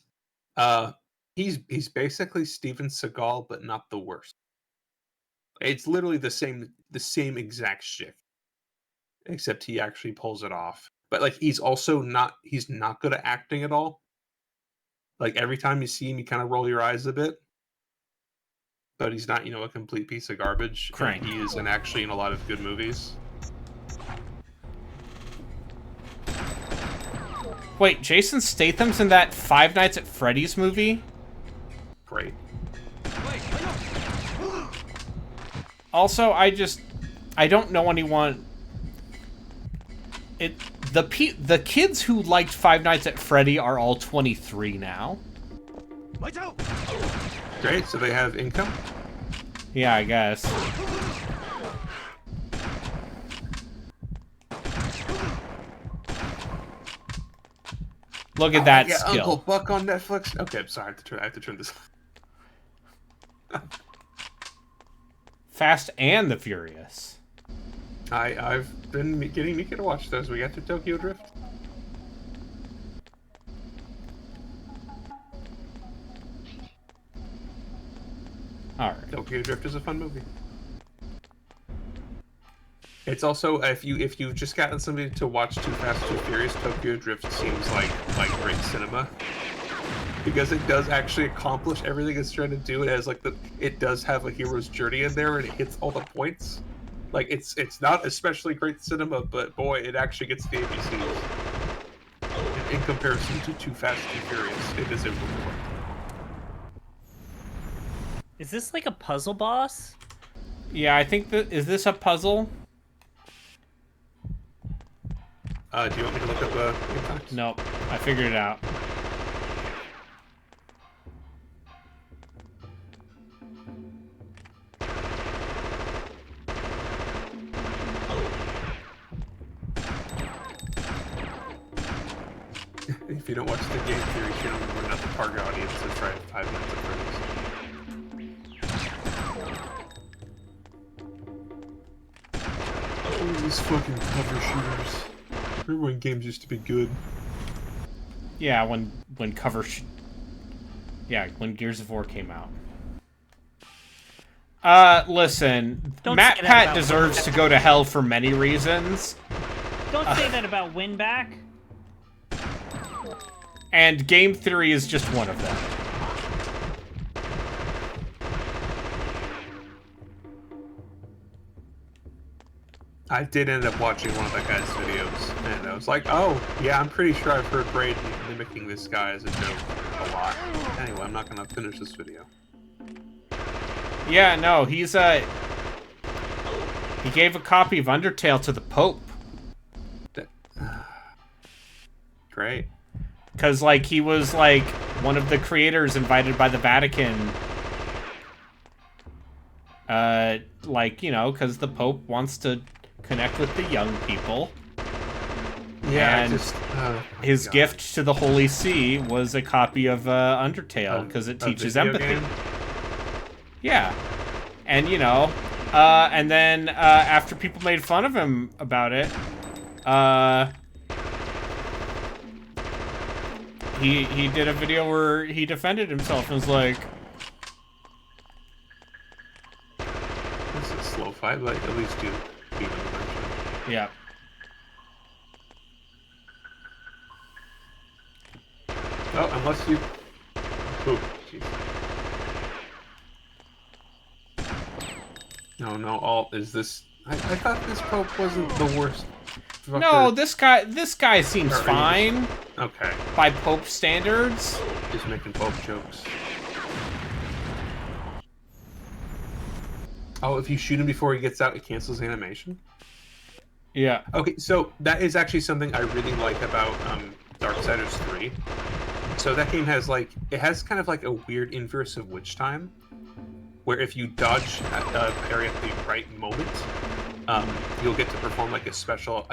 He's basically Steven Seagal, but not the worst. It's literally the same exact shit, except he actually pulls it off. But like, he's not good at acting at all. Like every time you see him, you kind of roll your eyes a bit. But he's not, a complete piece of garbage. Crank. He is actually in a lot of good movies. Wait, Jason Statham's in that Five Nights at Freddy's movie? Great. Also, I don't know anyone. The kids who liked Five Nights at Freddy are all 23 now. Great, so they have income? Yeah, I guess. Look at that yeah, skill. Uncle Buck on Netflix. Okay, I'm sorry. I have to turn this. Fast and the Furious. I've been getting Mika to watch those. We got to Tokyo Drift. All right. Tokyo Drift is a fun movie. It's also if you've just gotten somebody to watch Too Fast, Too Furious, Tokyo Drift seems like great cinema because it does actually accomplish everything it's trying to do. It has it does have a hero's journey in there and it hits all the points. Like it's not especially great cinema, but boy, it actually gets the ABCs. In comparison to Too Fast, Too Furious, it is overboard. Is this like a puzzle boss? Yeah, I think is this a puzzle? Do you want me to look up the impact? Nope, I figured it out. If you don't watch the game theory channel, we're not the target audience. That's right, 5 minutes of credits. Oh, these fucking cover shooters. Remember when games used to be good? Yeah, when when Gears of War came out. Listen, Matt Pat deserves to go to hell for many reasons. Don't say that about Winback. And game theory is just one of them. I did end up watching one of that guy's videos, and I was like, oh, yeah, I'm pretty sure I've heard Braid mimicking this guy as a joke a lot. Anyway, I'm not going to finish this video. Yeah, no, he's He gave a copy of Undertale to the Pope. Great. Because, like, he was, like, one of the creators invited by the Vatican. Like, you know, because the Pope wants to connect with the young people. Yeah, and his gift to the Holy See was a copy of Undertale, because it teaches empathy. Game? Yeah. And, you know, and then after people made fun of him about it, he did a video where he defended himself and was like... This is a slow fight, but at least you beat him eventually. Yeah. Oh, unless you... Ooh, jeez. No, alt is this... I thought this Pope wasn't the worst. No, this guy seems fine. Okay. By Pope standards. Just making Pope jokes. Oh, if you shoot him before he gets out, it cancels animation? Yeah. Okay, so that is actually something I really like about Darksiders 3. So that game has, like, it has kind of like a weird inverse of Witch Time, where if you dodge parry at the right moment, you'll get to perform like a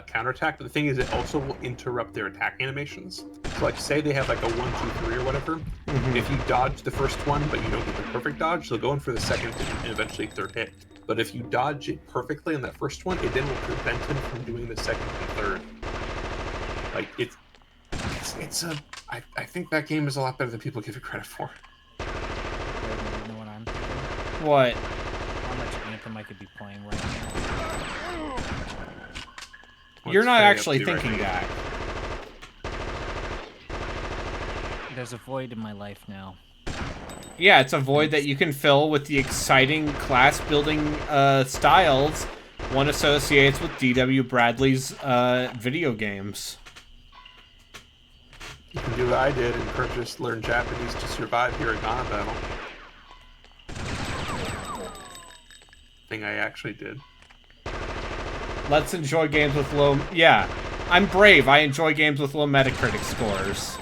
counterattack. But the thing is, it also will interrupt their attack animations. So, like, say they have like a 1, 2, 3 or whatever. Mm-hmm. If you dodge the first one, but you don't get the perfect dodge, they'll go in for the second and eventually third hit. But if you dodge it perfectly on that first one, it then will prevent him from doing the second and third. Like, it's a... I think that game is a lot better than people give it credit for. You know what I'm thinking? What? How much Anthem I could be playing right now. You're not actually thinking that. There's a void in my life now. Yeah, it's a void that you can fill with the exciting class-building styles one associates with D.W. Bradley's video games. You can do what I did and learn Japanese to survive Hiragana battle. Thing I actually did. Let's enjoy games with low... Yeah, I'm brave. I enjoy games with low Metacritic scores.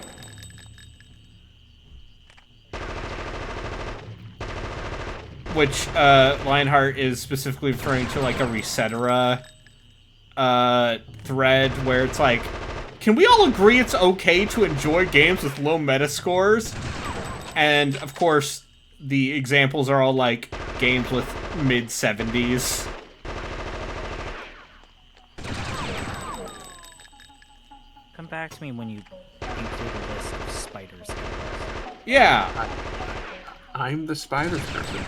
Which, Lionheart is specifically referring to, like, a Resetera thread where it's like, can we all agree it's okay to enjoy games with low Metascores? And, of course, the examples are all, like, games with mid-70s. Come back to me when you include a list of spiders. Yeah. I'm the spiders person.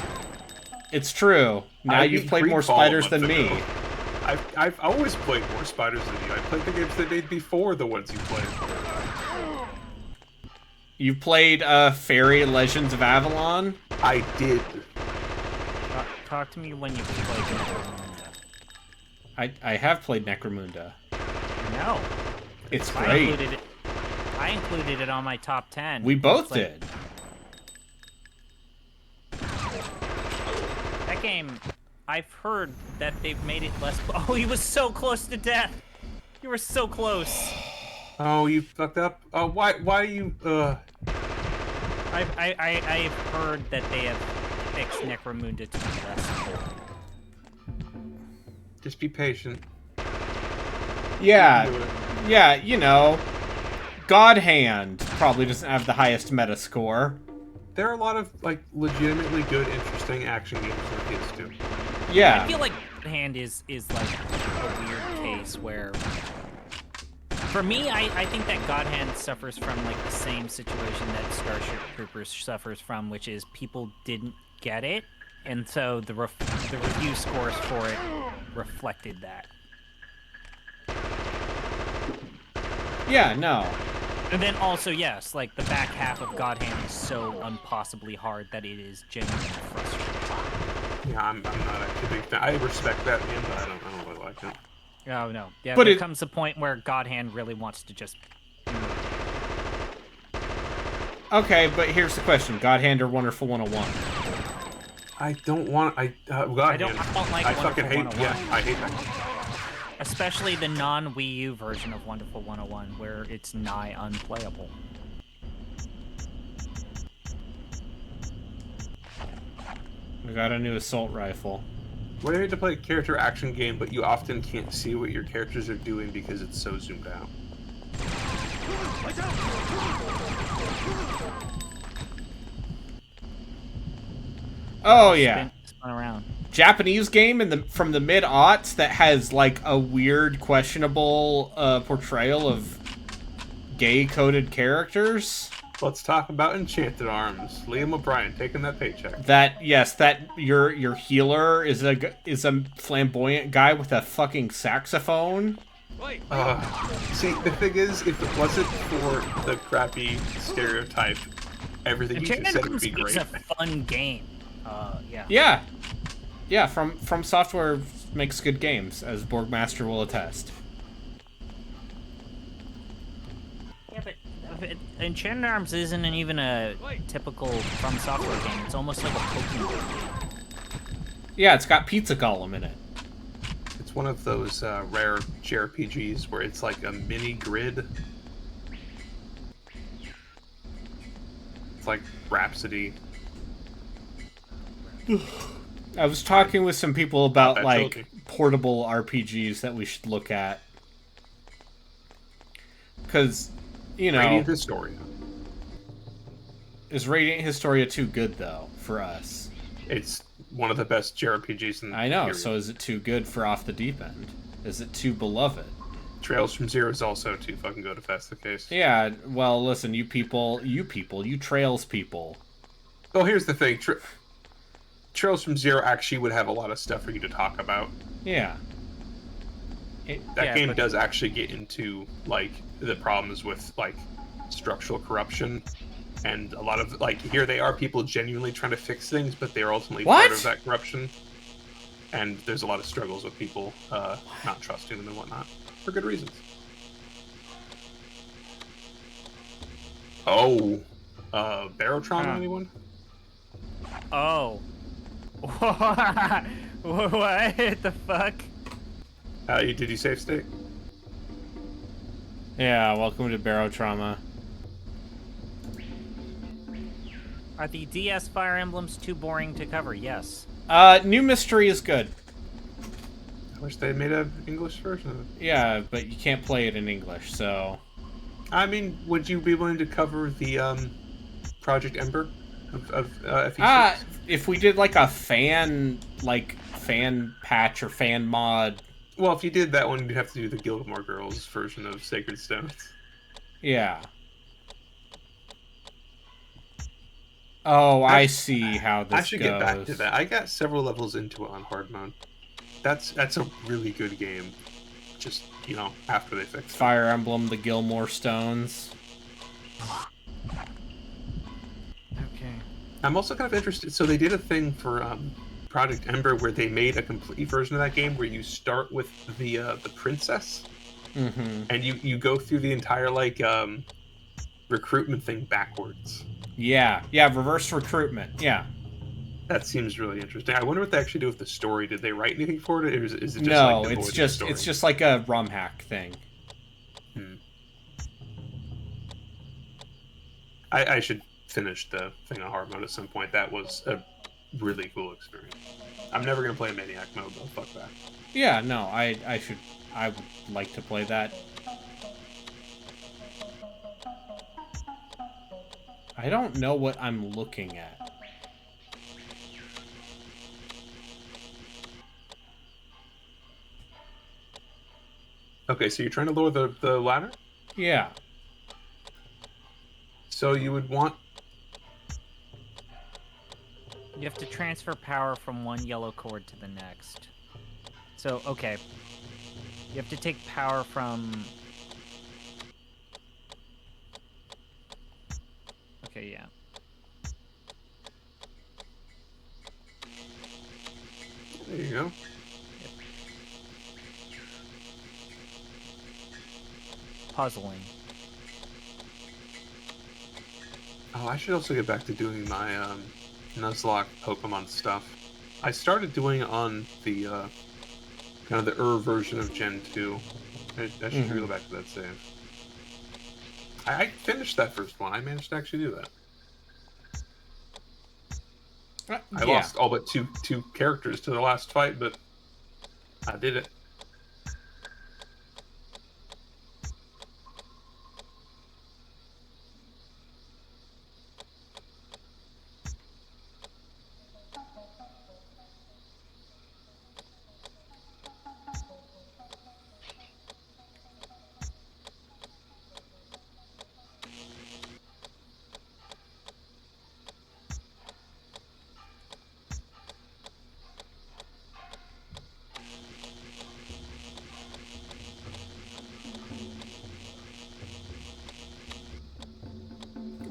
It's true. Now you've played more spiders than me. I've always played more spiders than you. I played the games they made before the ones you played. You played Fairy Legends of Avalon? I did. Talk to me when you played Necromunda. I have played Necromunda. No. It's great. I included it on my top 10. We both did. That game, I've heard that they've made it less... Oh, he was so close to death! You were so close! Oh, you fucked up? Oh, why you, I've heard that they have fixed Necromunda to be less cool. Just be patient. Yeah. Yeah, you know. God Hand probably doesn't have the highest meta score. There are a lot of, like, legitimately good, interesting action games on the PS2. Yeah. I feel like Hand is like a weird case where, for me, I think that God Hand suffers from like the same situation that Starship Troopers suffers from, which is people didn't get it, and so the review scores for it reflected that. Yeah, no. And then also, yes, like the back half of God Hand is so impossibly hard that it is genuinely frustrating. Yeah, I'm not actually a big fan. I respect that game, but I don't really like it. Oh no, yeah, but there comes a point where God Hand really wants to just... Okay, but here's the question. God Hand or Wonderful 101? I don't want. God, I don't like I Wonderful fucking hate. 101. Yeah, I hate that. Especially the non-Wii U version of Wonderful 101, where it's nigh unplayable. We got a new assault rifle. Well, you hate to play a character action game, but you often can't see what your characters are doing because it's so zoomed out. Oh yeah. Spin around. Japanese game from the mid-aughts that has like a weird, questionable portrayal of gay-coded characters. Let's talk about Enchanted Arms. Liam O'Brien taking that paycheck. That your healer is a flamboyant guy with a fucking saxophone. See, the thing is, if it wasn't for the crappy stereotype, everything you just said would be great. It's a fun game. Yeah. Yeah. Yeah, From Software makes good games, as Borgmaster will attest. Yeah, but Enchanted Arms isn't even a typical From Software game. It's almost like a Pokemon game. Yeah, it's got Pizza Golem in it. It's one of those rare JRPGs where it's like a mini grid. It's like Rhapsody. I was talking with some people about like portable RPGs that we should look at. Because, you know... Radiant Historia. Is Radiant Historia too good, though, for us? It's one of the best JRPGs in the I know, period. so is it too good for Off the Deep End? Is it too beloved? Trails from Zero is also too fucking good if that's the case. Yeah, well, listen, you Trails people. Well, here's the thing. Trails from Zero actually would have a lot of stuff for you to talk about. Yeah. That game does actually get into, like, the problems with, like, structural corruption. And a lot of, like, here they are, people genuinely trying to fix things, but they're ultimately part of that corruption. And there's a lot of struggles with people not trusting them and whatnot. For good reasons. Oh. Barotrauma, anyone? Oh. What the fuck? Did you save state? Yeah, welcome to Barotrauma. Are the DS Fire Emblems too boring to cover? Yes. New Mystery is good. I wish they made an English version of it. Yeah, but you can't play it in English, so... I mean, would you be willing to cover the, Project Ember of FE6? If we did, like, a fan patch or fan mod... Well, if you did that one, you'd have to do the Gilmore Girls version of Sacred Stones. Yeah. Oh, I see how this goes. I should get back to that. I got several levels into it on hard mode. That's a really good game. Just, you know, after they fix it. Fire Emblem, the Gilmore Stones. Okay. I'm also kind of interested. So they did a thing for Project Ember where they made a complete version of that game where you start with the princess, and you go through the entire like recruitment thing backwards. Yeah, reverse recruitment. Yeah. That seems really interesting. I wonder what they actually do with the story. Did they write anything for it, or is it just no? Like it's just like a ROM hack thing. I should finish the thing on hard mode at some point. That was a really cool experience. I'm never gonna play Maniac mode though. Fuck that. Yeah, no, I would like to play that. I don't know what I'm looking at. Okay, so you're trying to lower the ladder? Yeah. So you would want... You have to transfer power from one yellow cord to the next. So, okay. You have to take power from... Okay, yeah. There you go. Puzzling. Oh, I should also get back to doing my Nuzlocke Pokemon stuff. I started doing it on the kind of the version of Gen 2. I should go back to that save. I finished that first one. I managed to actually do that. I lost all but two characters to the last fight, but I did it.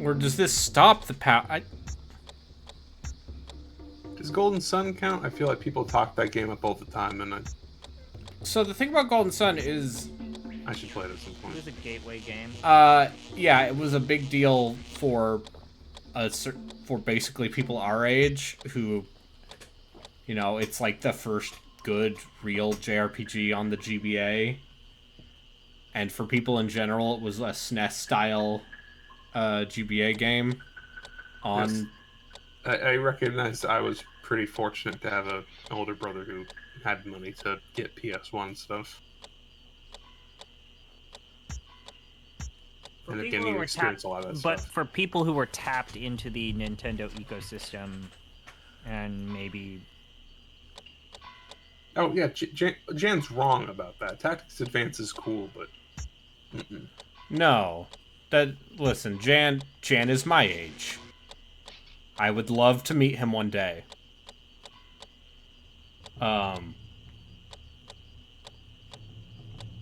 Or does this stop the power? Does Golden Sun count? I feel like people talk that game up all the time, and So the thing about Golden Sun is... I should play it at some point. It was a gateway game. Yeah, it was a big deal for basically people our age who, you know, it's like the first good, real JRPG on the GBA. And for people in general, it was a SNES-style GBA game on... Yes. I recognize I was pretty fortunate to have an older brother who had money to get PS1 stuff. For and people again, who you were experience a lot of that but stuff. for people who were tapped into the Nintendo ecosystem, and maybe... Oh, yeah, Jan's wrong about that. Tactics Advance is cool, but... No. Listen, Jan is my age. I would love to meet him one day.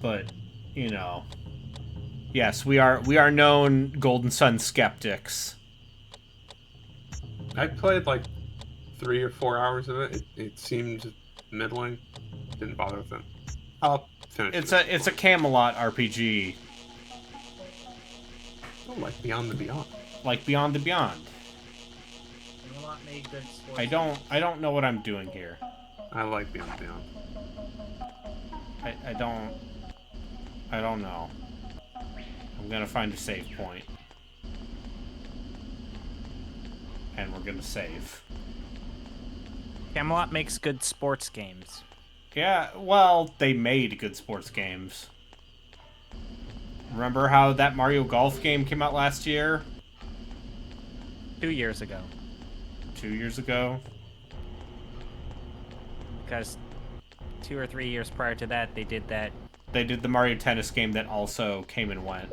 But, you know... Yes, we are known Golden Sun skeptics. I played like 3 or 4 hours of it. It seemed middling. Didn't bother with it. I'll finish it. It's a Camelot RPG. Oh, like Beyond the Beyond. Like Beyond the Beyond. Camelot made good sports. I don't know what I'm doing here. I like Beyond the Beyond. I don't know. I'm gonna find a save point. And we're gonna save. Camelot makes good sports games. Yeah, well, they made good sports games. Remember how that Mario Golf game came out last year? 2 years ago. 2 years ago? Because 2 or 3 years prior to that, they did that. They did the Mario Tennis game that also came and went.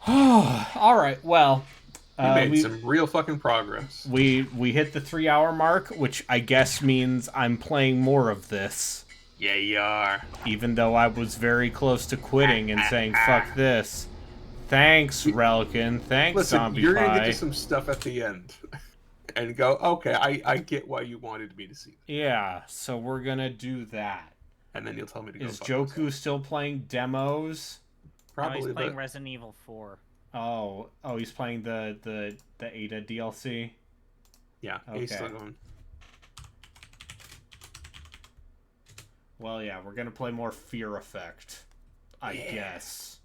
Alright, well... we made some real fucking progress. We hit the 3-hour mark, which I guess means I'm playing more of this. Yeah, you are. Even though I was very close to quitting and saying, fuck this. Thanks, Relkin. Thanks, Listen, Zombie you're Pie. gonna get to some stuff at the end. And go, okay, I get why you wanted me to see that. Yeah, so we're gonna do that. And then you'll tell me to go. Is Joku still playing demos? Probably. No, he's playing Resident Evil 4. Oh, he's playing the Ada DLC? Yeah, okay. he's still going. Well, yeah, we're gonna play more Fear Effect. I guess.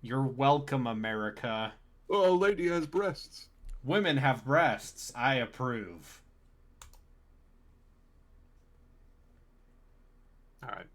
You're welcome, America. Oh, a lady has breasts. Women have breasts. I approve. Alright.